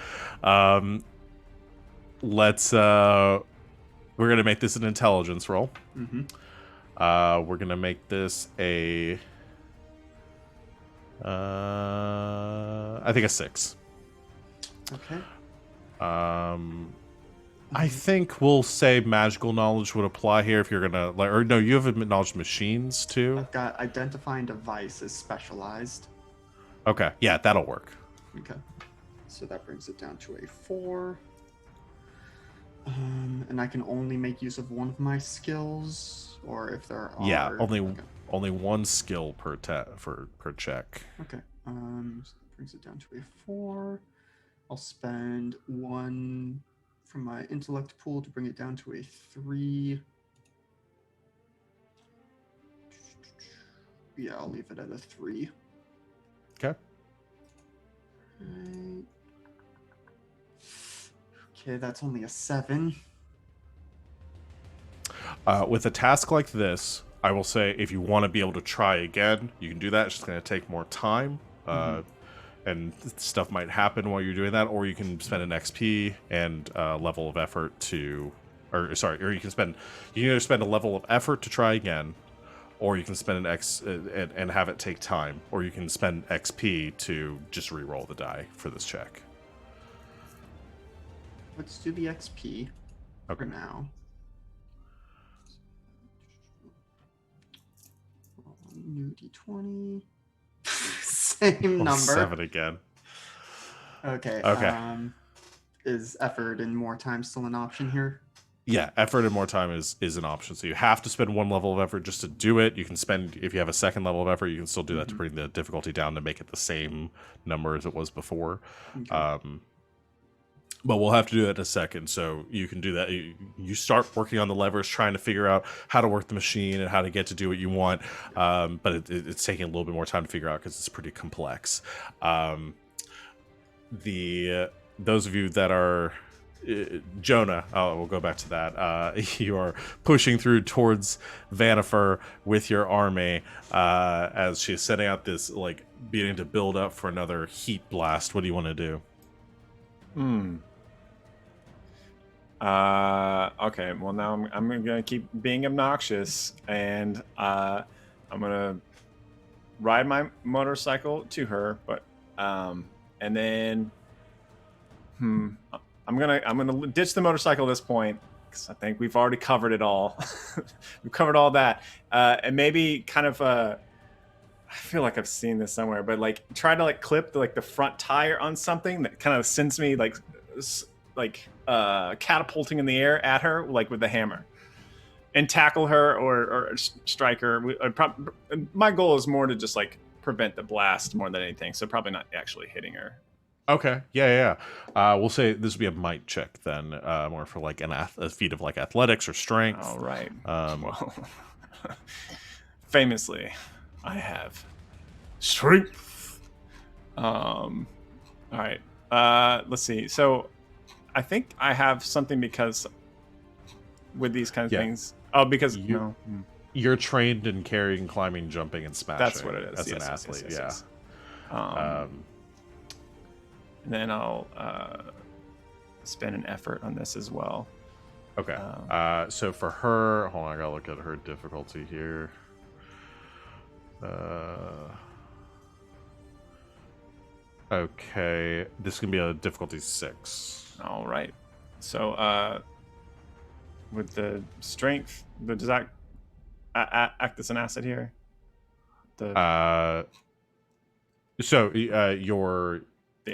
We're going to make this an intelligence roll. Mm-hmm. We're going to make this I think a 6. Okay. I think we'll say magical knowledge would apply here if you're going to... or no, you have knowledge machines too? I've got identifying device is specialized. Okay, yeah, that'll work. Okay. So that brings it down to a 4. And I can only make use of one of my skills, or if there are... Yeah, okay. only one skill per check. Okay. So that brings it down to a 4. I'll spend 1 from my intellect pool to bring it down to a 3. Yeah, I'll leave it at a 3. Okay. Right. Okay, that's only a 7. With a task like this, I will say if you want to be able to try again, you can do that. It's just going to take more time. And stuff might happen while you're doing that, or you can spend an XP and level of effort to... or you can either spend a level of effort to try again, or you can spend an X and have it take time, or you can spend XP to just re-roll the die for this check. Let's do the XP for now. New D20. Same number. 7 again. Okay. Okay. Is effort and more time still an option here? Yeah, effort and more time is an option. So you have to spend 1 level of effort just to do it. You can spend, if you have a second level of effort, you can still do that to bring the difficulty down to make it the same number as it was before. Okay. But we'll have to do that in a second. So you can do that. You start working on the levers, trying to figure out how to work the machine and how to get to do what you want. But it's taking a little bit more time to figure out because it's pretty complex. Those of you that are... Jonah, we'll go back to that. You are pushing through towards Vanifer with your army as she's setting out this, like, beginning to build up for another heat blast. What do you want to do? Okay, well now I'm gonna keep being obnoxious, and I'm gonna ride my motorcycle to her, but and then I'm gonna ditch the motorcycle at this point because I think we've already covered it all. We've covered all that, and maybe kind of I feel like I've seen this somewhere, but like try to like clip the front tire on something that kind of sends me like catapulting in the air at her, like with the hammer, and tackle her or strike her. My goal is more to just like prevent the blast more than anything, so probably not actually hitting her. Okay. Yeah. We'll say this would be a might check then, more for like a feat of like athletics or strength. All right. Well, Famously, I have strength. All right. Let's see. So, I think I have something because with these kinds of things. Oh, because you're trained in carrying, climbing, jumping, and smashing. That's what it is. As an athlete, yes. And then I'll spend an effort on this as well. Okay. So for her, hold on, I gotta look at her difficulty here. Okay, this can be a difficulty 6. All right. So with the strength, does that act as an asset here? The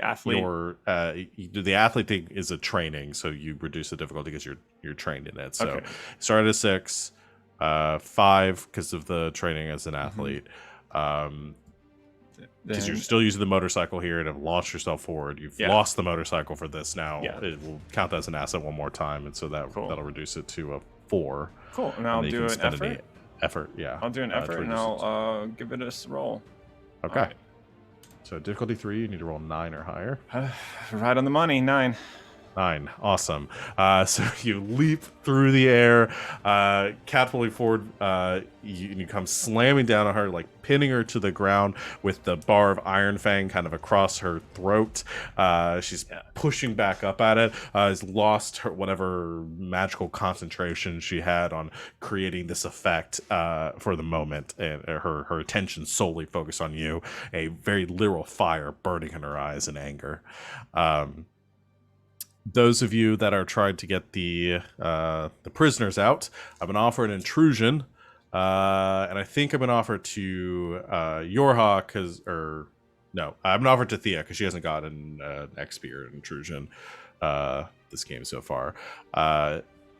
athlete. The athlete thing is a training, so you reduce the difficulty because you're trained in it. So Okay. start at 6, 5 because of the training as an athlete. Because you're still using the motorcycle here and have launched yourself forward. You've lost the motorcycle for this now. Yeah. It will count as an asset one more time, and so that'll reduce it to a 4. Cool. And I'll do an effort. Yeah. I'll do an effort, and I'll give it a roll. Okay. Right. So difficulty 3, you need to roll 9 or higher. Right on the money, 9. 9, awesome. So you leap through the air, catapulting forward. You come slamming down on her, like pinning her to the ground with the bar of Iron Fang kind of across her throat. She's pushing back up at it. Has lost her whatever magical concentration she had on creating this effect for the moment, and her attention solely focused on you. A very literal fire burning in her eyes in anger. Those of you that are trying to get the prisoners out, I've been offered an intrusion, and I think I've been offered to Yorha I've been offered to Thea because she hasn't gotten an XP or an intrusion this game so far.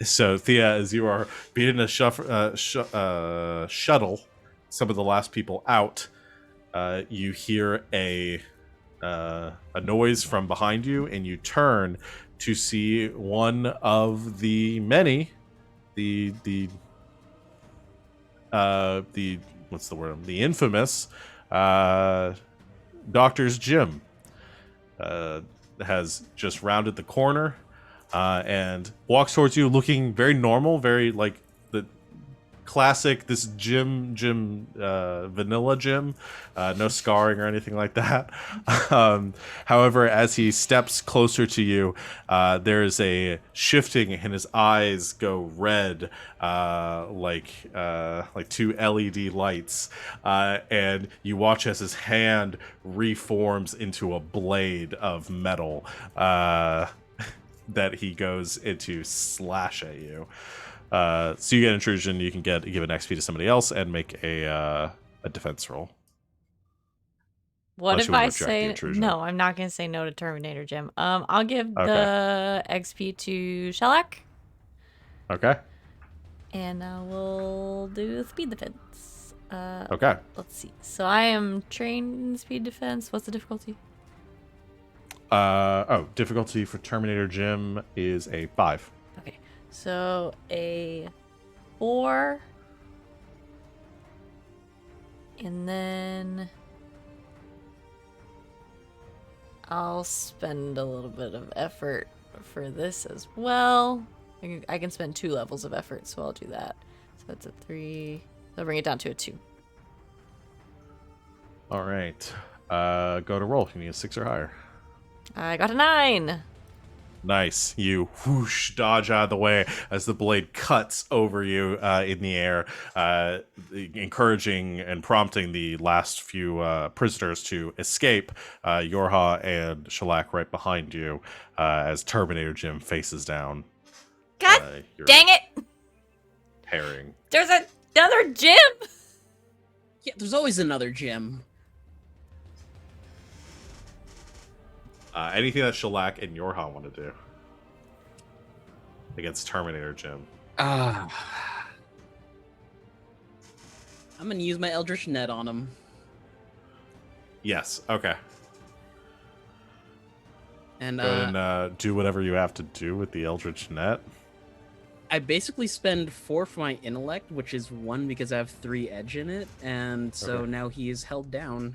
So Thea, as you are beginning to shuttle some of the last people out, you hear a noise from behind you, and you turn to see one of the many, the what's the word? The infamous Doctor's Gym has just rounded the corner and walks towards you, looking very normal, very like the classic vanilla gym, no scarring or anything like that. However, as he steps closer to you, there is a shifting and his eyes go red, like 2 LED lights, and you watch as his hand reforms into a blade of metal that he goes into slash at you. So you get intrusion. You can give an XP to somebody else and make a defense roll. What Unless if you wanna I reject the say intrusion. no? I'm not going to say no to Terminator Jim. I'll give the XP to Shellac, Okay. and we'll do speed defense. Okay. Let's see. So I am trained in speed defense. What's the difficulty? Difficulty for Terminator Jim is a 5. Okay, so a 4, and then I'll spend a little bit of effort for this as well. I can spend 2 levels of effort, so I'll do that. So that's a 3. I'll bring it down to a 2. All right. Go to roll. You need a 6 or higher. I got a 9. Nice. You whoosh, dodge out of the way as the blade cuts over you in the air, encouraging and prompting the last few prisoners to escape. Yorha and Shellac right behind you as Terminator Jim faces down. God dang it! Herring. There's another gym! Yeah, there's always another gym. Anything that Shellac and Yorha want to do against Terminator Jim? I'm gonna use my Eldritch Net on him. Yes. Okay. And Go ahead and do whatever you have to do with the Eldritch Net. I basically spend 4 for my intellect, which is 1 because I have 3 edge in it, and so Okay. now he is held down.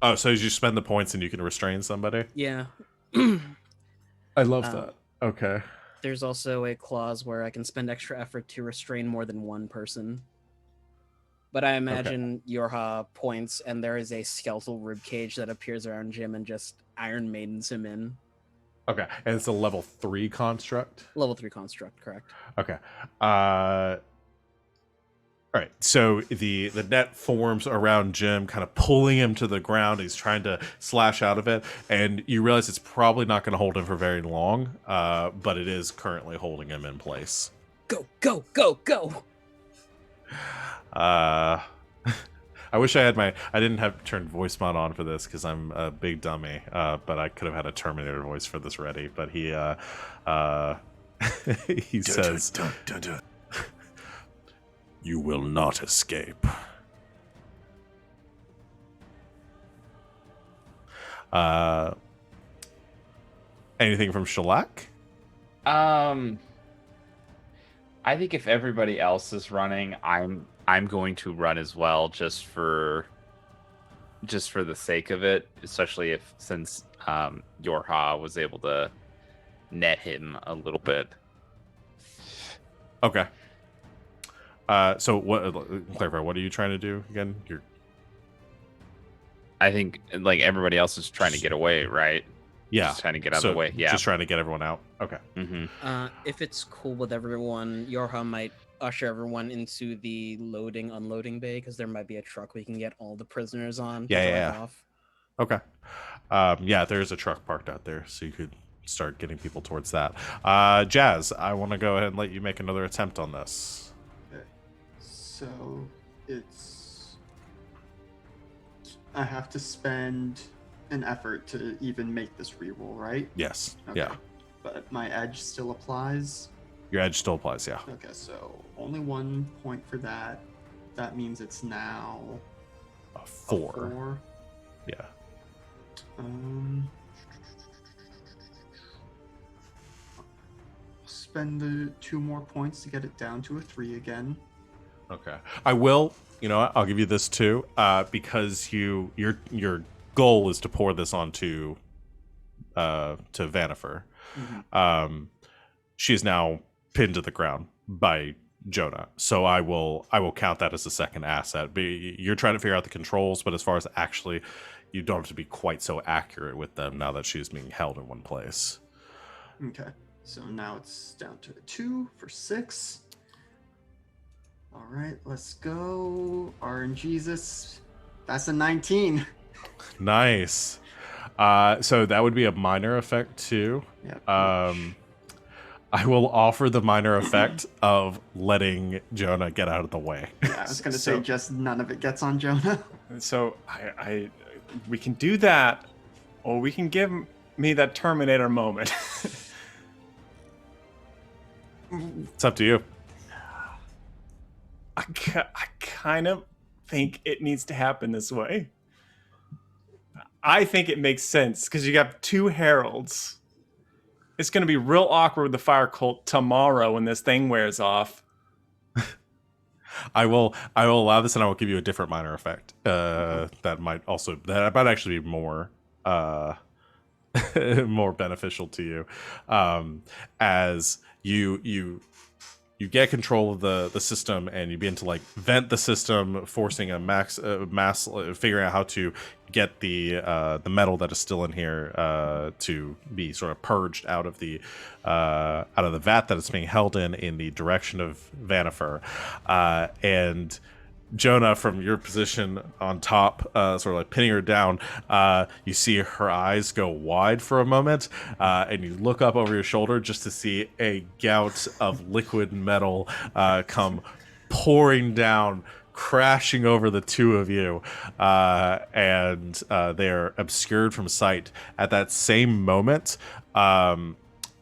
Oh, so you spend the points and you can restrain somebody? Yeah. I love that. Okay. There's also a clause where I can spend extra effort to restrain more than 1 person. But I imagine Yorha points, and there is a skeletal ribcage that appears around Jim and just Iron Maidens him in. Okay. And it's a level 3 construct? Level 3 construct, correct. Okay. All right. So the net forms around Jim, kind of pulling him to the ground. He's trying to slash out of it, and you realize it's probably not going to hold him for very long, but it is currently holding him in place. Go, go, go, go! I wish I didn't have turned voice mod on for this because I'm a big dummy, but I could have had a Terminator voice for this ready. But he he says, "You will not escape." Anything from Shellac? I think if everybody else is running, I'm going to run as well, just for the sake of it, especially since Yorha was able to net him a little bit. Okay. So what? Clarify. What are you trying to do again? I think like everybody else is trying to get away, right? Yeah. Just trying to get out of the way. Yeah. Just trying to get everyone out. Okay. Mm-hmm. If it's cool with everyone, Yorha might usher everyone into the loading unloading bay because there might be a truck we can get all the prisoners on. To drive off. Okay. Yeah, there's a truck parked out there, so you could start getting people towards that. Jazz, I want to go ahead and let you make another attempt on this. Okay. So I have to spend an effort to even make this reroll, right? Yes. Okay. Yeah. But my edge still applies. Your edge still applies. Yeah. Okay, so only 1 point for that. That means it's now A a 4. Yeah. Spend the 2 more points to get it down to a 3 again. Okay. I will. You know what? I'll give you this too, because your goal is to pour this onto to Vanifer. Mm-hmm. She is now pinned to the ground by Jonah, so I will count that as a second asset. You're trying to figure out the controls, but as far as actually, you don't have to be quite so accurate with them now that she's being held in one place. Okay, so now it's down to a 2 for 6. All right, let's go. RNGesus. That's a 19. Nice. So that would be a minor effect too. Yeah. I will offer the minor effect of letting Jonah get out of the way. Yeah, I was gonna say just none of it gets on Jonah. So we can do that, or we can give me that Terminator moment. It's up to you. I kind of think it needs to happen this way. I think it makes sense because you got 2 heralds. It's going to be real awkward with the fire cult tomorrow when this thing wears off. I will allow this, and I will give you a different minor effect. That might actually be more more beneficial to you, as you get control of the system, and you begin to like vent the system, forcing a mass figuring out how to get the metal that is still in here to be sort of purged out of the vat that it's being held in the direction of Vanifer, and Jonah, from your position on top, sort of like pinning her down, you see her eyes go wide for a moment, and you look up over your shoulder just to see a gout of liquid metal come pouring down, crashing over the 2 of you, and they're obscured from sight. At that same moment,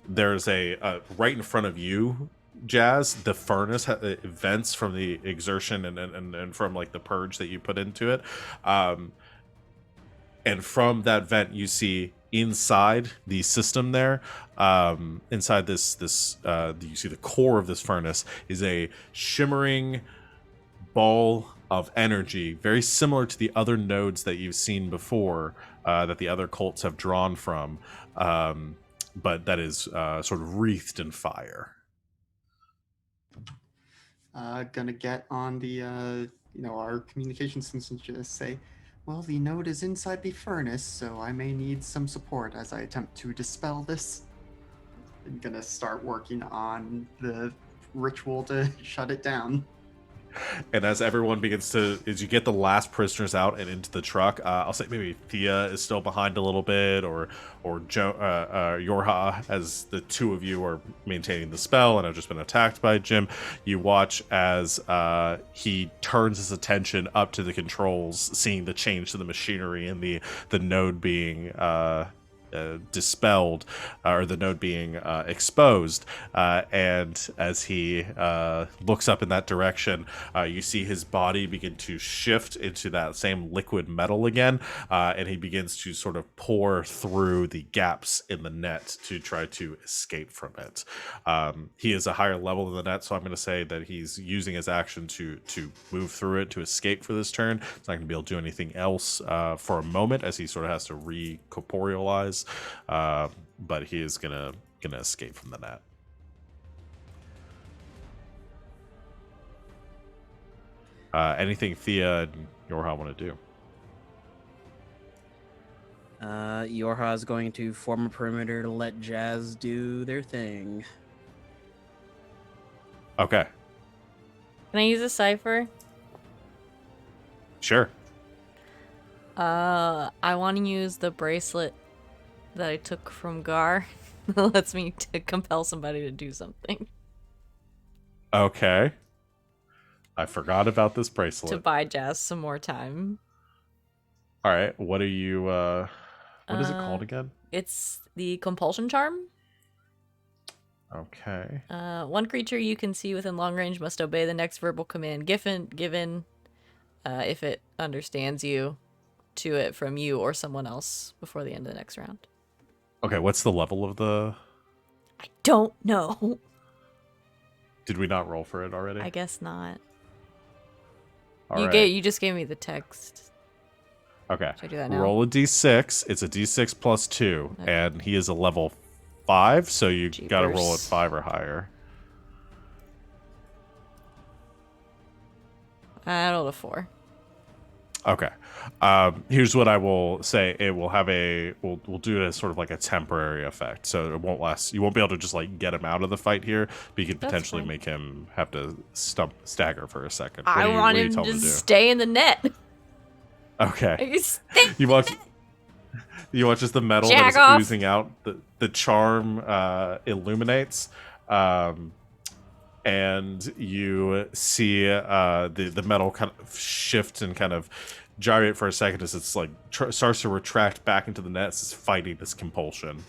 there's a right in front of you, Jazz, the furnace vents from the exertion and from like the purge that you put into it. And from that vent, you see inside the system there, inside this you see the core of this furnace is a shimmering ball of energy, very similar to the other nodes that you've seen before, that the other cults have drawn from, but that is sort of wreathed in fire. Gonna get on the our communication system and just say, well, the node is inside the furnace, so I may need some support as I attempt to dispel this. I'm gonna start working on the ritual to shut it down. And as everyone begins to, as you get the last prisoners out and into the truck, I'll say maybe Thea is still behind a little bit, or Yorha, as the two of you are maintaining the spell and have just been attacked by Jim. You watch as he turns his attention up to the controls, seeing the change to the machinery and the node being dispelled, or the node being exposed, and as he looks up in that direction, you see his body begin to shift into that same liquid metal again, and he begins to sort of pour through the gaps in the net to try to escape from it. He is a higher level than the net, so I'm going to say that he's using his action to move through it to escape for this turn. He's not going to be able to do anything else for a moment, as he sort of has to recorporealize. But he is gonna escape from the net. Anything Thea and Yorha want to do? Yorha is going to form a perimeter to let Jazz do their thing. Okay, Can I use a cipher? sure. I want to use the bracelet that I took from Gar. That lets me to compel somebody to do something. Okay, I forgot about this bracelet. To buy Jazz some more time. All right, what are you? What is it called again? It's the compulsion charm. Okay. One creature you can see within long range must obey the next verbal command given if it understands you, to it from you or someone else before the end of the next round. Okay, what's the level of the? I don't know. Did we not roll for it already? I guess not. All right. You just gave me the text. Okay. Should I do that now? Roll a d6. It's a d6 plus 2, Okay. and he is a level 5, so you got to roll at Jeepers. 5 or higher. I rolled a 4. Okay. Here's what I will say. It will have we'll do it as sort of like a temporary effect. So it won't last. You won't be able to just like get him out of the fight here, but you could That's potentially fine. make him have to stagger for a second. I want what do you him tell to him to do? stay in the net. Okay. You stay- You watch as the metal Jag that is off. oozing out, the charm illuminates, and you see the metal kind of shift and kind of gyrate for a second as it's like starts to retract back into the net as it's fighting this compulsion.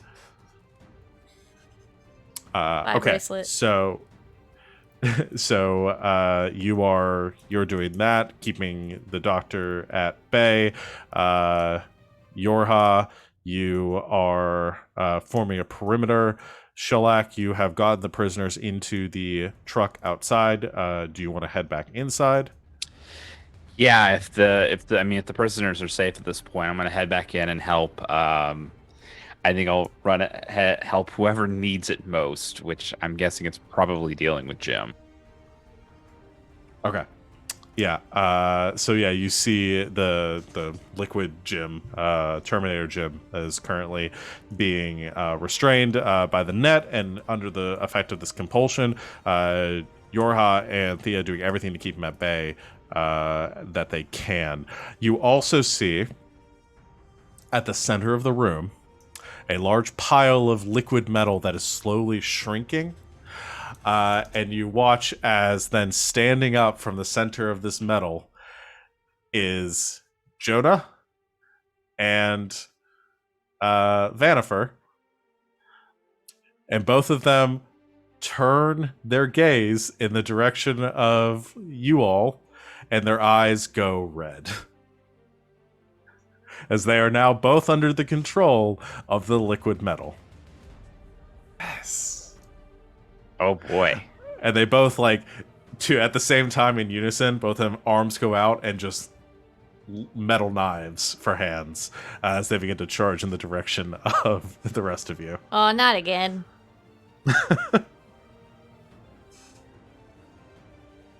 Okay, bracelet. so you're doing that, keeping the doctor at bay. Yorha, you are forming a perimeter. Shellac, you have gotten the prisoners into the truck outside. Do you want to head back inside? Yeah, if the prisoners are safe at this point, I'm gonna head back in and help. I think I'll help whoever needs it most, which I'm guessing it's probably dealing with Jim. Okay. Yeah. So yeah, you see the liquid Jim, Terminator Jim, is currently being restrained by the net and under the effect of this compulsion. Yorha and Thea doing everything to keep him at bay that they can. You also see at the center of the room a large pile of liquid metal that is slowly shrinking. And you watch as then standing up from the center of this metal is Jonah and Vanifer. And both of them turn their gaze in the direction of you all, and their eyes go red. As they are now both under the control of the liquid metal. Yes. Oh boy. And they both, like, at the same time in unison, both of them arms go out and just metal knives for hands as they begin to charge in the direction of the rest of you. Oh, not again.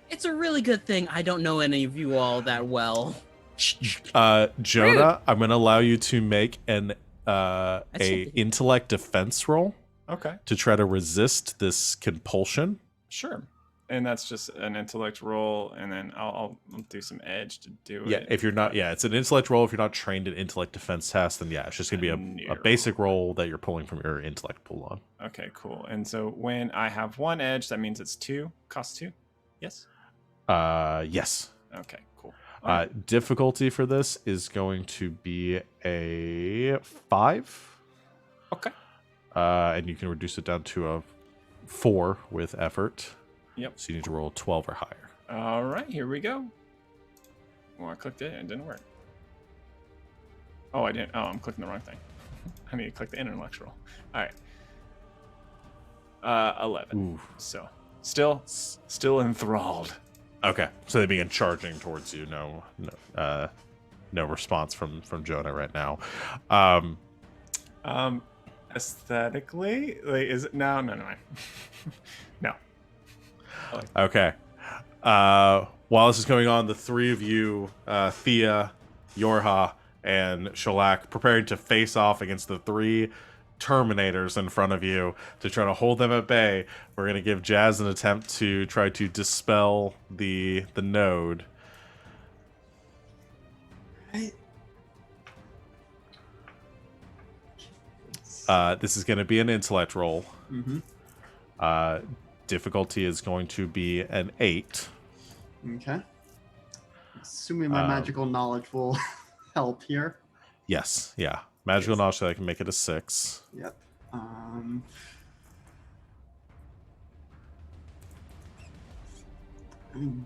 It's a really good thing I don't know any of you all that well. Jonah, I'm going to allow you to make an a something. intellect defense roll Okay. to try to resist this compulsion. Sure. And that's just an intellect roll, and then I'll do some edge to do Yeah, it. if you're not, it's an intellect roll. If you're not trained in intellect defense test, then yeah, it's just gonna be a basic roll that you're pulling from your intellect pool on. Okay, cool. And so when I have one edge, that means it's 2. Cost 2. Yes. Yes. Okay, cool. Difficulty for this is going to be a 5. Okay. And you can reduce it down to a 4 with effort. Yep. So you need to roll 12 or higher. All right, here we go. Well, I clicked it and it didn't work. Oh, I didn't. Oh, I'm clicking the wrong thing. I need to click the intellectual. All right. 11. Ooh. So still enthralled. Okay, so they begin charging towards you. No response from Jonah right now. Aesthetically, like, is it? No. No. Okay. While this is going on, the three of you, Thea, Yorha, and Shalak, preparing to face off against the 3 Terminators in front of you to try to hold them at bay. We're going to give Jazz an attempt to try to dispel the node. Right. This is going to be an intellect roll. Mm-hmm. Difficulty is going to be an 8. Okay. Assuming my magical knowledge will help here. Yes, yeah. Magical knowledge, so I can make it a 6. Yep.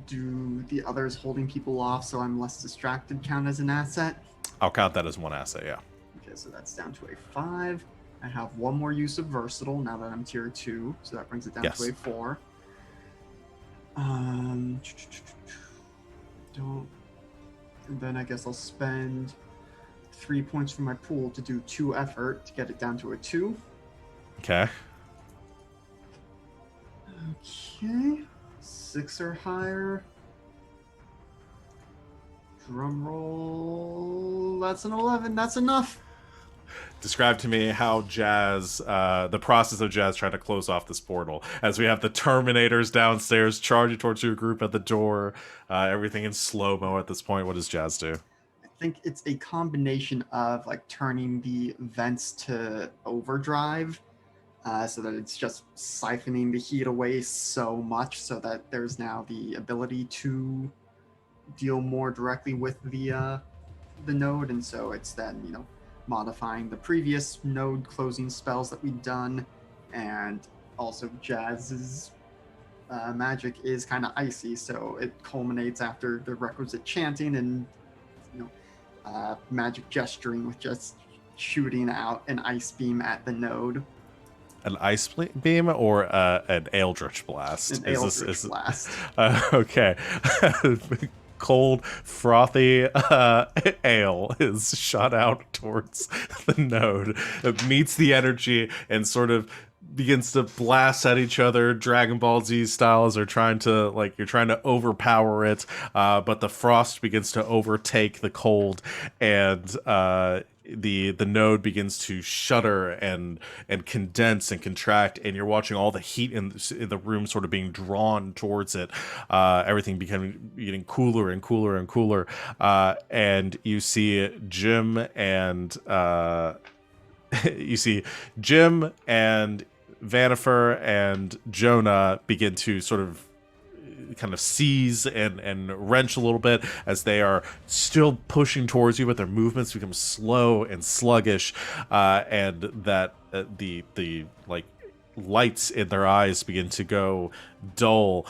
Do the others holding people off so I'm less distracted count as an asset? I'll count that as one asset, yeah. Okay, so that's down to a 5. I have one more use of versatile now that I'm tier 2, so that brings it down Yes. to a 4. Don't. And then I guess I'll spend 3 points from my pool to do 2 effort to get it down to a 2. Okay. Okay. 6 or higher. Drum roll. That's an 11. That's enough. Describe to me how Jazz, the process of Jazz trying to close off this portal, as we have the Terminators downstairs charging towards your group at the door, everything in slow-mo at this point. What does Jazz do? I think it's a combination of like turning the vents to overdrive, so that it's just siphoning the heat away so much, so that there's now the ability to deal more directly with the node, and so it's then modifying the previous node closing spells that we've done, and also Jazz's magic is kind of icy, so it culminates after the requisite chanting and magic gesturing with just shooting out an ice beam at the node. An ice beam or an eldritch blast? An eldritch blast. Okay. Cold, frothy ale is shot out towards the node. It meets the energy and sort of begins to blast at each other, Dragon Ball Z style, as they're trying to, you're trying to overpower it, but the frost begins to overtake the cold, and the node begins to shudder and condense and contract, and you're watching all the heat in the room sort of being drawn towards it, everything getting cooler and cooler and cooler, and you see Jim and Vanifer and Jonah begin to sort of kind of seize and wrench a little bit as they are still pushing towards you, but their movements become slow and sluggish, and that the lights in their eyes begin to go dull.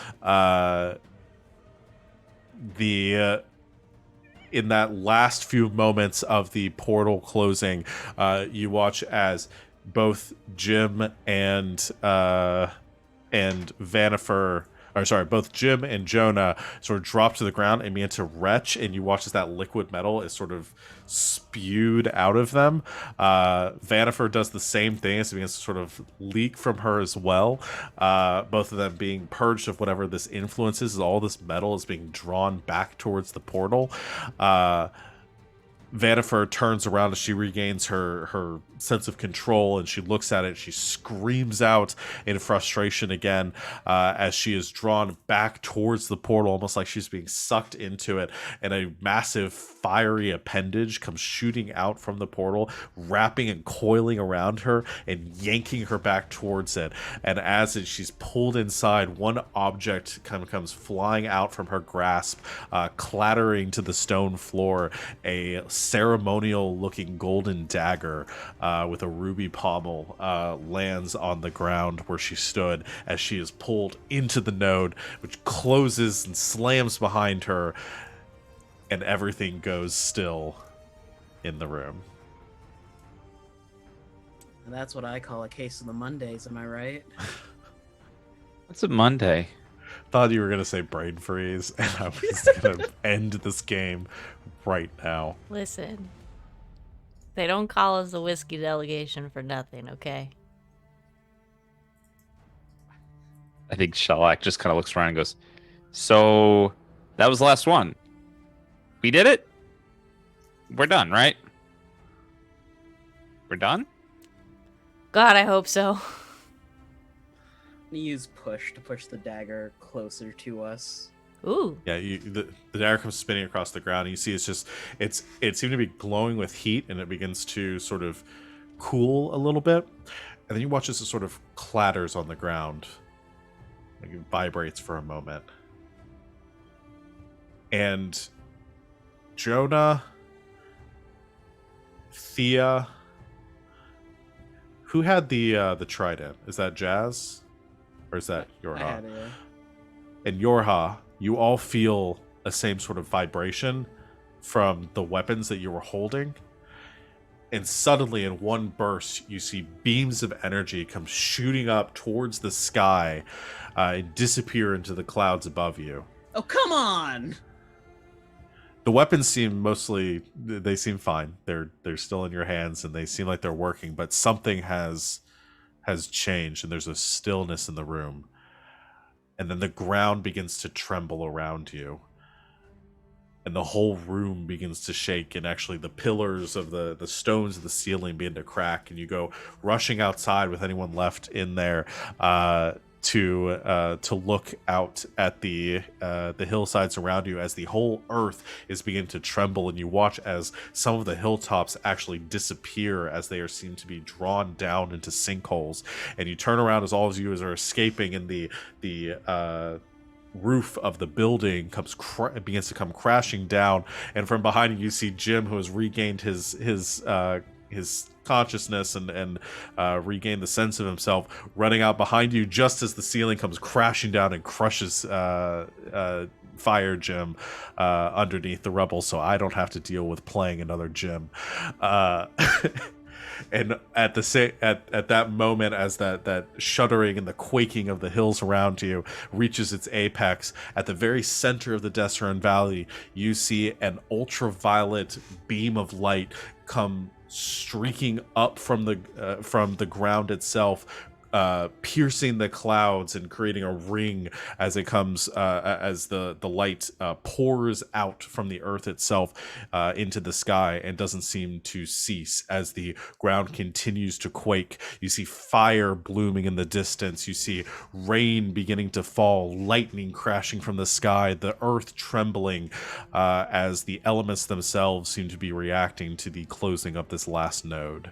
In that last few moments of the portal closing, you watch as both Jim and Vanifer, or sorry, both Jim and Jonah sort of drop to the ground and begin to retch, and you watch as that liquid metal is sort of spewed out of them. Vanifer does the same thing as it begins to sort of leak from her as well. Both of them being purged of whatever this influence is. All this metal is being drawn back towards the portal. Vanifer turns around as she regains her sense of control, and she looks at it. She screams out in frustration again as she is drawn back towards the portal, almost like she's being sucked into it. And a massive fiery appendage comes shooting out from the portal, wrapping and coiling around her and yanking her back towards it. And as she's pulled inside, one object kind of comes flying out from her grasp, clattering to the stone floor. A ceremonial looking golden dagger with a ruby pommel lands on the ground where she stood as she is pulled into the node, which closes and slams behind her, and everything goes still in the room. And that's what I call a case of the Mondays, am I right? What's a Monday? Thought you were gonna say brain freeze, and I was gonna end this game right now. Listen, they don't call us the whiskey delegation for nothing, okay? I think Shellac just kind of looks around and goes, "So that was the last one. We did it. We're done, right? We're done." God, I hope so. I'm gonna use push to push the dagger closer to us. Ooh. Yeah, the dagger comes spinning across the ground, and you see it seemed to be glowing with heat, and it begins to sort of cool a little bit, and then you watch as it sort of clatters on the ground, like it vibrates for a moment, and Jonah, Thea, who had the trident? Is that Jazz, or is that Yorha? I had it, yeah. And Yorha, you all feel a same sort of vibration from the weapons that you were holding. And suddenly, in one burst, you see beams of energy come shooting up towards the sky and disappear into the clouds above you. Oh, come on! The weapons seem they seem fine. They're still in your hands, and they seem like they're working, but something has changed, and there's a stillness in the room. And then the ground begins to tremble around you. And the whole room begins to shake, and actually the pillars of the stones of the ceiling begin to crack, and you go rushing outside with anyone left in there to look out at the hillsides around you as the whole earth is beginning to tremble, and you watch as some of the hilltops actually disappear as they are seen to be drawn down into sinkholes. And you turn around as all of you are escaping, and the roof of the building begins to come crashing down, and from behind you see Jim, who has regained his consciousness and regained the sense of himself, running out behind you just as the ceiling comes crashing down and crushes Fire Jim underneath the rubble, so I don't have to deal with playing another Jim. And at that moment, as that shuddering and the quaking of the hills around you reaches its apex, at the very center of the Desseron Valley, you see an ultraviolet beam of light come streaking up from the ground itself, piercing the clouds and creating a ring as it comes as the light pours out from the earth itself into the sky, and doesn't seem to cease as the ground continues to quake. You see fire blooming in the distance. You see rain beginning to fall, lightning crashing from the sky, the earth trembling as the elements themselves seem to be reacting to the closing of this last node.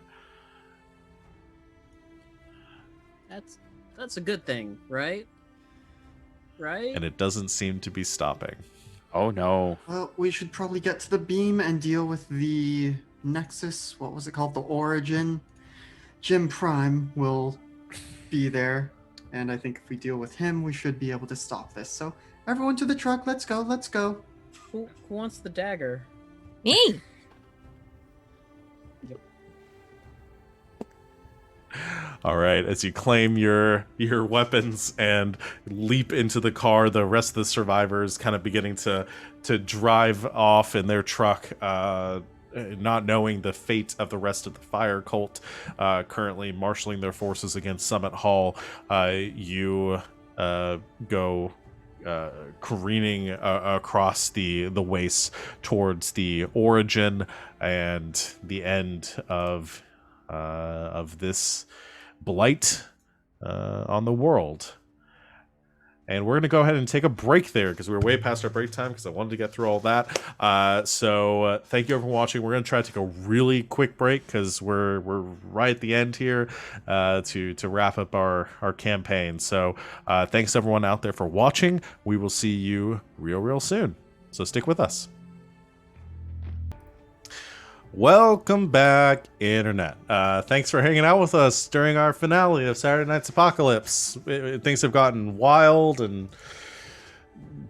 That's a good thing, right? Right? And it doesn't seem to be stopping. Oh no. Well, we should probably get to the beam and deal with the Nexus. What was it called? The Origin. Jim Prime will be there. And I think if we deal with him, we should be able to stop this. So everyone to the truck. Let's go. Let's go. Who wants the dagger? Me. All right, as you claim your weapons and leap into the car, the rest of the survivors kind of beginning to drive off in their truck, not knowing the fate of the rest of the fire cult, currently marshaling their forces against Summit Hall. You go careening across the wastes towards the origin and the end of this blight on the world. And we're going to go ahead and take a break there because we were way past our break time because I wanted to get through all that. So thank you everyone for watching. We're going to try to take a really quick break because we're right at the end here to wrap up our campaign. So thanks everyone out there for watching. We will see you real soon. So stick with us. Welcome back, Internet. Thanks for hanging out with us during our finale of Saturday Night's Apocalypse. Things have gotten wild and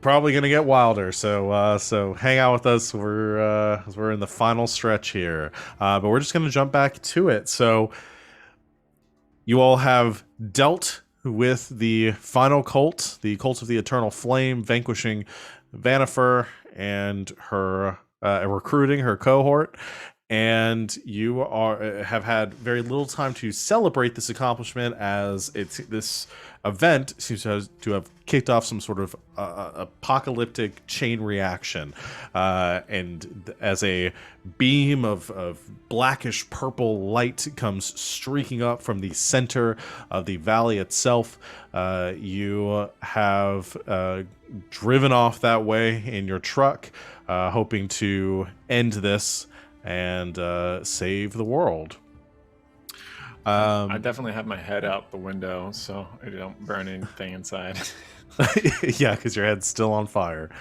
probably going to get wilder, so hang out with us. We're in the final stretch here, but we're just going to jump back to it. So you all have dealt with the final cult, the Cult of the Eternal Flame, vanquishing Vanifer and her recruiting her cohort, and you have had very little time to celebrate this accomplishment, as this event seems to have kicked off some sort of apocalyptic chain reaction, and as a beam of blackish purple light comes streaking up from the center of the valley itself, you have driven off that way in your truck, hoping to end this and save the world. I definitely have my head out the window so I don't burn anything inside. Yeah, because your head's still on fire.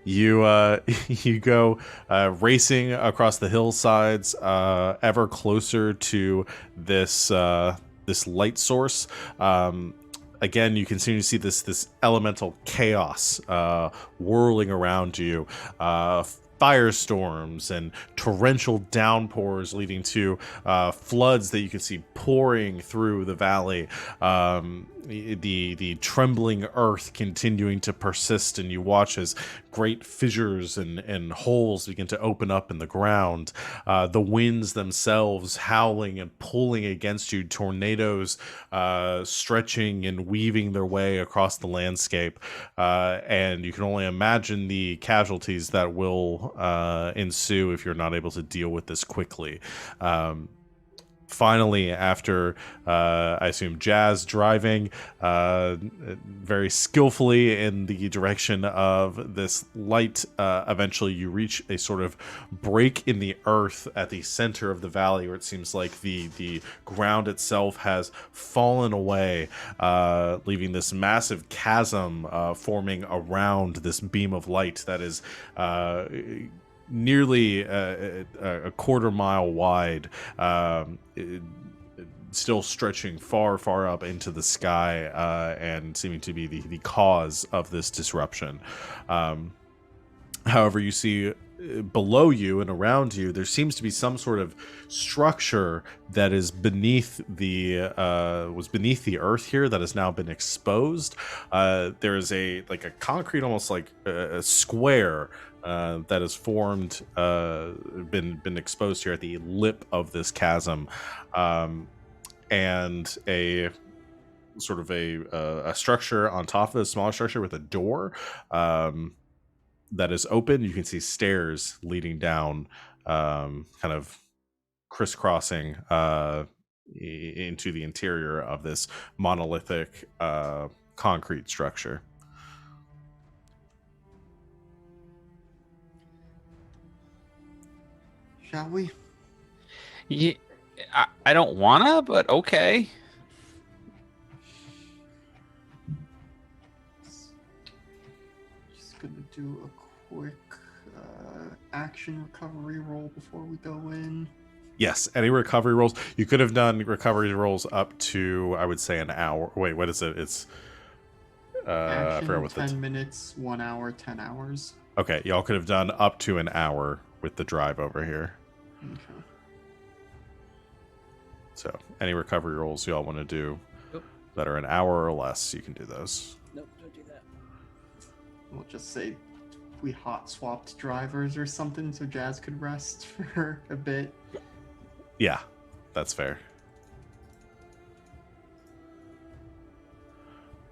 You go racing across the hillsides, ever closer to this light source. Again, you continue to see this elemental chaos whirling around you. Firestorms and torrential downpours leading to floods that you can see pouring through the valley. The trembling earth continuing to persist, and you watch as great fissures and holes begin to open up in the ground. The winds themselves howling and pulling against you, tornadoes stretching and weaving their way across the landscape. And you can only imagine the casualties that will ensue if you're not able to deal with this quickly. Finally, after I assume Jazz driving very skillfully in the direction of this light, eventually you reach a sort of break in the earth at the center of the valley, where it seems like the ground itself has fallen away, leaving this massive chasm forming around this beam of light that is nearly a quarter mile wide, still stretching far up into the sky, and seeming to be the cause of this disruption. However, you see below you and around you, there seems to be some sort of structure that is beneath was beneath the earth here that has now been exposed. There is a concrete, almost like a square that has formed, been exposed here at the lip of this chasm, and a sort of a structure on top of a smaller structure with a door that is open. You can see stairs leading down, kind of crisscrossing into the interior of this monolithic concrete structure. Shall we? Yeah, I don't wanna, but okay. Just gonna do a quick action recovery roll before we go in. Yes, any recovery rolls. You could have done recovery rolls up to, I would say, an hour. Wait, what is it? It's I forgot Action, what 10 minutes, 1 hour, 10 hours. Okay, y'all could have done up to an hour with the drive over here. Okay. So any recovery rolls y'all want to do that are an hour or less, you can do those. Nope, don't do that. We'll just say we hot swapped drivers or something so Jazz could rest for a bit. Yeah, that's fair.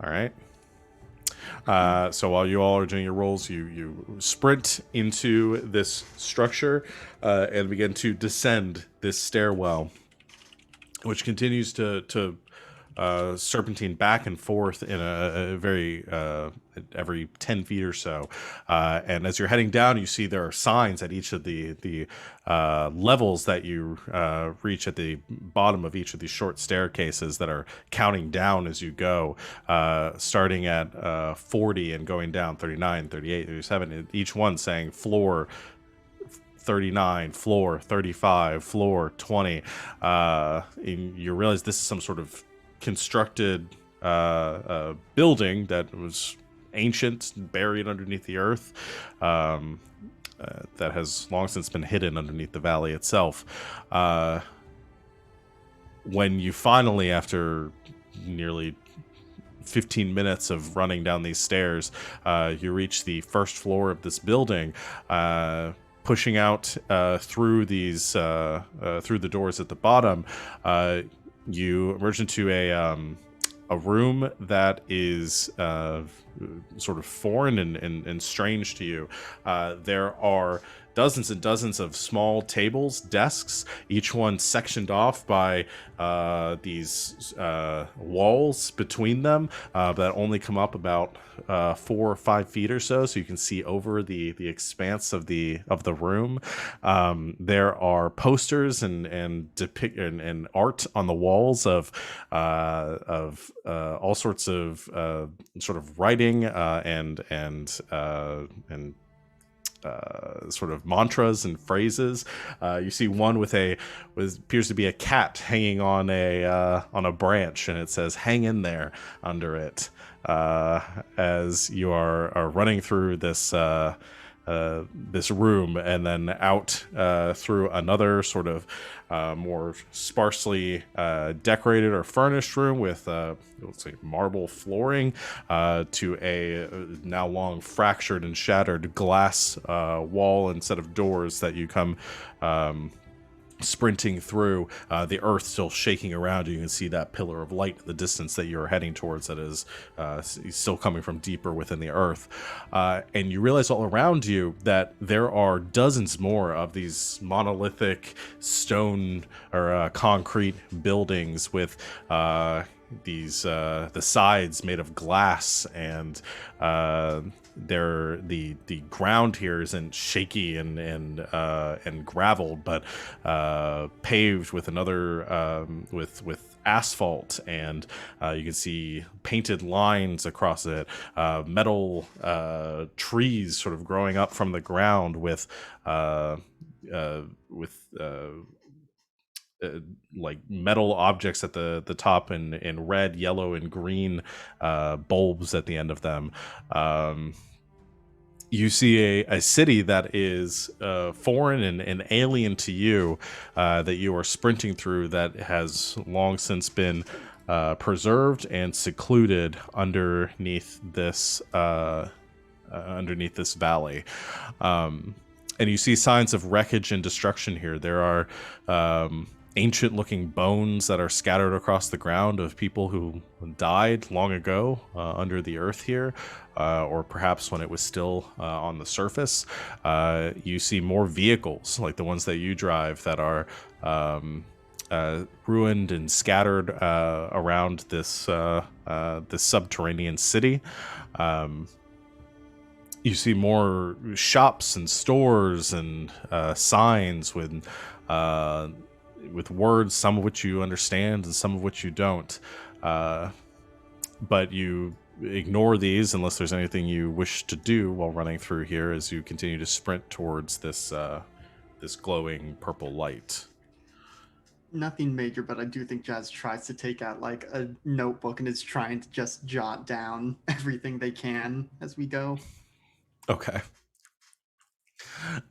All right. So while you all are doing your rolls, you sprint into this structure and begin to descend this stairwell, which continues to serpentine back and forth in a very every 10 feet or so. And as you're heading down, you see there are signs at each of the levels that you reach at the bottom of each of these short staircases that are counting down as you go, starting at 40 and going down 39, 38, 37, each one saying floor 39, floor 35, floor 20. And you realize this is some sort of constructed building that was ancient, buried underneath the earth, that has long since been hidden underneath the valley itself. When you finally, after nearly 15 minutes of running down these stairs, you reach the first floor of this building, pushing out through these through the doors at the bottom. You emerge into a room that is sort of foreign and strange to you. There are dozens and dozens of small tables, desks, each one sectioned off by these walls between them that only come up about 4 or 5 feet or so you can see over the expanse of the room. There are posters and art on the walls of all sorts of sort of writing and sort of mantras and phrases. You see one with appears to be a cat hanging on a branch, and it says "Hang in there" under it. As you are running through this room and then out through another sort of more sparsely decorated or furnished room with looks like marble flooring to a now long fractured and shattered glass wall and set of doors that you come sprinting through, the earth still shaking around you. You can see that pillar of light in the distance that you're heading towards that is still coming from deeper within the earth. And you realize all around you that there are dozens more of these monolithic stone or concrete buildings with these the sides made of glass, and the ground here isn't shaky and gravel, but paved with another with asphalt, and you can see painted lines across it, metal trees sort of growing up from the ground with like metal objects at the top in red, yellow, and green bulbs at the end of them. You see a city that is foreign and alien to you, that you are sprinting through, that has long since been preserved and secluded underneath this valley. And you see signs of wreckage and destruction here. There are ancient-looking bones that are scattered across the ground of people who died long ago under the earth here, or perhaps when it was still on the surface. You see more vehicles, like the ones that you drive, that are ruined and scattered around this subterranean city. You see more shops and stores and signs with words, some of which you understand and some of which you don't. But you ignore these unless there's anything you wish to do while running through here as you continue to sprint towards this glowing purple light. nothing major, but I do think Jazz tries to take out like a notebook and is trying to just jot down everything they can as we go. Okay.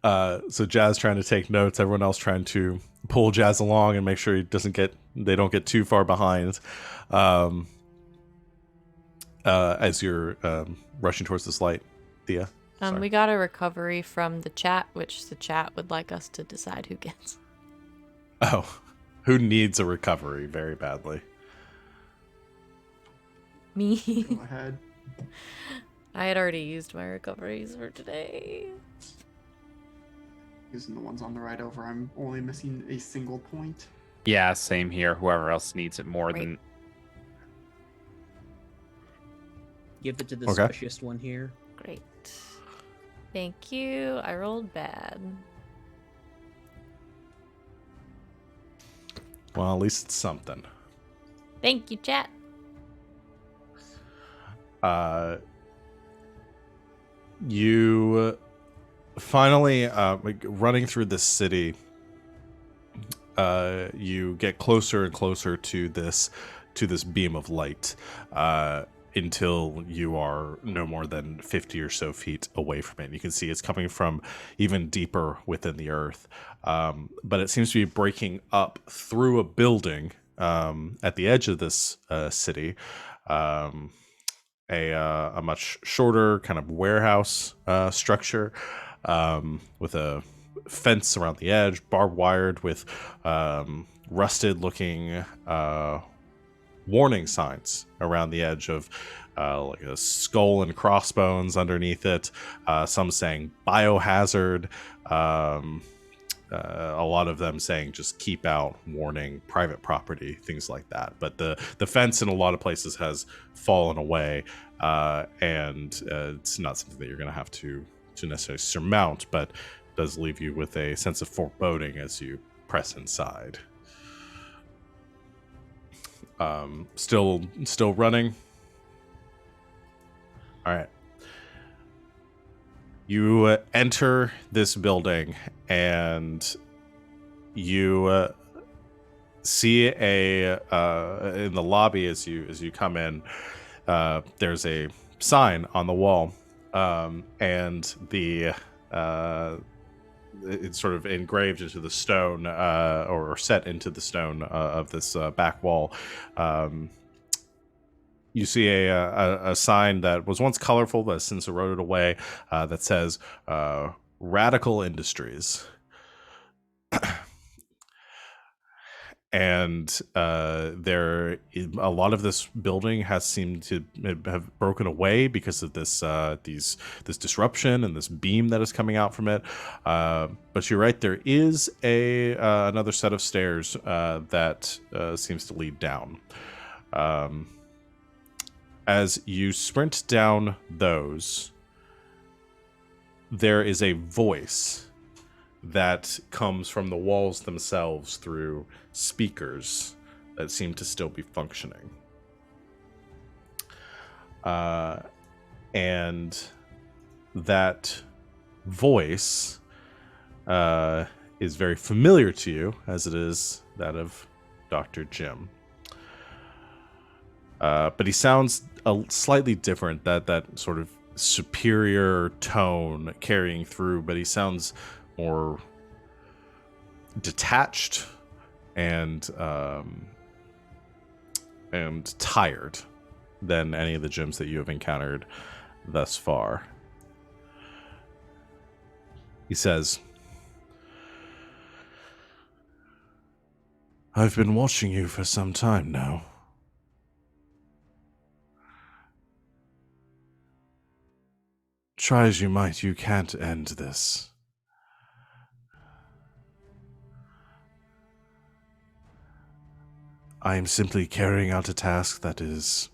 So Jazz trying to take notes, everyone else trying to pull Jazz along and make sure they don't get too far behind. As you're rushing towards this light, Thea. Sorry. We got a recovery from the chat, which the chat would like us to decide who gets. Oh, who needs a recovery very badly? Me. Go ahead. I had already used my recoveries for today. Using the ones on the right over, I'm only missing a single point. Yeah, same here. Whoever else needs it more Right. than Give it to the Okay. squishiest one here. Great. Thank you. I rolled bad. Well, at least it's something. Thank you, chat. You finally running through this city. You get closer and closer to this beam of light, until you are no more than 50 or so feet away from it. You can see it's coming from even deeper within the earth, but it seems to be breaking up through a building at the edge of this city. A much shorter kind of warehouse structure, with a fence around the edge, barbed wired with rusted looking warning signs around the edge of like a skull and crossbones underneath it, some saying biohazard, a lot of them saying just keep out, warning, private property, things like that. But the fence in a lot of places has fallen away, and it's not something that you're going to have to necessarily surmount, but does leave you with a sense of foreboding as you press inside. Still running. All right. You enter this building and you see in the lobby as you come in, there's a sign on the wall, and it's sort of engraved into the stone, or set into the stone of this back wall. You see a sign that was once colorful but has since eroded away, that says Radical Industries. And a lot of this building has seemed to have broken away because of this disruption and this beam that is coming out from it. But you're right, there is another set of stairs that seems to lead down. As you sprint down those, there is a voice that comes from the walls themselves through speakers that seem to still be functioning. And that voice is very familiar to you, as it is that of Dr. Jim. But he sounds slightly different, that sort of superior tone carrying through, but he sounds more detached and tired than any of the gyms that you have encountered thus far. He says, "I've been watching you for some time now. Try as you might, you can't end this. I am simply carrying out a task that is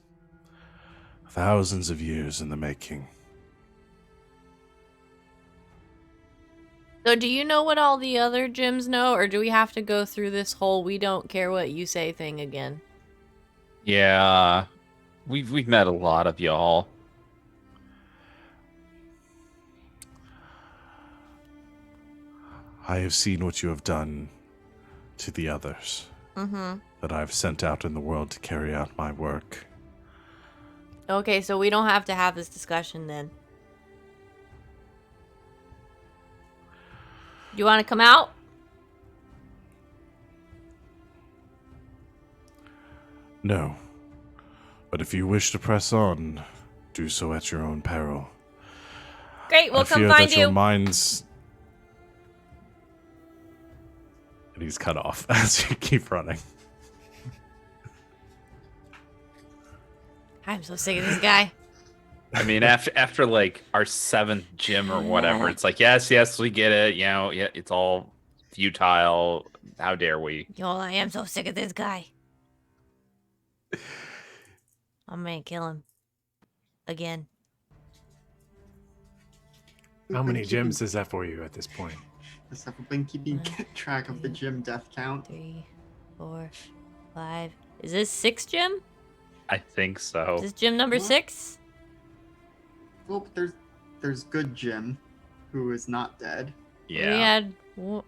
thousands of years in the making." So do you know what all the other gyms know, or do we have to go through this whole we don't care what you say thing again? Yeah, we've met a lot of y'all. I have seen what you have done to the others, that I've sent out in the world to carry out my work. Okay, so we don't have to have this discussion then. You want to come out? No. But if you wish to press on, do so at your own peril. Great, we'll I come fear find that your you. minds... And he's cut off as you keep running. I'm so sick of this guy. I mean, after like our 7th gym or whatever, it's like, yes, we get it. You know, yeah, it's all futile. How dare we? Yo, I am so sick of this guy. I'm gonna kill him. Again. How many gyms is that for you at this point? Yes, I've been keeping track of the gym death count. 3, 4, 5. Is this 6 gym? I think so. Is this gym number What? 6? Well, there's good Jim, who is not dead. Yeah. We had...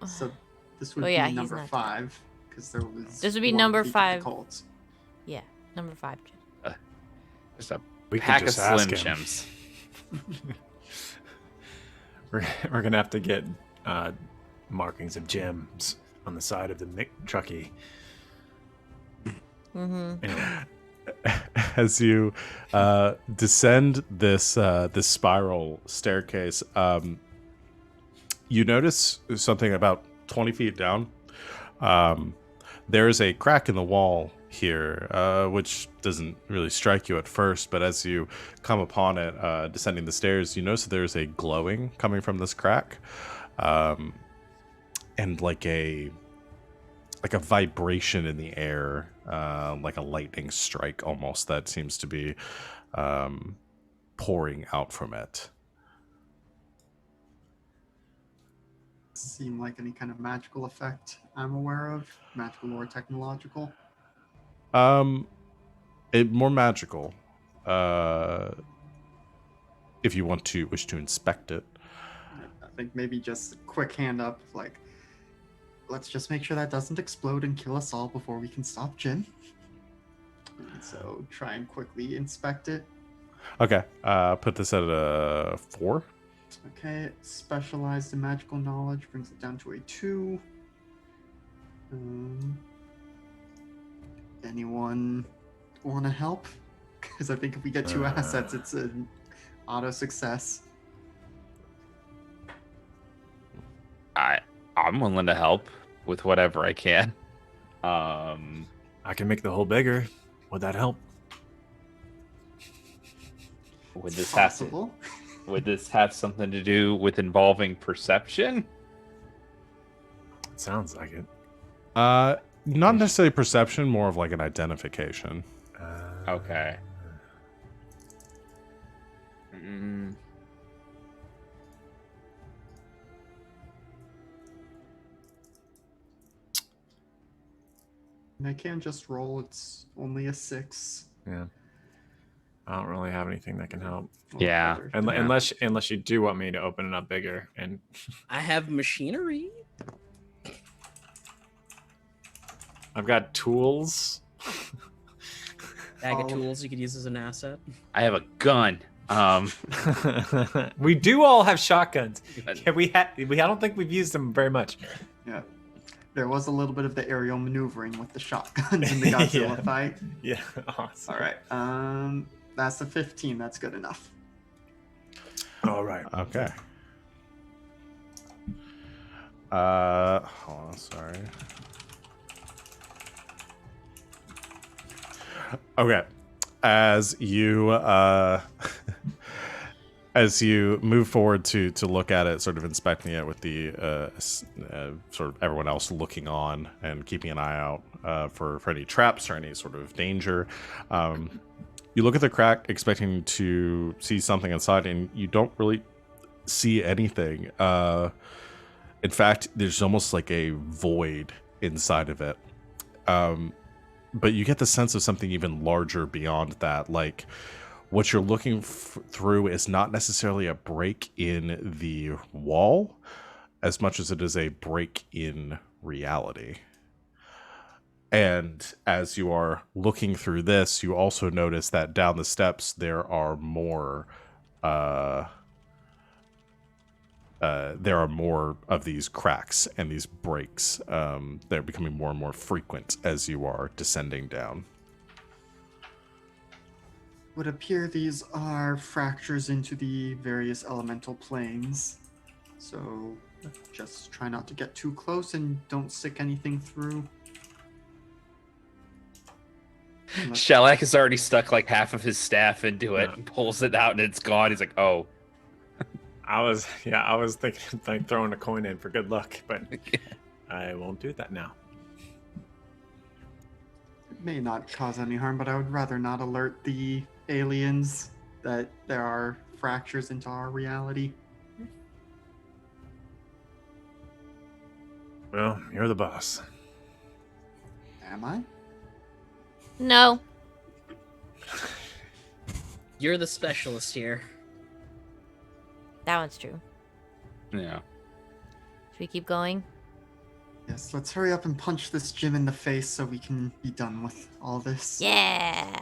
So this would Oh, yeah, be he's number not dead. 5, because there was. This would be one number defeat of 5. the Colts. Yeah, number 5 gym. Just a We could pack of just ask Slim him. Jims. We're gonna have to get markings of gems on the side of the Truckee. Mm-hmm. Anyway, As you descend this this spiral staircase, you notice something about 20 feet down. There is a crack in the wall here, which doesn't really strike you at first, but as you come upon it, descending the stairs, you notice that there's a glowing coming from this crack, and like a vibration in the air, like a lightning strike almost, that seems to be pouring out from it. Seem like any kind of magical effect I'm aware of, magical or technological. It more magical. If you wish to inspect it. I think maybe just a quick hand up, like, let's just make sure that doesn't explode and kill us all before we can stop Jin. And so try and quickly inspect it. Okay. Put this at a 4. Okay, specialized in magical knowledge brings it down to a 2. Anyone want to help? Because I think if we get 2 assets, it's an auto success. I'm willing to help with whatever I can. I can make the hole bigger. Would that help? Would It's this have possible. would this have something to do with involving perception? Sounds like it. Not necessarily perception, more of like an identification. Okay. Mm, And I can just roll. It's only a 6. Yeah. I don't really have anything that can help. Yeah. Unless you do want me to open it up bigger. And I have machinery. I've got tools. Bag of Oh. tools you could use as an asset. I have a gun. We do all have shotguns. Yeah, I don't think we've used them very much. Yeah. There was a little bit of the aerial maneuvering with the shotguns in the Godzilla Yeah. fight. Yeah, awesome. All right. That's a 15. That's good enough. All right. Okay. Hold on, sorry. Okay. As you as you move forward to look at it, sort of inspecting it with the sort of everyone else looking on and keeping an eye out for any traps or any sort of danger, you look at the crack expecting to see something inside, and you don't really see anything. In fact, there's almost like a void inside of it. But you get the sense of something even larger beyond that. Like, what you're looking through is not necessarily a break in the wall as much as it is a break in reality. And as you are looking through this, you also notice that down the steps there are more of these cracks and these breaks. They're becoming more and more frequent as you are descending down. Would appear these are fractures into the various elemental planes. So just try not to get too close and don't stick anything through. Shellac has already stuck like half of his staff into it and pulls it out and it's gone. He's like, oh. I was thinking like throwing a coin in for good luck, but I won't do that now. It may not cause any harm, but I would rather not alert the aliens that there are fractures into our reality. Well, you're the boss. Am I? No. You're the specialist here. That one's true. Yeah. Should we keep going? Yes, let's hurry up and punch this Jim in the face so we can be done with all this. Yeah.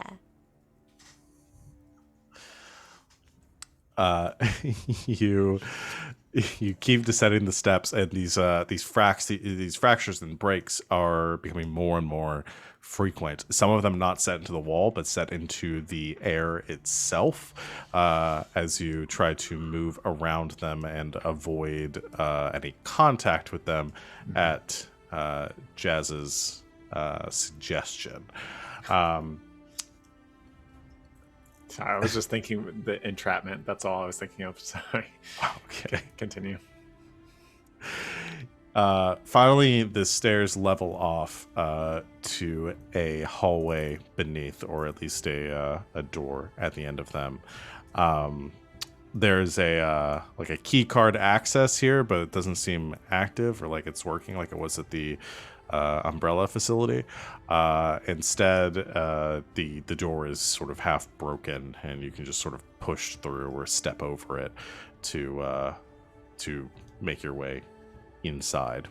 You keep descending the steps, and these fractures and breaks are becoming more and more frequent. Some of them not set into the wall, but set into the air itself, as you try to move around them and avoid any contact with them at Jazz's suggestion. I was just thinking the entrapment. That's all I was thinking of. Sorry. Okay. Continue. Finally, the stairs level off to a hallway beneath, or at least a door at the end of them. There's a key card access here, but it doesn't seem active or like it's working like it was at the umbrella facility. Instead, the door is sort of half broken, and you can just sort of push through or step over it to make your way inside.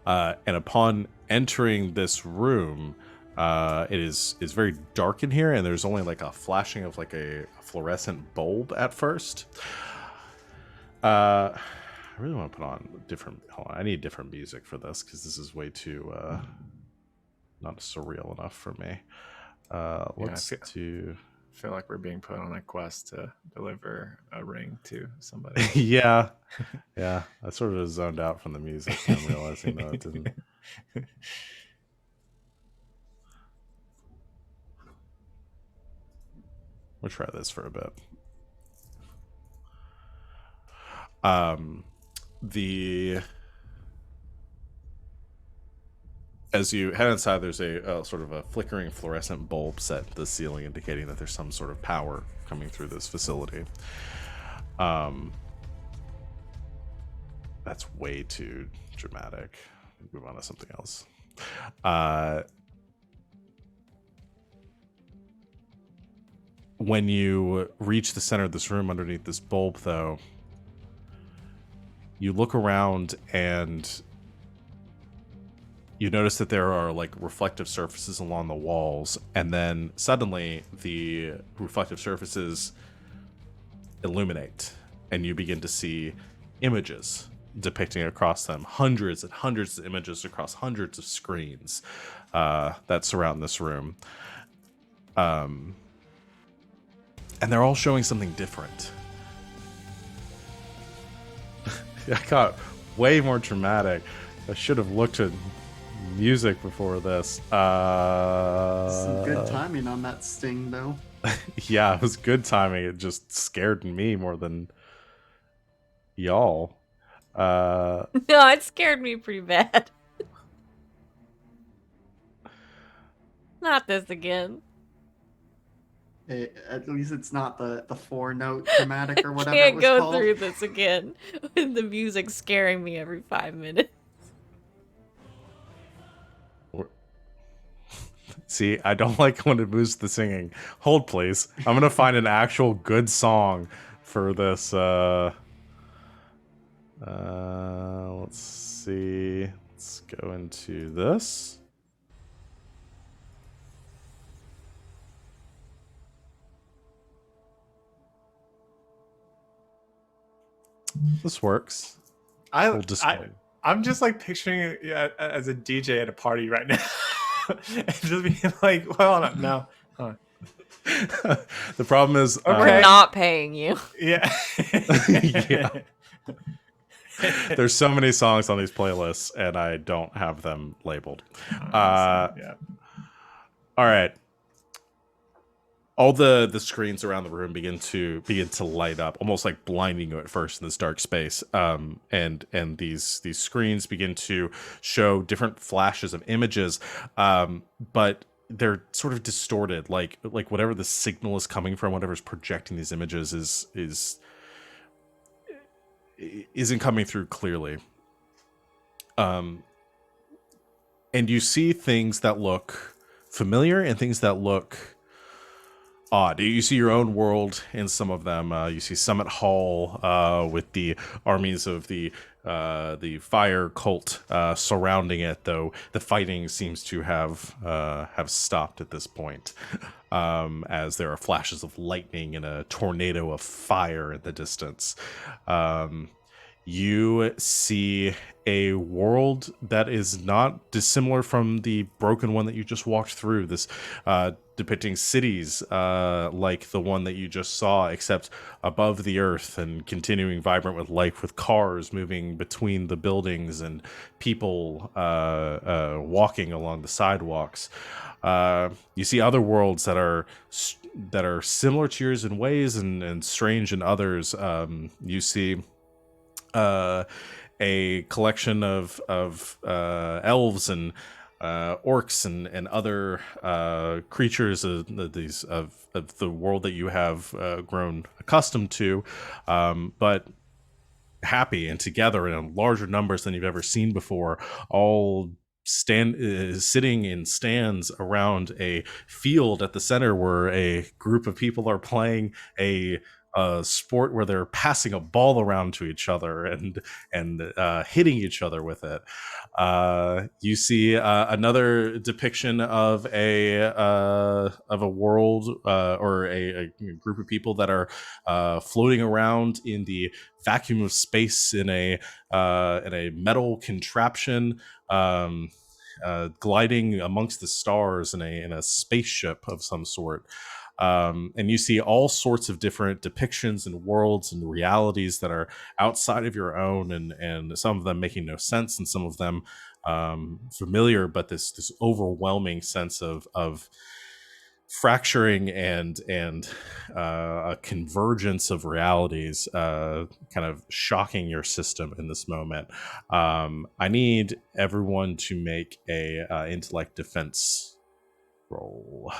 And upon entering this room, it is very dark in here, and there's only like a flashing of like a fluorescent bulb at first. I really want to put on different. Hold on, I need different music for this because this is way too not surreal enough for me. Let's do. I feel like we're being put on a quest to deliver a ring to somebody. Yeah. I sort of zoned out from the music. I'm realizing that it didn't. We'll try this for a bit. As you head inside, there's a sort of a flickering fluorescent bulb set to the ceiling, indicating that there's some sort of power coming through this facility. That's way too dramatic. Move on to something else. When you reach the center of this room underneath this bulb, though, you look around and you notice that there are like reflective surfaces along the walls, and then suddenly the reflective surfaces illuminate, and you begin to see images depicting across them, hundreds and hundreds of images across hundreds of screens that surround this room. And they're all showing something different. I got way more dramatic. I should have looked at music before this. Some good timing on that sting, though. Yeah, it was good timing. It just scared me more than y'all. No, it scared me pretty bad. Not this again. At least it's not the 4-note dramatic or whatever it Can't was go called. through this again with the music scaring me every 5 minutes. See, I don't like when it moves the singing. Hold, please. I'm gonna find an actual good song for this. Let's see. Let's go into this. This works. I, Full display. I'm just like picturing it as a DJ at a party right now. And just being like, well, no. Huh. The problem is, Okay. We're not paying you. Yeah. Yeah. There's so many songs on these playlists, and I don't have them labeled. Yeah. All right. All the screens around the room begin to light up, almost like blinding you at first in this dark space. And these screens begin to show different flashes of images, but they're sort of distorted, like whatever the signal is coming from, whatever's projecting these images isn't coming through clearly. And you see things that look familiar and things that look odd. You see your own world in some of them. You see Summit Hall with the armies of the fire cult surrounding it, though the fighting seems to have stopped at this point, as there are flashes of lightning and a tornado of fire in the distance. You see a world that is not dissimilar from the broken one that you just walked through. This depicting cities like the one that you just saw, except above the earth and continuing vibrant with life, with cars moving between the buildings and people walking along the sidewalks. You see other worlds that are similar to yours in ways and strange in others. You see a collection of elves and orcs and other creatures of the world that you have grown accustomed to, but happy and together in larger numbers than you've ever seen before, all sitting in stands around a field at the center where a group of people are playing a sport where they're passing a ball around to each other and hitting each other with it. You see another depiction of a world or a group of people that are floating around in the vacuum of space in a metal contraption, gliding amongst the stars in a spaceship of some sort. And you see all sorts of different depictions and worlds and realities that are outside of your own, and some of them making no sense, and some of them familiar, but this overwhelming sense of fracturing and a convergence of realities, kind of shocking your system in this moment. I need everyone to make a intellect defense roll.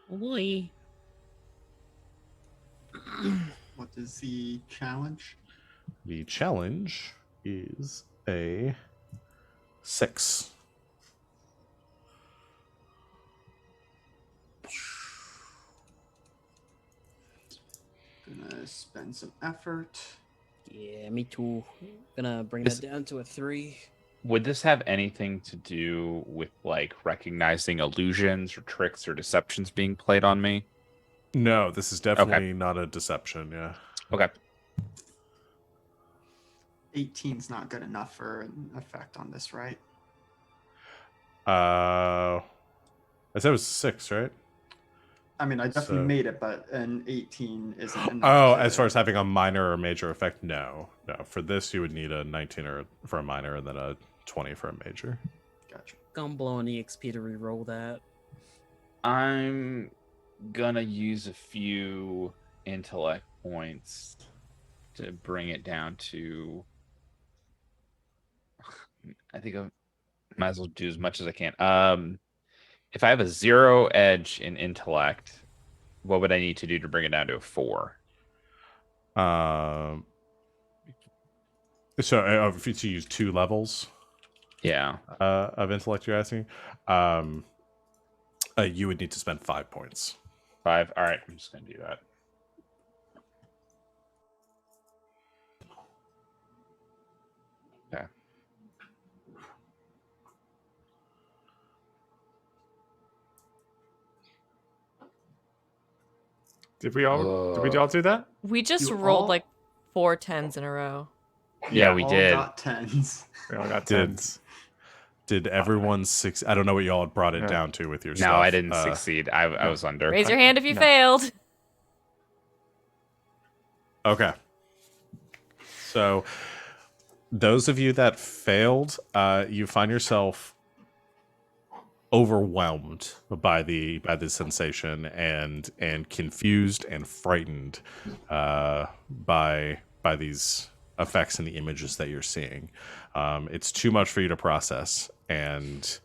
Oh boy. What is the challenge? The challenge is a 6. Gonna spend some effort. Yeah, me too. Gonna bring that down to a 3. Would this have anything to do with like recognizing illusions or tricks or deceptions being played on me? No, this is definitely not a deception. Yeah. Okay. 18's not good enough for an effect on this, right? I said it was 6, right? I mean, I definitely So- made it, but an 18 isn't enough. Oh, to- as far as having a minor or major effect, no. For this, you would need a 19 for a minor and then a 20 for a major. Gotcha. Gonna blow an EXP to reroll that. I'm gonna use a few intellect points to bring it down to. I think I might as well do as much as I can. If I have a 0 edge in intellect, what would I need to do to bring it down to a 4? So if you use 2 levels Yeah. of intellect, you're asking, you would need to spend 5 points. 5. All right. I'm just gonna do that. Okay. Did we all do that? We just You rolled all- like 4 10s in a row. Yeah, we all did. got 10s. We all got Did 10s. did everyone six? I don't know what y'all had brought it Yeah. down to with your No, stuff. I didn't succeed. I was under. Raise your hand if you No. failed. Okay. So, those of you that failed, you find yourself overwhelmed by the sensation and confused and frightened by these effects and the images that you're seeing. It's too much for you to process, and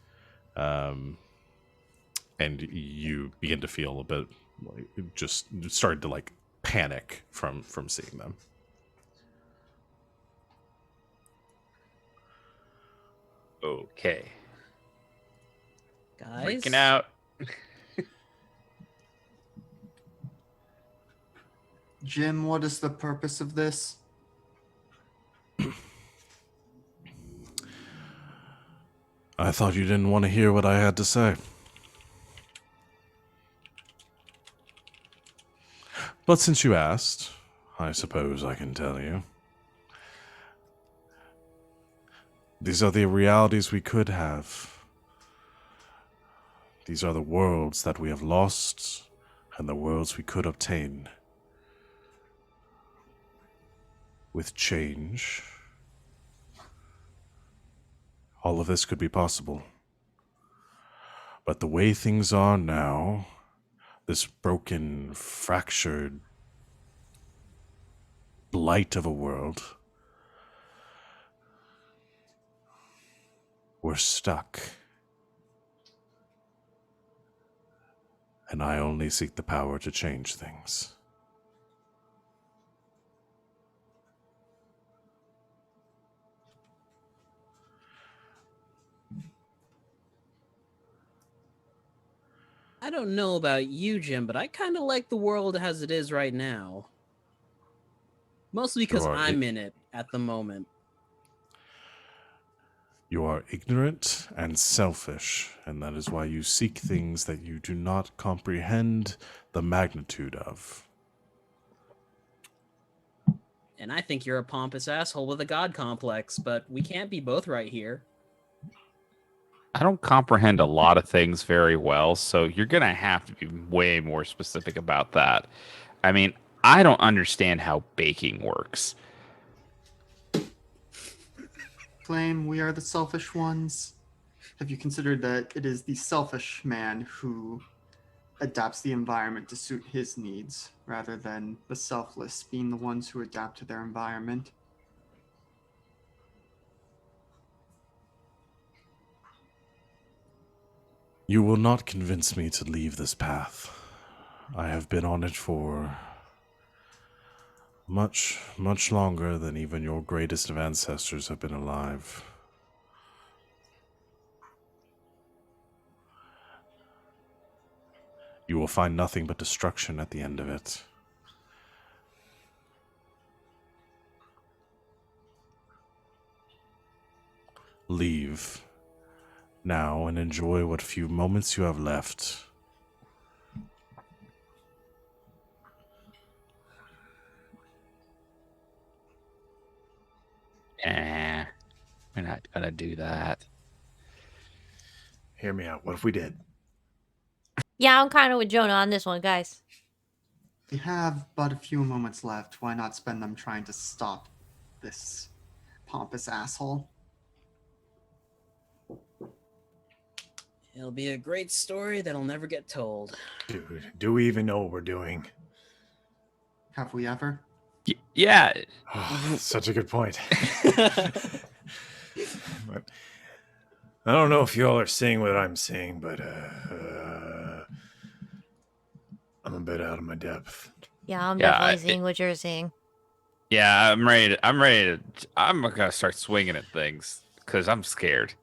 you begin to feel a bit like just started to like panic from seeing them. Okay. Guys, Freaking out. Jim, what is the purpose of this? I thought you didn't want to hear what I had to say. But since you asked, I suppose I can tell you. These are the realities we could have. These are the worlds that we have lost and the worlds we could obtain. With change, all of this could be possible. But the way things are now, this broken, fractured blight of a world, we're stuck. And I only seek the power to change things. I don't know about you, Jim, but I kind of like the world as it is right now. Mostly because Sure, I'm in it at the moment. You are ignorant and selfish, and that is why you seek things that you do not comprehend the magnitude of. And I think you're a pompous asshole with a god complex, but we can't be both right here. I don't comprehend a lot of things very well, so you're going to have to be way more specific about that. I mean, I don't understand how baking works. Flame, we are the selfish ones. Have you considered that it is the selfish man who adapts the environment to suit his needs, rather than the selfless being the ones who adapt to their environment? You will not convince me to leave this path. I have been on it for much, much longer than even your greatest of ancestors have been alive. You will find nothing but destruction at the end of it. Leave now and enjoy what few moments you have left. We're not going to do that. Hear me out. What if we did? Yeah, I'm kind of with Jonah on this one, guys. We have but a few moments left. Why not spend them trying to stop this pompous asshole? It'll be a great story that'll never get told. Dude, do we even know what we're doing? Have we ever? Yeah. Such a good point. But I don't know if you all are seeing what I'm seeing, but I'm a bit out of my depth. Yeah, I'm Yeah, definitely seeing what you're seeing. Yeah, I'm ready. I'm going to start swinging at things because I'm scared.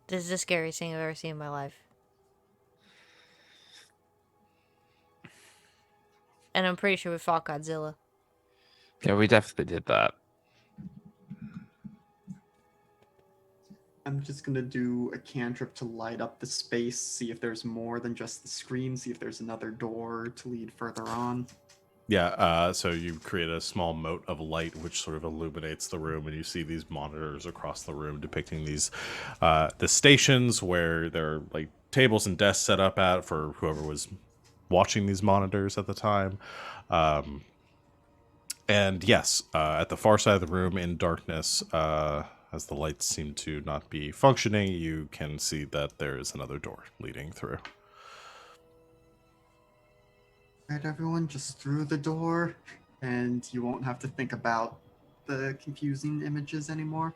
This is the scariest thing I've ever seen in my life. And I'm pretty sure we fought Godzilla. Yeah, we definitely did that. I'm just gonna do a cantrip to light up the space, see if there's more than just the screen, see if there's another door to lead further on. So you create a small mote of light which sort of illuminates the room, and you see these monitors across the room depicting these the stations where there are like tables and desks set up at for whoever was watching these monitors at the time. And yes, at the far side of the room in darkness, as the lights seem to not be functioning, you can see that there is another door leading through. Right, everyone, just through the door, and you won't have to think about the confusing images anymore.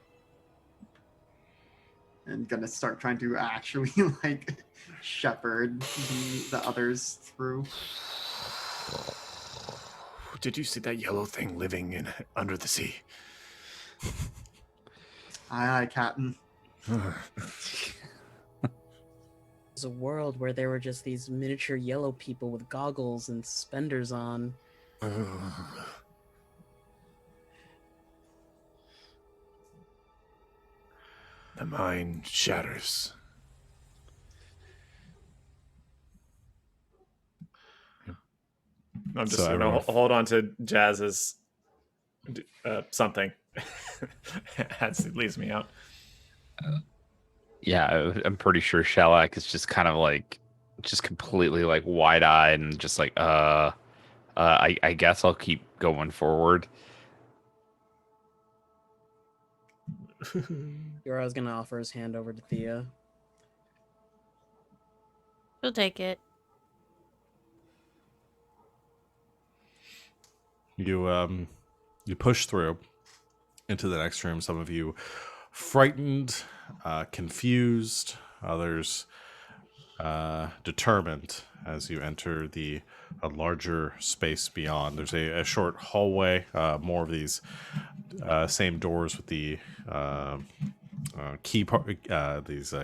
And gonna start trying to actually like shepherd the others through. Did you see that yellow thing living in under the sea? Aye, aye, Captain. There's a world where there were just these miniature yellow people with goggles and suspenders on. The mind shatters. I'm just So gonna everyone- hold on to Jazz's something as it leaves me out. Yeah, I'm pretty sure Shellac is just kind of like, just completely like wide-eyed and just like, I guess I'll keep going forward. Yora's gonna offer his hand over to Thea. She'll take it. You push through into the next room. Some of you frightened, confused, others determined as you enter a larger space beyond. There's a short hallway, more of these same doors with the these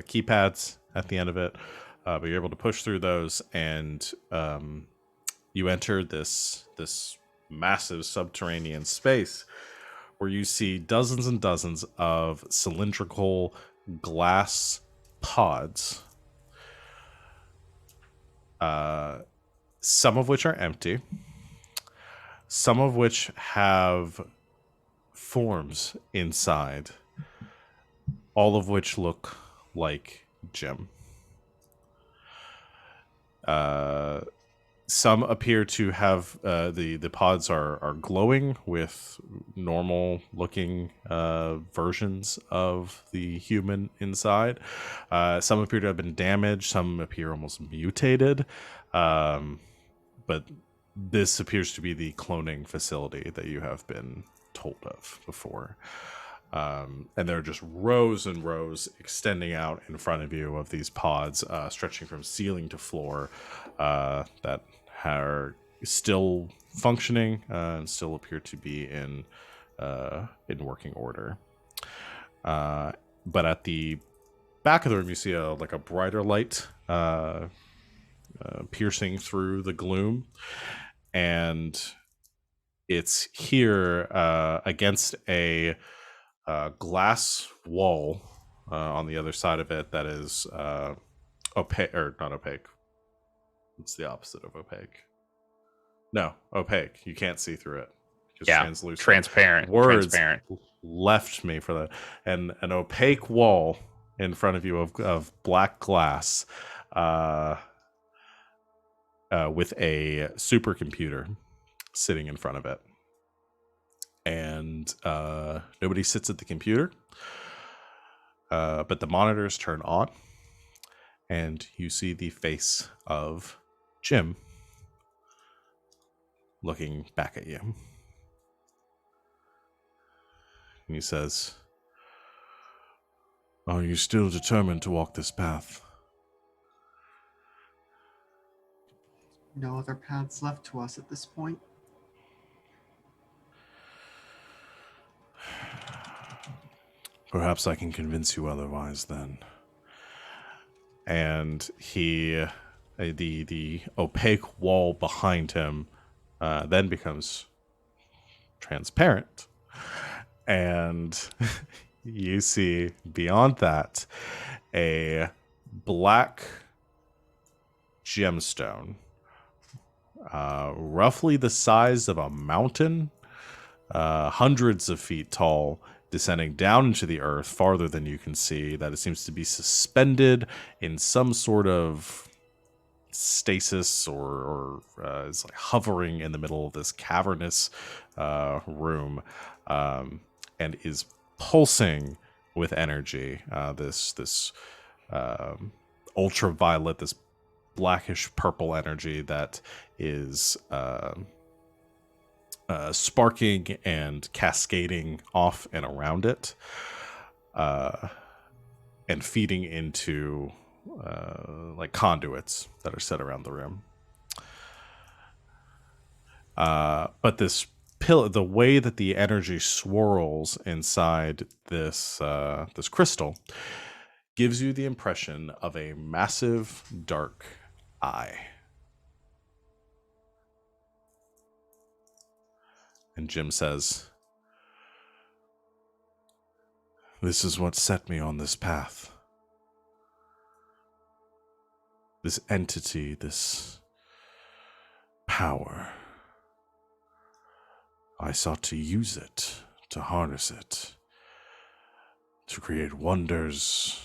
keypads at the end of it, but you're able to push through those, and you enter this massive subterranean space where you see dozens and dozens of cylindrical glass pods, some of which are empty, some of which have forms inside, all of which look like Jim. Some appear to have the pods are glowing with normal looking versions of the human inside. Some appear to have been damaged. Some appear almost mutated. But this appears to be the cloning facility that you have been told of before. And there are just rows and rows extending out in front of you of these pods, stretching from ceiling to floor, that are still functioning and still appear to be in working order. But at the back of the room, you see a brighter light piercing through the gloom, and it's here against a glass wall on the other side of it that is opaque, or not opaque. It's the opposite of opaque. No, opaque. You can't see through it. Just Yeah, translucent. transparent. Words Transparent. left me for that. And an opaque wall in front of you of black glass, with a supercomputer sitting in front of it. And nobody sits at the computer, but the monitors turn on, and you see the face of Jim looking back at you. And he says, "Are you still determined to walk this path?" No other paths left to us at this point. Perhaps I can convince you otherwise then. And the opaque wall behind him then becomes transparent. And you see beyond that a black gemstone roughly the size of a mountain, hundreds of feet tall, descending down into the earth farther than you can see, that it seems to be suspended in some sort of stasis or is like hovering in the middle of this cavernous room, and is pulsing with energy. This ultraviolet, this blackish purple energy that is sparking and cascading off and around it, and feeding into like conduits that are set around the room. But this the way that the energy swirls inside this this crystal gives you the impression of a massive dark eye. And Jim says, "This is what set me on this path. This entity, this power. I sought to use it, to harness it, to create wonders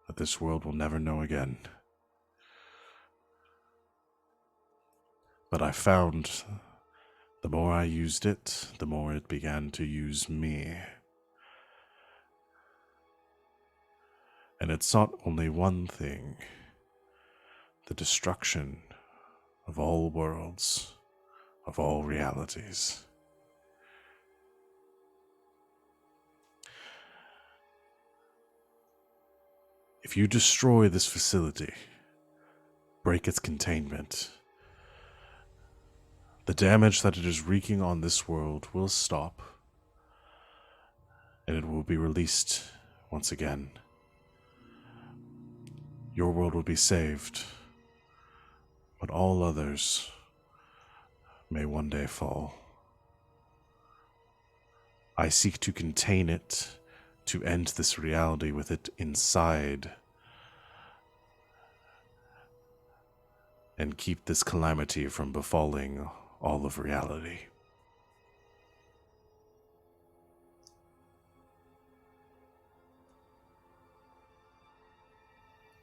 that this world will never know again. But I found the more I used it, the more it began to use me. And it sought only one thing: the destruction of all worlds, of all realities. If you destroy this facility, break its containment, the damage that it is wreaking on this world will stop, and it will be released once again. Your world will be saved, but all others may one day fall. I seek to contain it, to end this reality with it inside, and keep this calamity from befalling all of reality."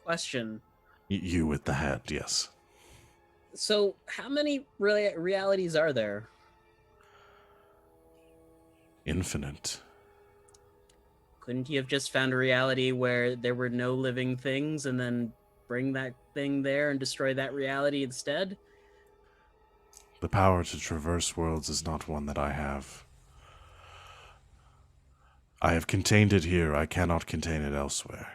Question. You with the hat, yes. So, how many realities are there? Infinite. Couldn't you have just found a reality where there were no living things and then bring that thing there and destroy that reality instead? The power to traverse worlds is not one that I have. I have contained it here. I cannot contain it elsewhere.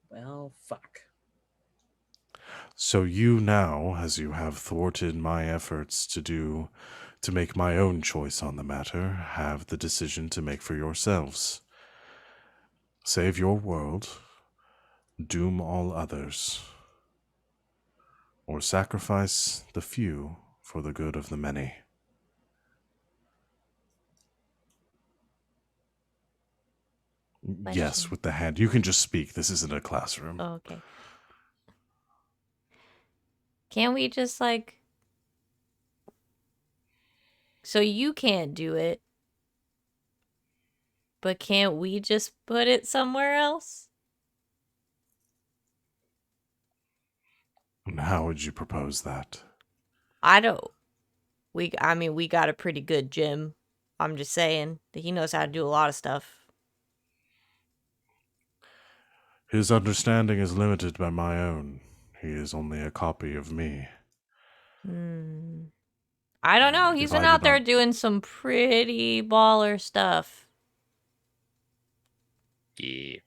Well, fuck. So you now, as you have thwarted my efforts to make my own choice on the matter, have the decision to make for yourselves. Save your world, doom all others, or sacrifice the few for the good of the many. Yes, Question. with the hand. You can just speak. This isn't a classroom. Oh, okay. Can't we just like... So you can't do it, but can't we just put it somewhere else? And how would you propose that? I don't... I mean, we got a pretty good Jim. I'm just saying that he knows how to do a lot of stuff. His understanding is limited by my own. He is only a copy of me. I don't know. He's been Divided out there on- doing some pretty baller stuff. Yeah.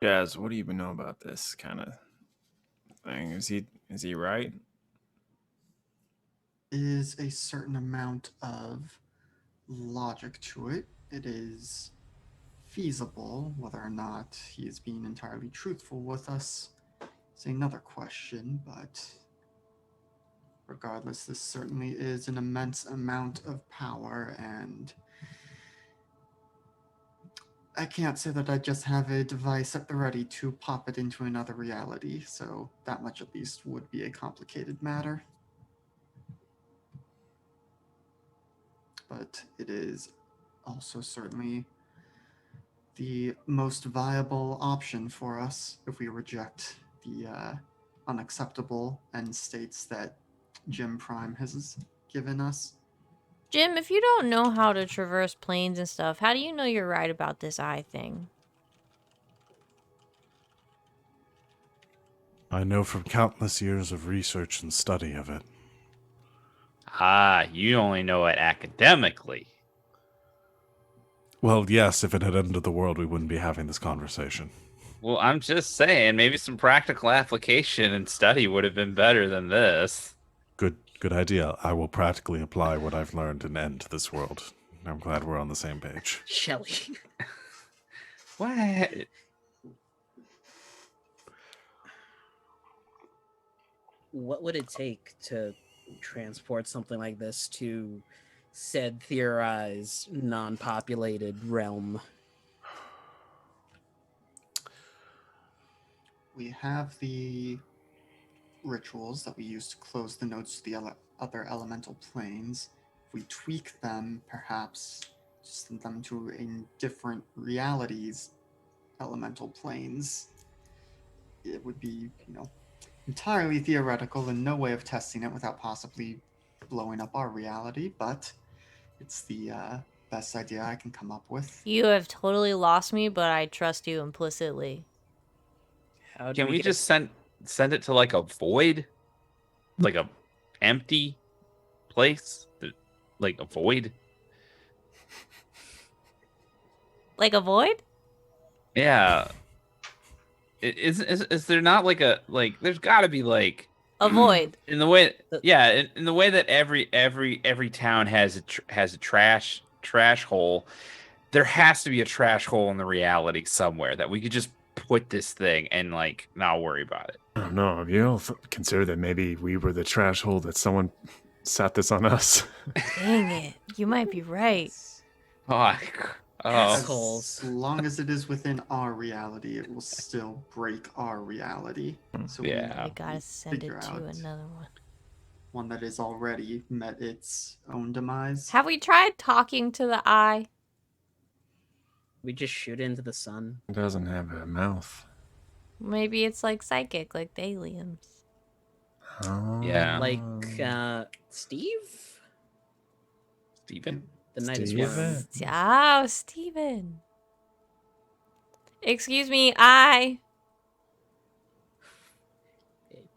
Jazz, what do you even know about this kind of thing? Is he right? Is a certain amount of logic to it. It is feasible. Whether or not he is being entirely truthful with us is another question, but regardless, this certainly is an immense amount of power, and I can't say that I just have a device at the ready to pop it into another reality, so that much at least would be a complicated matter. But it is also certainly the most viable option for us if we reject the unacceptable end states that Jim Prime has given us. Jim, if you don't know how to traverse planes and stuff, how do you know you're right about this eye thing? I know from countless years of research and study of it. Ah, you only know it academically. Well, yes, if it had ended the world, we wouldn't be having this conversation. Well, I'm just saying, maybe some practical application and study would have been better than this. Good idea. I will practically apply what I've learned and end this world. I'm glad we're on the same page. Shelly. What? What would it take to transport something like this to said theorized non-populated realm? We have the rituals that we use to close the nodes to the other elemental planes. If we tweak them, perhaps send them to in different realities, elemental planes, it would be, entirely theoretical and no way of testing it without possibly blowing up our reality, but it's the best idea I can come up with. You have totally lost me, but I trust you implicitly. How do Can we get just send it to like a void? Like a empty place? Like a void? Like a void? Yeah. Is there not like a there's got to be like A void. in the way in the way that every town has a trash hole. There has to be a trash hole in the reality somewhere that we could just put this thing and like not worry about it. I don't know. Have you all considered that maybe we were the trash hole that someone sat this on us? Dang it. You might be right. Assholes. As long as it is within our reality, it will still break our reality. So Yeah. I gotta send figure it to out another one. one that has already met its own demise. Have we tried talking to the eye? We just shoot into the sun. It doesn't have a mouth. Maybe it's like psychic, like the aliens. Oh. Yeah. Like Steve? Steven? The night is Steven? warm. Oh, Steven. Excuse me, eye.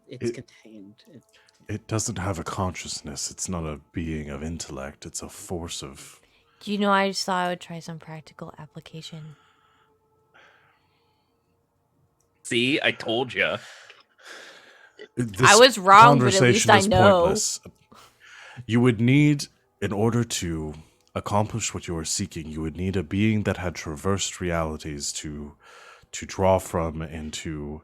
It's contained. It doesn't have a consciousness. It's not a being of intellect. It's a force of... Do you know, I just thought I would try some practical application. See, I told you. I was wrong, but at least I is know. pointless. You would need, in order to accomplish what you are seeking, you would need a being that had traversed realities to draw from and to...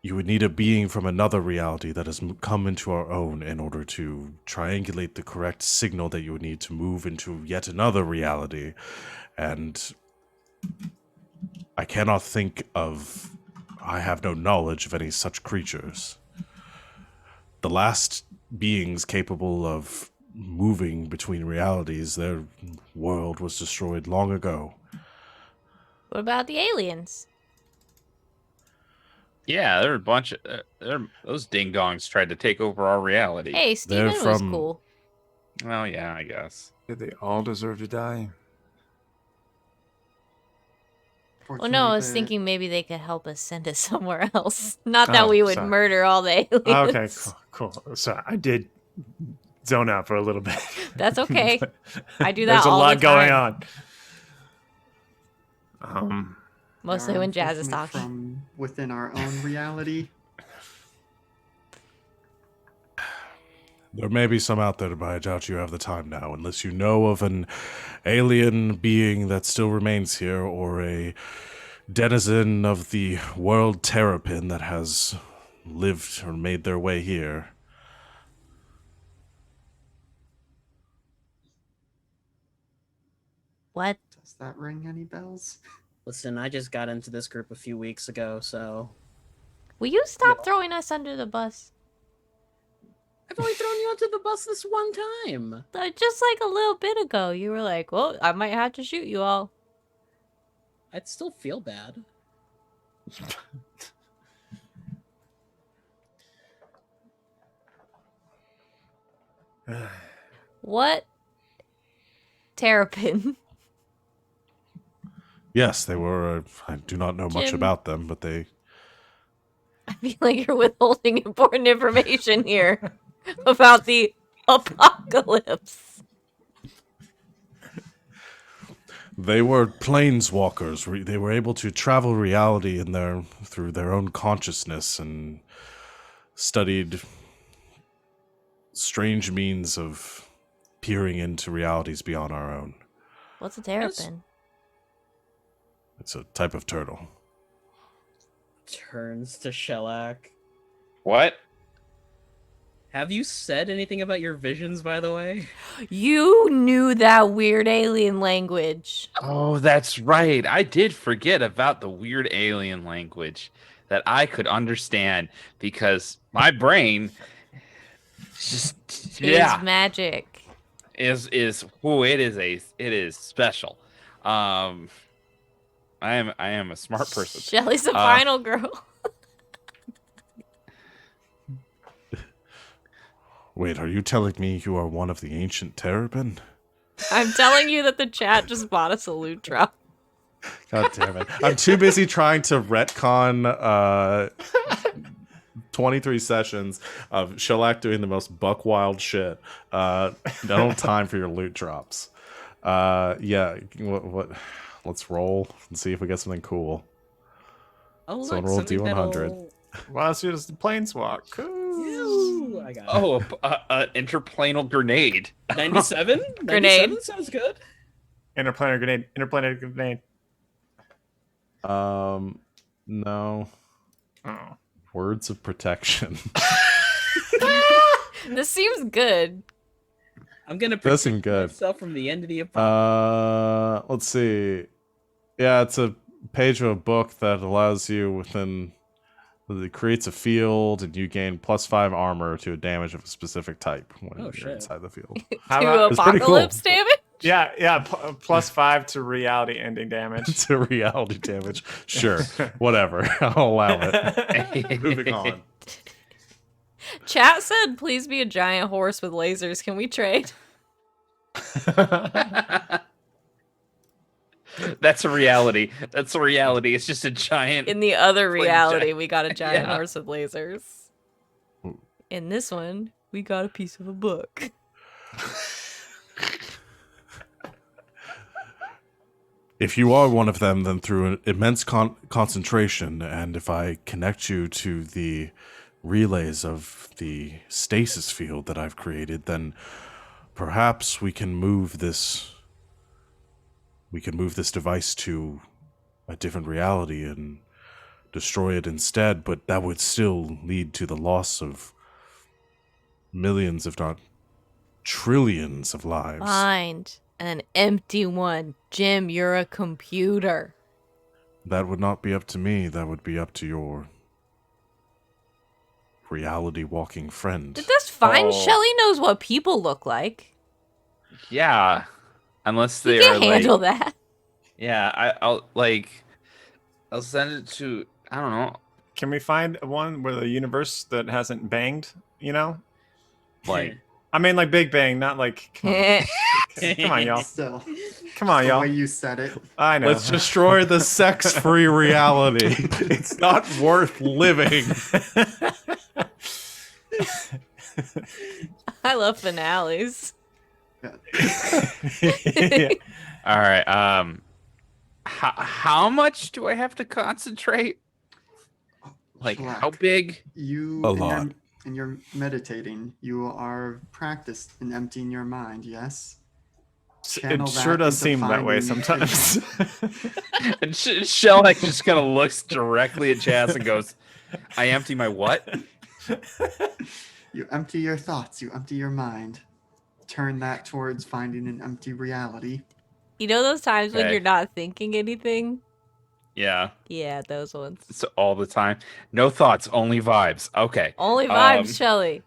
You would need a being from another reality that has come into our own in order to triangulate the correct signal that you would need to move into yet another reality. And I cannot think of... I have no knowledge of any such creatures. The last beings capable of moving between realities, their world was destroyed long ago. What about the aliens? Yeah, there are a bunch of those ding-dongs tried to take over our reality. Hey, Steven was from- cool. Well, yeah, I guess. Did they all deserve to die? Well, no, I was Fortunately, thinking maybe they could help us send us somewhere else. Not that Oh, we would sorry. murder all the aliens. Oh, okay, cool. So I did zone out for a little bit. That's okay. I do that There's a all lot the going time. on. Mostly are when Jazz is unfortunately talking. from within our own reality. There may be some out there, but I doubt you have the time now, unless you know of an alien being that still remains here, or a denizen of the world terrapin that has lived or made their way here. What? Does that ring any bells? Listen, I just got into this group a few weeks ago, so Will you stop throwing us under the bus? I've only thrown you onto the bus this one time. Just like a little bit ago, you were like, well, I might have to shoot you all. I'd still feel bad. What? Terrapin. Yes, they were. I do not know much Jim. about them, but they. I feel like you're withholding important information here about the apocalypse. They were planeswalkers. They were able to travel reality through their own consciousness and studied strange means of peering into realities beyond our own. What's a terrapin? It's a type of turtle. Turns to Shellac. What? Have you said anything about your visions, by the way? You knew that weird alien language. Oh, that's right. I did forget about the weird alien language that I could understand because my brain just It's magic. is it is special. I am a smart person. Shelly's a final girl. Wait, are you telling me you are one of the ancient terrapin? I'm telling you that the chat just bought us a loot drop. God damn it. I'm too busy trying to retcon 23 sessions of Shellac doing the most buck wild shit. I don't have time for your loot drops. Yeah, what let's roll and see if we get something cool. Oh, Someone look, roll something D100. that'll- Well, it's just planeswalk. Ooh, I got it. Oh, an interplanal grenade. 97? Grenade. 97 sounds good. Interplanar grenade. Interplanar grenade. No. Oh. Words of protection. This seems good. I'm gonna Does seem protect good. myself from the end of the apocalypse. Let's see. Yeah, it's a page of a book that allows you within. It creates a field, and you gain +5 armor to a damage of a specific type when Oh, you're shit. inside the field. How To about It's pretty cool. apocalypse damage? yeah, +5 to reality ending damage. To reality damage. Sure, whatever. I'll allow it. Moving on. Chat said, please be a giant horse with lasers. Can we trade? That's a reality. That's a reality. It's just a giant. In the other Like reality, we got a giant Yeah. horse with lasers. In this one, we got a piece of a book. If you are one of them, then through an immense concentration, and if I connect you to the relays of the stasis field that I've created, then perhaps we can move this device to a different reality and destroy it instead, but that would still lead to the loss of millions, if not trillions of lives. Find an empty one. Jim, you're a computer. That would not be up to me. That would be up to your reality walking friend. That's fine. Oh. Shelly knows what people look like. Yeah, unless You they can are handle like, that. yeah, I'll send it to, I don't know, Can we find one where the universe that hasn't banged? You know, like I mean, like Big Bang, not like. Come on, come on y'all. Still, Come on, the y'all. way you said it. I know. Let's destroy the sex-free reality. It's not worth living. I love finales. Yeah. all right. How much do I have to concentrate? Like Black. how big? You A and lot. and you're meditating. You are practiced in emptying your mind. Yes. Channel It sure that does into seem that way finding sometimes. And Shell like just kind of looks directly at Chaz and goes, "I empty my what?" You empty your thoughts. You empty your mind. Turn that towards finding an empty reality. You know those times when Okay. you're not thinking anything? Yeah. Yeah, those ones. It's all the time. No thoughts, only vibes. Okay. Only vibes, Shelly.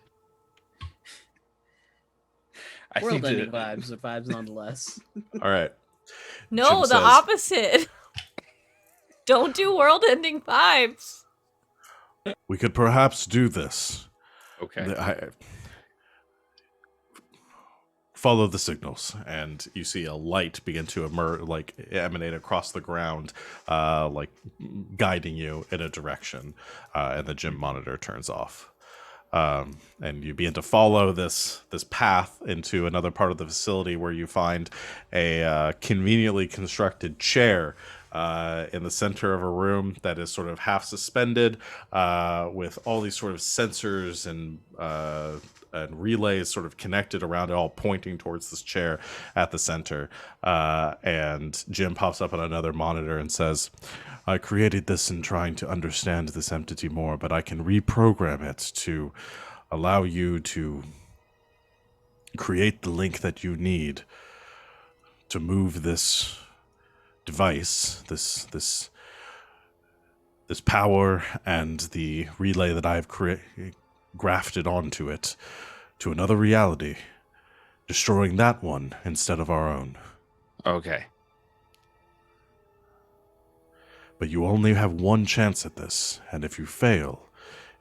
I need World-ending to. vibes, but vibes nonetheless. All right. No, Jim the says- opposite. Don't do world-ending vibes. We could perhaps do this. Okay. Follow the signals, and you see a light begin to emanate across the ground, guiding you in a direction, and the gym monitor turns off. And you begin to follow this path into another part of the facility where you find a conveniently constructed chair in the center of a room that is sort of half suspended, with all these sort of sensors and relays sort of connected around it, all pointing towards this chair at the center. And Jim pops up on another monitor and says, I created this in trying to understand this entity more, but I can reprogram it to allow you to create the link that you need to move this device, this power and the relay that I've grafted onto it to another reality, destroying that one instead of our own. Okay. But you only have one chance at this, and if you fail,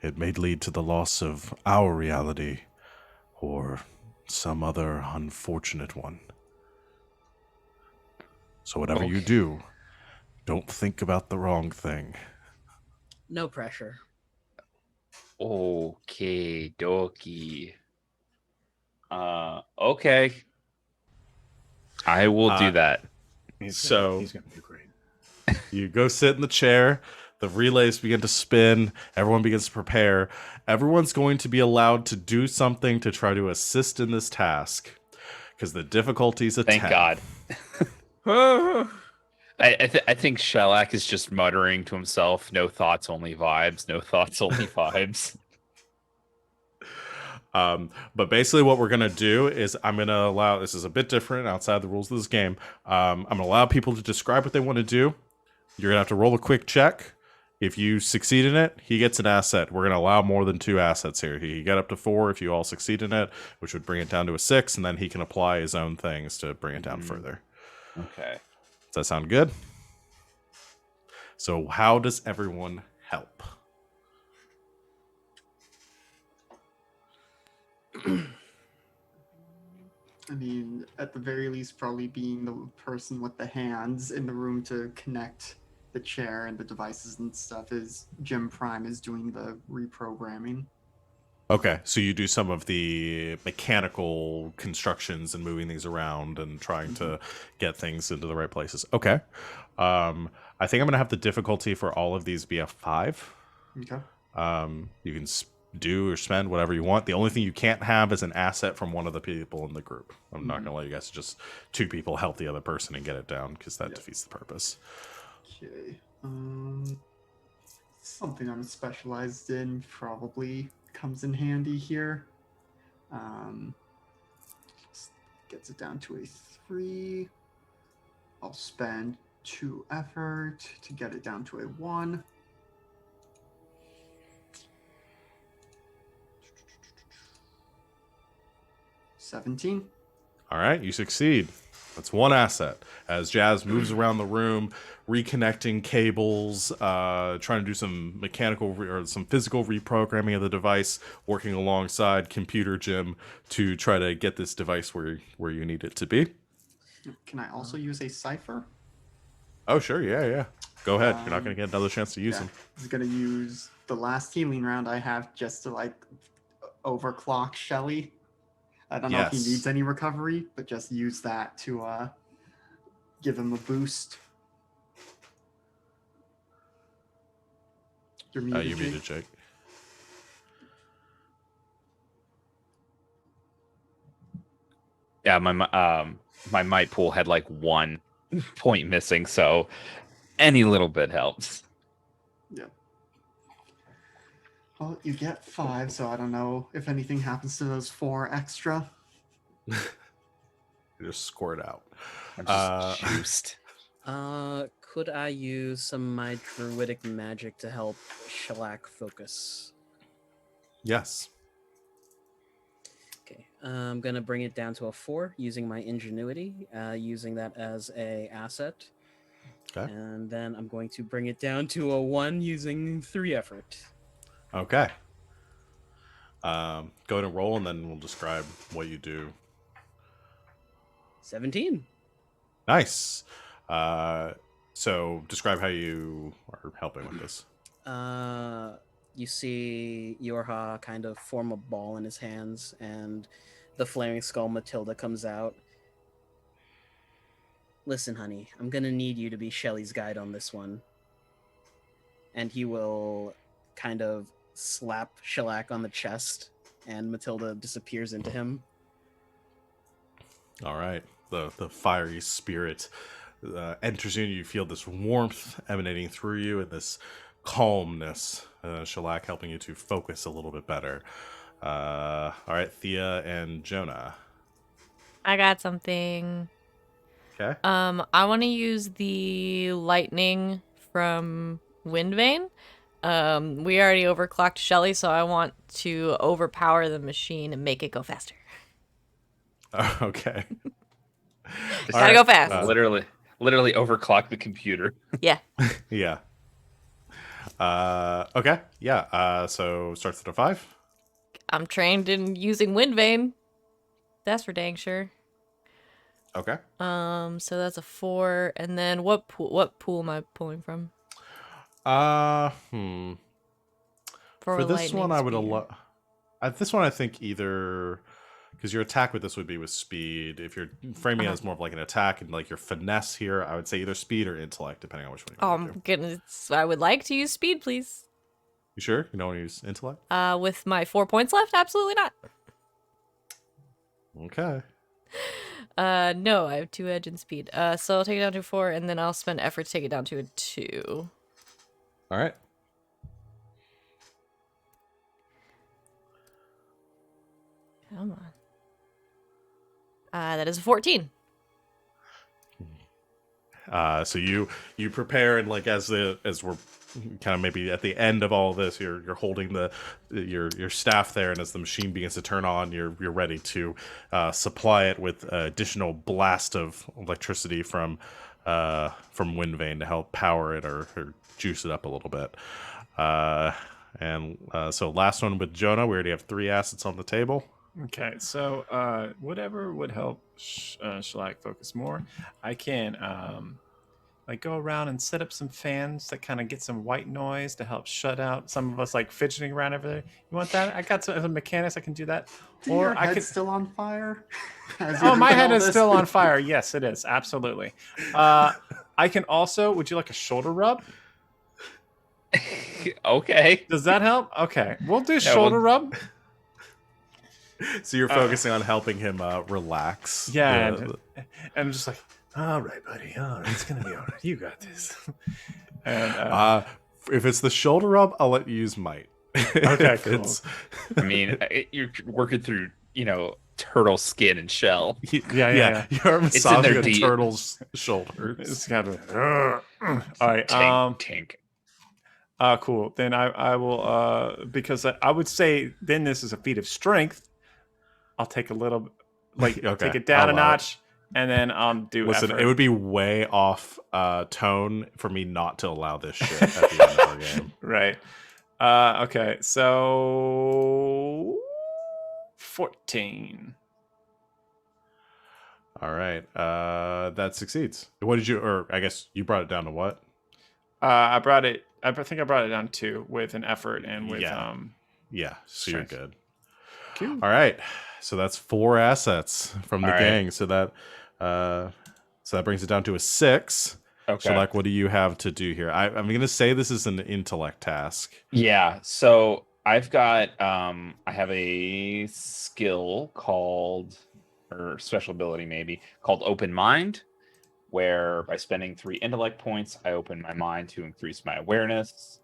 it may lead to the loss of our reality or some other unfortunate one. So whatever you do, don't think about the wrong thing. No pressure. Okay, dokie. Okay. I will do that. He's So- he's gonna do great. You go sit in the chair, the relays begin to spin, everyone begins to prepare. Everyone's going to be allowed to do something to try to assist in this task, because the difficulty's a Thank 10. God. I think Shellac is just muttering to himself, no thoughts, only vibes. No thoughts, only vibes. But basically what we're going to do is I'm going to allow, this is a bit different outside the rules of this game. I'm going to allow people to describe what they want to do. You're going to have to roll a quick check. If you succeed in it, he gets an asset. We're going to allow more than 2 assets here. He can get up to 4 if you all succeed in it, which would bring it down to a 6, and then he can apply his own things to bring it down further. Okay. Does that sound good? So how does everyone help? I mean, at the very least, probably being the person with the hands in the room to connect the chair and the devices and stuff is Jim Prime is doing the reprogramming. Okay, so you do some of the mechanical constructions and moving things around and trying to get things into the right places. Okay. I think I'm going to have the difficulty for all of these be a 5. Okay. You can do or spend whatever you want. The only thing you can't have is an asset from one of the people in the group. I'm not going to let you guys just 2 people help the other person and get it down, because that defeats the purpose. Okay. Something I'm specialized in probably comes in handy here. Just gets it down to a 3. I'll spend 2 effort to get it down to a 1. $17. All right, you succeed. That's 1 asset. As Jazz moves around the room, reconnecting cables, trying to do some mechanical or some physical reprogramming of the device, working alongside Computer Jim to try to get this device where you need it to be. Can I also use a cipher? Oh, sure, yeah. Go ahead. You're not going to get another chance to use them. I was gonna use the last healing round I have just to overclock Shelly. I don't know if he Yes. needs any recovery, but just use that to give him a boost. You're muted, You Jake. muted, Jake. Yeah, my might pool had 1 point missing, so any little bit helps. Yeah. Well, you get 5, so I don't know if anything happens to those 4 extra. You just squirt out. I'm just juiced. Could I use some of my druidic magic to help Shellac focus? Yes. Okay, I'm gonna bring it down to a 4 using my ingenuity, using that as a asset. Okay. And then I'm going to bring it down to a 1 using 3 effort. Okay. Go ahead and roll, and then we'll describe what you do. 17. Nice. So describe how you are helping with this. You see Yorha kind of form a ball in his hands, and the flaming skull Matilda comes out. Listen, honey, I'm gonna need you to be Shelly's guide on this one. And he will kind of slap Shellac on the chest, and Matilda disappears into him. All right. The fiery spirit enters you, and you feel this warmth emanating through you and this calmness. Shellac helping you to focus a little bit better. All right, Thea and Jonah. I got something. Okay. I want to use the lightning from Windvane. We already overclocked Shelly, so I want to overpower the machine and make it go faster. Okay. Gotta go fast. Literally overclock the computer. Yeah. Yeah. Okay. Yeah. So starts at a 5. I'm trained in using Windvane. That's for dang sure. Okay. So that's a 4, and then what pool am I pulling from? For For this one, I would speed. allow. This one, I think either because your attack with this would be with speed. If you're framing it as more of like an attack and like your finesse here, I would say either speed or intellect, depending on which one you Oh want to my do. goodness, I would like to use speed, please. You sure? You don't want to use intellect? With my 4 points left, absolutely not. Okay. No, I have 2 edge and speed. So I'll take it down to 4, and then I'll spend effort to take it down to a 2. All right. Come on. That is a 14. So you prepare, and like as we're kind of maybe at the end of all this, you're holding your staff there, and as the machine begins to turn on, you're ready to supply it with additional blast of electricity from Windvane to help power it or juice it up a little bit. So last one with Jonah, we already have 3 assets on the table. Okay, so whatever would help Shellac focus more, I can like go around and set up some fans that kind of get some white noise to help shut out some of us like fidgeting around over there. You want that? I got some mechanics. I can do that. Is your head still on fire? Oh, my head is still on fire. Yes, it is. Absolutely. I can also. Would you like a shoulder rub? Okay. Does that help? Okay, we'll do shoulder rub. So you're focusing on helping him relax. Yeah, and I'm just like, all right, buddy. All right, it's gonna be all right. You got this. And if it's the shoulder rub, I'll let you use might. Okay, cool. I mean, you're working through, turtle skin and shell. Yeah. You're massaging a turtle's shoulder. It's got to. All right. Tank. Cool. Then I will because I would say then this is a feat of strength. I'll take a little, take it down a notch, and then do. Listen, effort. it would be way off tone for me not to allow this shit at the end of our game. Right. Okay. So 14. All right. That succeeds. What did you? Or I guess you brought it down to what? I think I brought it down to 2 with an effort and with Yeah. So you're good. Cool. All right. So that's 4 assets from the gang. So that brings it down to a 6. Okay. So like, what do you have to do here? I'm going to say this is an intellect task. Yeah. So I've got I have a skill called, or special ability maybe, called Open Mind, where by spending 3 intellect points, I open my mind to increase my awareness.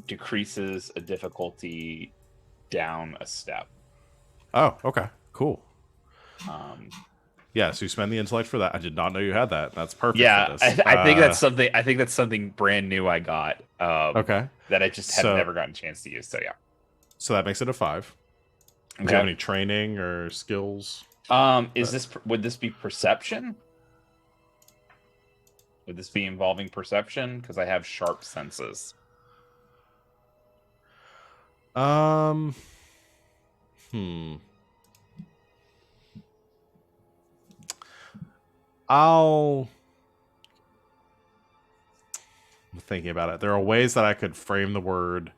Decreases a difficulty down a step. Oh, okay. cool. Yeah, so you spend the intellect for that. I did not know you had that. That's perfect Yeah, for this. I think that's something. I think that's something brand new I got. Okay. That I just have So- never gotten a chance to use. So yeah. So that makes it a 5. Do you have any training or skills? Would this be perception? Would this be involving perception? Because I have sharp senses. Hmm. I'm thinking about it. There are ways that I could frame the word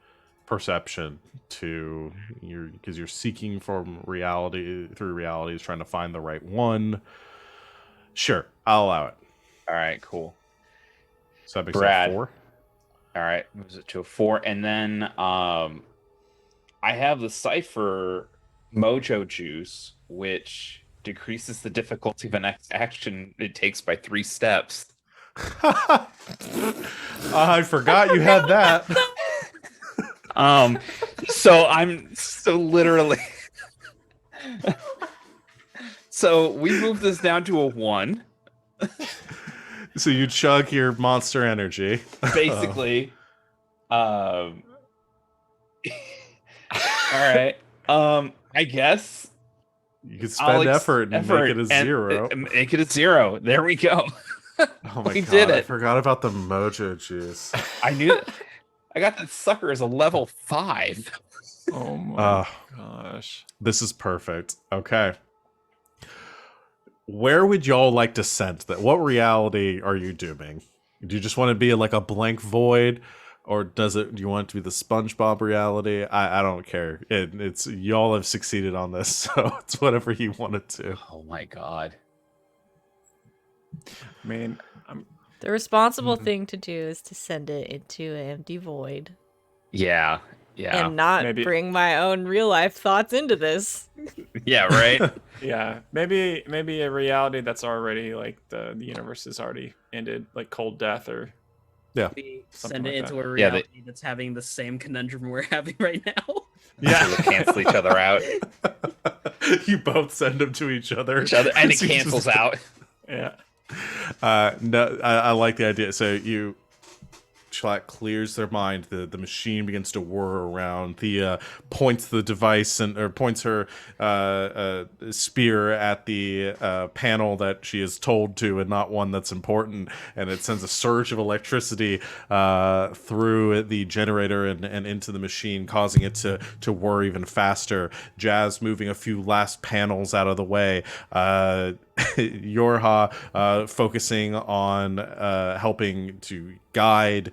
perception to because you're seeking from reality through realities, trying to find the right one. Sure, I'll allow it. All right, cool. So that makes Brad. it 4. All right, moves it to a 4, and then I have the Cipher Mojo Juice, which decreases the difficulty of an action it takes by 3 steps. I forgot you had that. So literally so we move this down to a 1 So you chug your monster energy. basically. All right, I guess You could spend effort and make it a and 0. make it a 0. There we go. Oh my we god, did I it. forgot about the mojo juice. I knew it. I got that sucker as a level 5. Oh my gosh. This is perfect. Okay. Where would y'all like to send that? What reality are you dooming? Do you just want to be like a blank void? Or do you want it to be the SpongeBob reality? I don't care. It's y'all have succeeded on this, so it's whatever you want it to. Oh my god. I mean, The responsible thing to do is to send it into an empty void Yeah. Yeah. and not Maybe- bring my own real life thoughts into this. Yeah, right? yeah, maybe a reality that's already like the universe is already ended, like cold death or We Something send it like into that. a Yeah, reality that's having the same conundrum we're having right now. Yeah. They cancel each other out. You both send them to each other. And it So you cancels just- out. yeah. No, I like the idea. So Schlack clears their mind. The machine begins to whir around. Thea points the device or points her spear at the panel that she is told to, and not one that's important. And it sends a surge of electricity through the generator and into the machine, causing it to whir even faster. Jazz moving a few last panels out of the way. Yorha focusing on helping to guide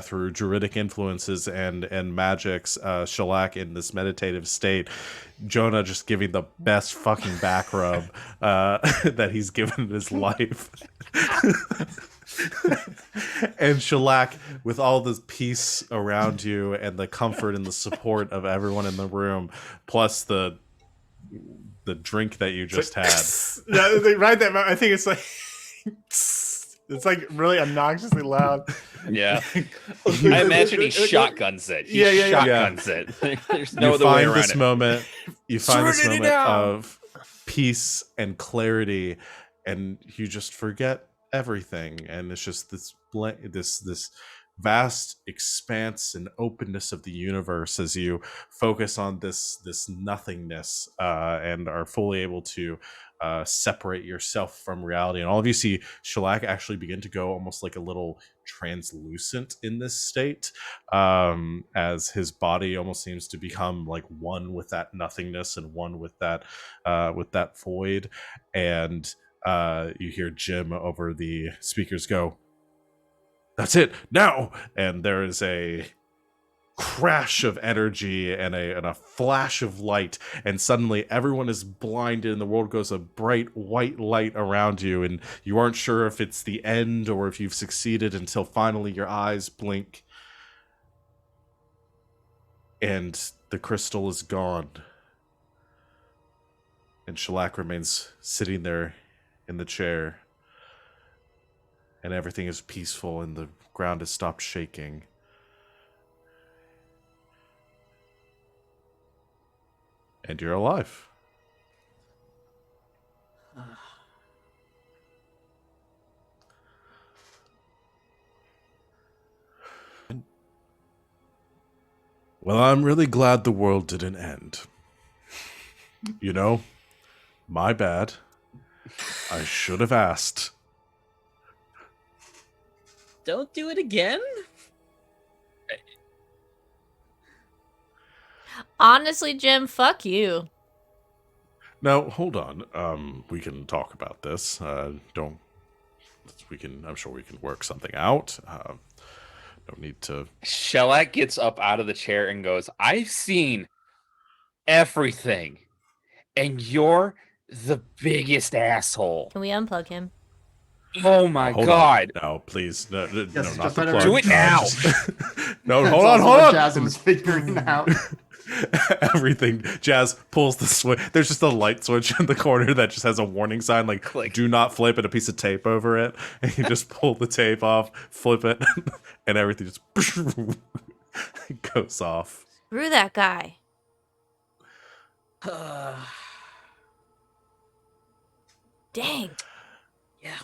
through druidic influences and magics Shellac in this meditative state. Jonah just giving the best fucking back rub that he's given in his life. And Shellac, with all this peace around you and the comfort and the support of everyone in the room, plus the drink that you just had. Yeah, right. That I think it's like it's like really obnoxiously loud. Yeah. I imagine he shotguns it. He Yeah. shotguns it. There's no You other way find around this it. moment. You find this Turn it moment down. of peace and clarity, and you just forget everything, and it's just this vast expanse and openness of the universe as you focus on this nothingness and are fully able to separate yourself from reality. And all of you see Shellac actually begin to go almost like a little translucent in this state, as his body almost seems to become like one with that nothingness and one with that void. And you hear Jim over the speakers go, "That's it now!" And there is a crash of energy and a flash of light, and suddenly everyone is blinded and the world goes a bright white light around you, and you aren't sure if it's the end or if you've succeeded until finally your eyes blink and the crystal is gone, and Shellac remains sitting there in the chair, and everything is peaceful and the ground has stopped shaking. And you're alive. Well, I'm really glad the world didn't end. You know, my bad. I should have asked. Don't do it again? Honestly, Jim, fuck you. Now, hold on. We can talk about this. Don't. I'm sure we can work something out. Don't need to. Shellac gets up out of the chair and goes, I've seen everything, and you're the biggest asshole. Can we unplug him? Oh my Hold god. on. No, please. No, Yes, no, just not the let plug. Do it everyone- now. No, That's hold on, also hold what on. Jazz was figuring out. Everything. Jazz pulls the switch. There's just a light switch in the corner that just has a warning sign like Click. "Do not flip" and a piece of tape over it. And you just pull the tape off, flip it, and everything just goes off. Screw that guy. Dang. Yeah.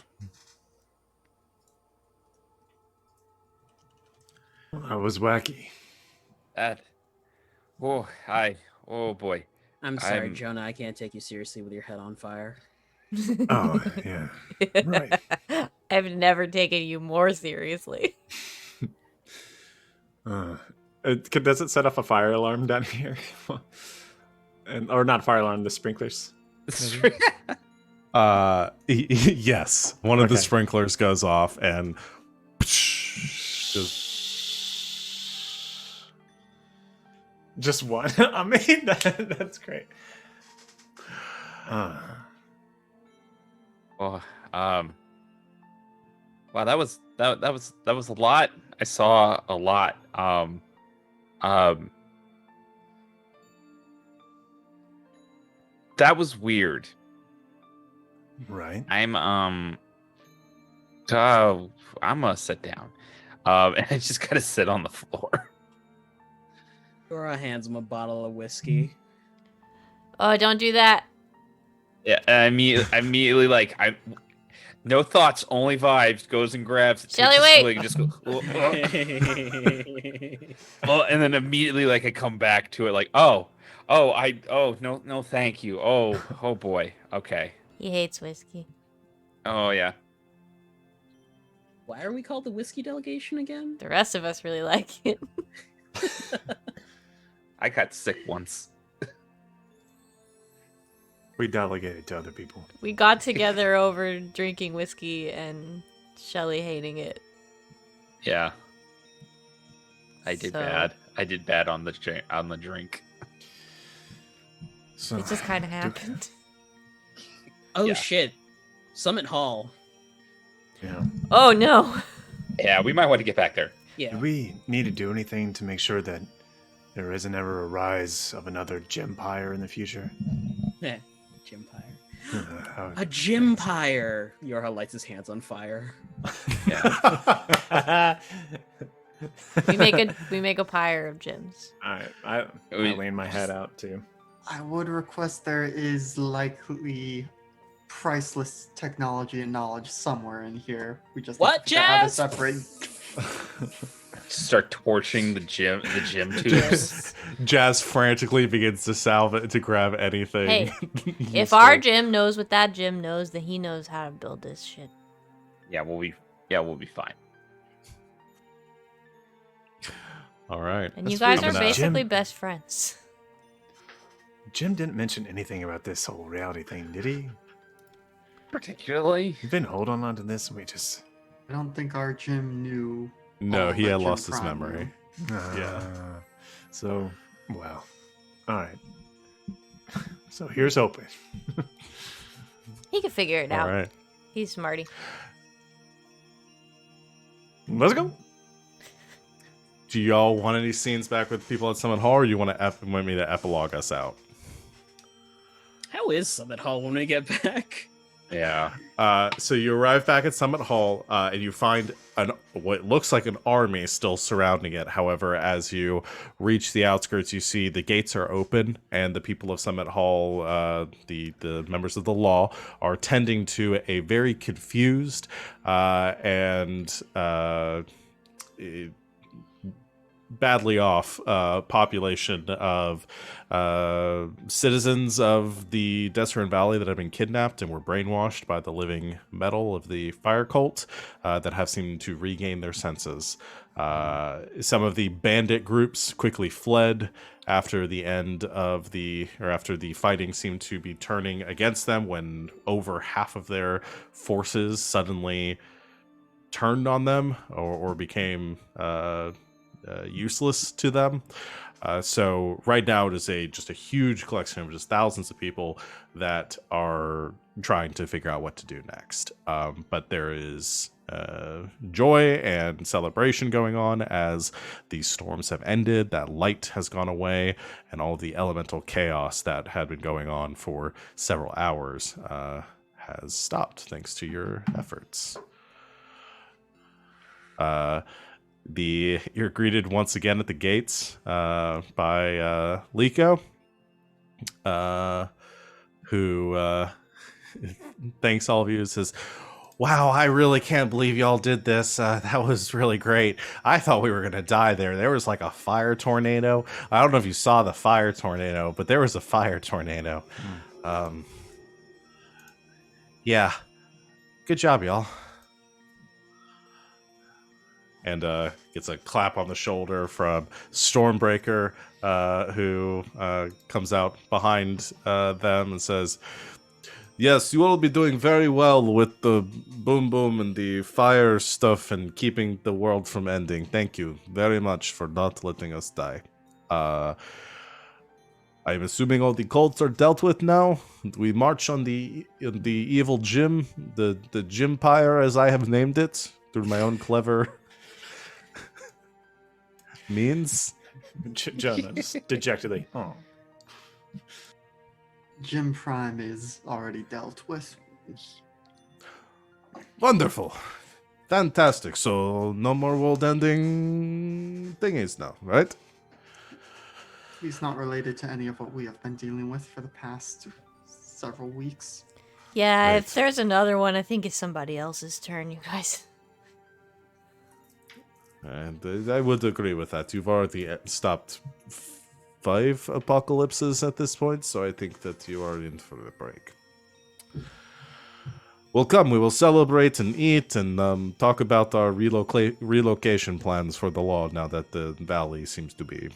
That was wacky. That. Oh boy. I'm sorry, I'm- Jonah. I can't take you seriously with your head on fire. Oh, yeah. Right. I've never taken you more seriously. Does it set off a fire alarm down here? Or not fire alarm, the sprinklers. Yes. One of the Okay. sprinklers goes off and Just one. I mean, that's great. Oh, wow, that was a lot. I saw a lot. That was weird. Right. I'm gonna sit down. And I just gotta sit on the floor. Dora hands him a bottle of whiskey. Oh, don't do that. Yeah, I immediately like no thoughts, only vibes. Goes and grabs it. Shelly, takes a wait. swig, and just go. Well, and then immediately like I come back to it like no, thank you. Oh boy. Okay. He hates whiskey. Oh yeah. Why are we called the whiskey delegation again? The rest of us really like it. I got sick once. We delegated to other people. We got together over drinking whiskey and Shelly hating it. Yeah. I did So- bad. I did bad on the drink. So, It just kind of happened. Oh Yeah. shit. Summit Hall. yeah. Oh no. Yeah, we might want to get back there. Yeah. Do we need to do anything to make sure that there isn't ever a rise of another Gempire in the future? Gympire. How- A Gympire. Yorha lights his hands on fire. We make a pyre of gyms. I lean my head out too. I would request there is likely priceless technology and knowledge somewhere in here. We just What, need to have it Jazz? separate. Start torching the gym tubes. Jazz frantically begins to grab anything. Hey, If useful. our gym knows what that gym knows, then he knows how to build this shit. Yeah, we'll be fine. All right. And you That's guys are pretty- basically Jim- best friends. Jim didn't mention anything about this whole reality thing, did he? Particularly. We've been holding on to this, and we just. I don't think our gym knew. No, all he that had Jim lost his Prime memory. knew. Yeah. So, well, all right. So here's hoping. He can figure it All out. right. He's smarty. Let's go. Do y'all want any scenes back with people at Summit Hall, or you want me to epilogue us out? How is Summit Hall when we get back? Yeah. So you arrive back at Summit Hall, and you find what looks like an army still surrounding it. However, as you reach the outskirts, you see the gates are open, and the people of Summit Hall, the members of the law, are tending to a very confused and badly off population of citizens of the Desert Valley that have been kidnapped and were brainwashed by the living metal of the fire cult that have seemed to regain their senses. Some of the bandit groups quickly fled after the fighting seemed to be turning against them, when over half of their forces suddenly turned on them or became useless to them. So right now it is just a huge collection of just thousands of people that are trying to figure out what to do next. But there is joy and celebration going on as these storms have ended, that light has gone away, and all the elemental chaos that had been going on for several hours has stopped thanks to your efforts. You're greeted once again at the gates by Liko, who thanks all of you and says, "Wow, I really can't believe y'all did this. That was really great. I thought we were going to die there. There was like a fire tornado. I don't know if you saw the fire tornado, but there was a fire tornado. Yeah. Good job, y'all." And gets a clap on the shoulder from Stormbreaker, who comes out behind them and says, "Yes, you will be doing very well with the boom boom and the fire stuff and keeping the world from ending. Thank you very much for not letting us die. I'm assuming all the cults are dealt with now. We march on the evil gym, the Gympire, as I have named it, through my own clever means." Jonah, just dejectedly. Oh. Jim Prime is already dealt with. Wonderful. Fantastic. So no more world-ending thingies now, right? He's not related to any of what we have been dealing with for the past several weeks. Yeah, Great. if there's another one, I think it's somebody else's turn, you guys. And I would agree with that. You've already stopped 5 apocalypses at this point, so I think that you are in for a break. Well, come, we will celebrate and eat and talk about our relocation plans for the law now that the valley seems to be,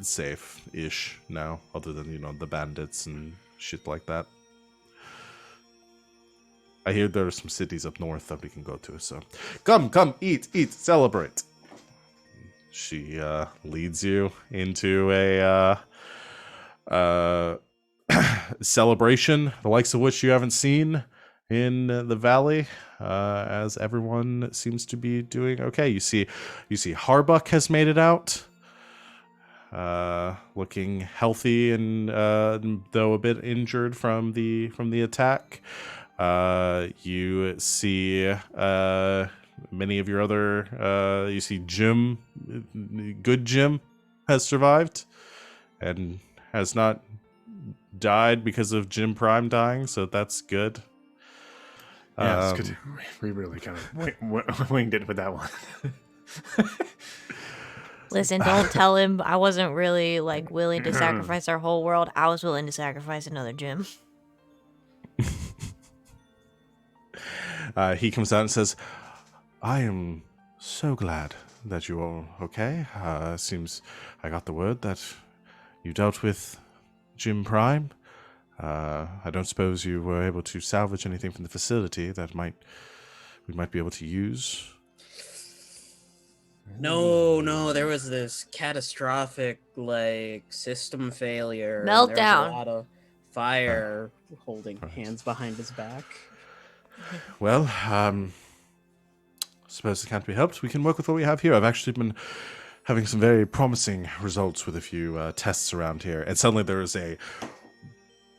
safe-ish now, other than, the bandits and shit like that. I hear there are some cities up north that we can go to, so come, eat, celebrate. She leads you into a celebration, the likes of which you haven't seen in the valley, as everyone seems to be doing okay. You see Harbuck has made it out, looking healthy and though a bit injured from the attack. You see many of your other you see Jim, good Jim, has survived and has not died because of Jim Prime dying, so that's good. Yeah, that's good. We really kind of winged it with that one. Listen, don't tell him I wasn't really willing to sacrifice our whole world. I was willing to sacrifice another Jim. He comes out and says, "I am so glad that you are okay. Seems I got the word that you dealt with Jim Prime. I don't suppose you were able to salvage anything from the facility that we might be able to use." No, there was this catastrophic system failure. and Meltdown. There was a lot of fire, holding hands behind his back. Well, suppose it can't be helped. We can work with what we have here. I've actually been having some very promising results with a few tests around here. And suddenly there is a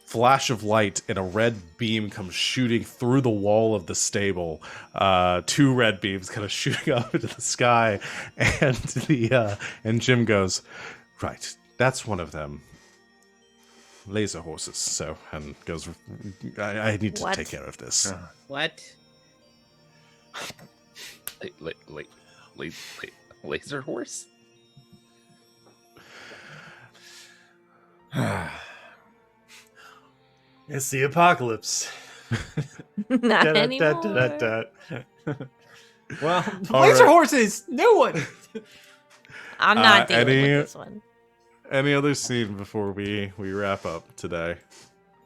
flash of light and a red beam comes shooting through the wall of the stable. 2 red beams kind of shooting up into the sky. And and Jim goes, "Right, that's one of them. Laser horses." So, and goes, I need to What? take care of this. What? Laser horse? It's the apocalypse. Not anymore. Well, All laser right. horses, new one. I'm not dealing any- with this one. Any other scene before we wrap up today?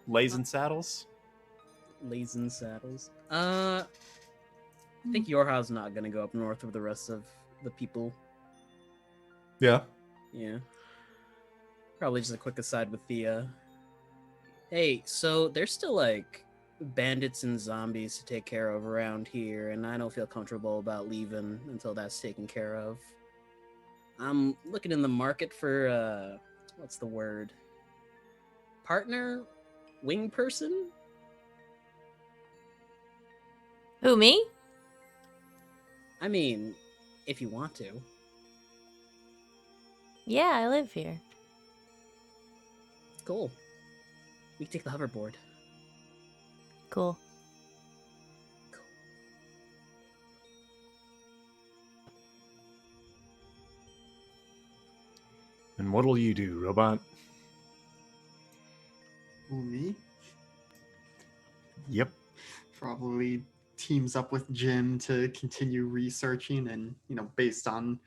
Blazing saddles. Lays and saddles. I think Yorha's not gonna go up north with the rest of the people. Yeah. Yeah. Probably just a quick aside with Thea. Hey, so there's still like bandits and zombies to take care of around here, and I don't feel comfortable about leaving until that's taken care of. I'm looking in the market for what's the word? Partner? Wing person? Who, me? I mean, if you want to. Yeah, I live here. Cool. We can take the hoverboard. Cool. And what'll you do, robot? Who, me? Yep. Probably teams up with Jim to continue researching and, based on,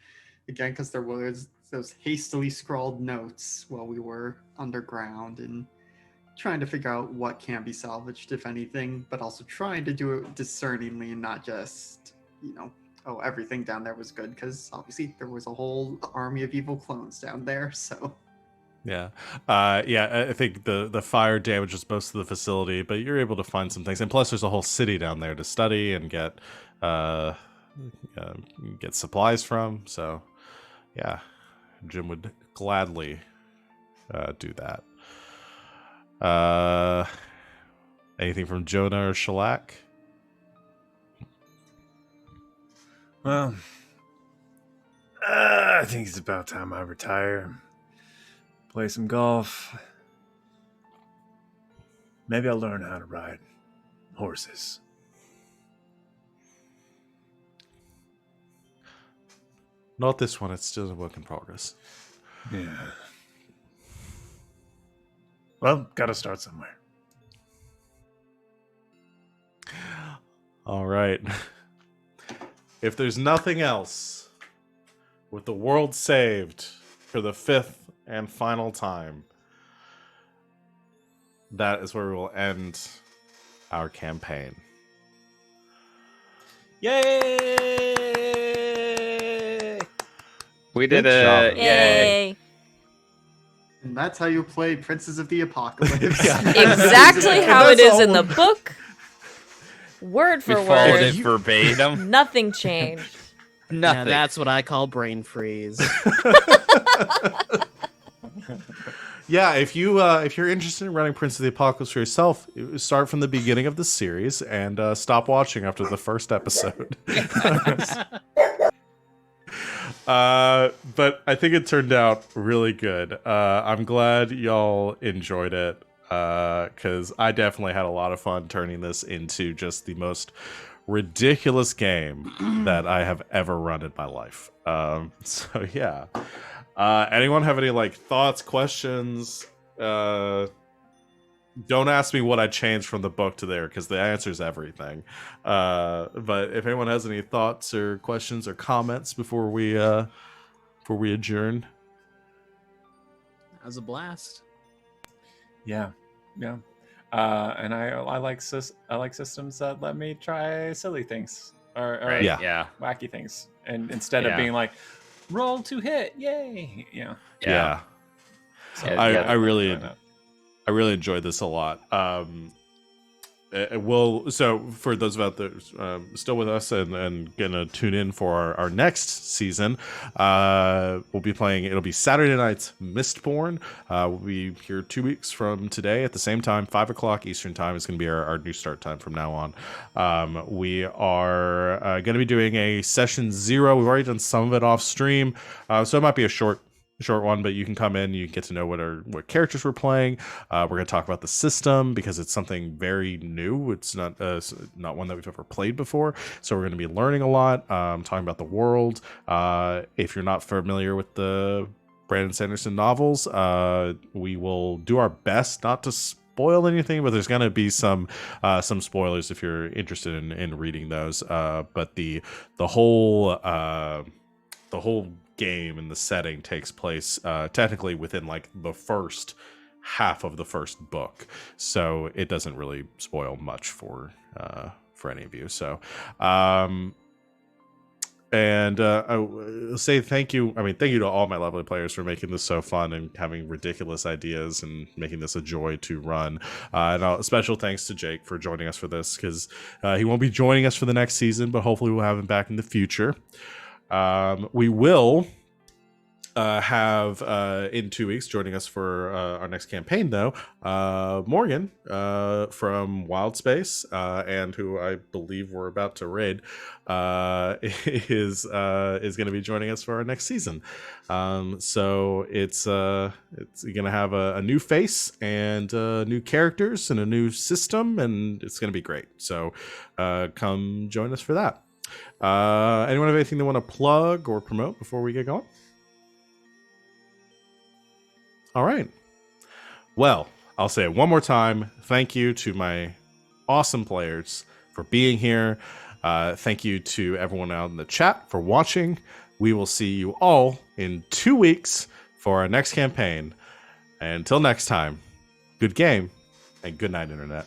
again, because there was those hastily scrawled notes while we were underground and trying to figure out what can be salvaged, if anything, but also trying to do it discerningly and not just, oh, everything down there was good, because obviously there was a whole army of evil clones down there, so... Yeah. I think the fire damages most of the facility, but you're able to find some things. And plus there's a whole city down there to study and get supplies from. So yeah, Jim would gladly do that. Anything from Jonah or Shellac? Well, I think it's about time I retire. Play some golf. Maybe I'll learn how to ride horses. Not this one. It's still a work in progress. Yeah. Well, gotta start somewhere. All right. If there's nothing else, with the world saved for the 5th and final time, that is where we will end our campaign. Yay! We did Good job. it. Yay! And that's how you play Princes of the Apocalypse. Exactly how it is in the book. Word We for followed it word. verbatim. Nothing changed. Now Nothing. that's what I call brain freeze. Yeah, if you're interested in running Prince of the Apocalypse for yourself, start from the beginning of the series and stop watching after the first episode. But I think it turned out really good. I'm glad y'all enjoyed it because I definitely had a lot of fun turning this into just the most ridiculous game that I have ever run in my life. So yeah. Anyone have any thoughts, questions? Don't ask me what I changed from the book to there because the answer is everything. But if anyone has any thoughts or questions or comments before we adjourn. That was a blast. Yeah. And I like systems that let me try silly things or Right. Yeah. wacky things, and instead of Yeah. being like, roll to hit, yay, Yeah. So, Yeah, I really enjoy that. I really enjoyed this a lot. So for those of out there still with us and gonna tune in for our next season, we'll be playing. It'll be Saturday nights Mistborn. We'll be here 2 weeks from today at the same time, 5:00 Eastern time is gonna be our new start time from now on. We are gonna be doing a session 0. We've already done some of it off stream, so it might be a short one, but you can come in, you can get to know what characters we're playing. We're going to talk about the system because it's something very new. It's not one that we've ever played before, so we're going to be learning a lot, talking about the world. If you're not familiar with the Brandon Sanderson novels. We will do our best not to spoil anything, but there's going to be some spoilers if you're interested in reading those. But the whole game and the setting takes place technically within like the first half of the first book, so it doesn't really spoil much for any of you. So and I will say thank you. I mean, thank you to all my lovely players for making this so fun and having ridiculous ideas and making this a joy to run. And special thanks to Jake for joining us for this, because he won't be joining us for the next season, but hopefully we'll have him back in the future. We will have in 2 weeks joining us for our next campaign, though, Morgan from Wild Space, and who I believe we're about to raid, is going to be joining us for our next season. So it's going to have a new face and new characters and a new system, and it's going to be great. So come join us for that. Anyone have anything they want to plug or promote before we get going? All right. Well, I'll say it one more time. Thank you to my awesome players for being here. Thank you to everyone out in the chat for watching. We will see you all in 2 weeks for our next campaign. And until next time, good game and good night, Internet.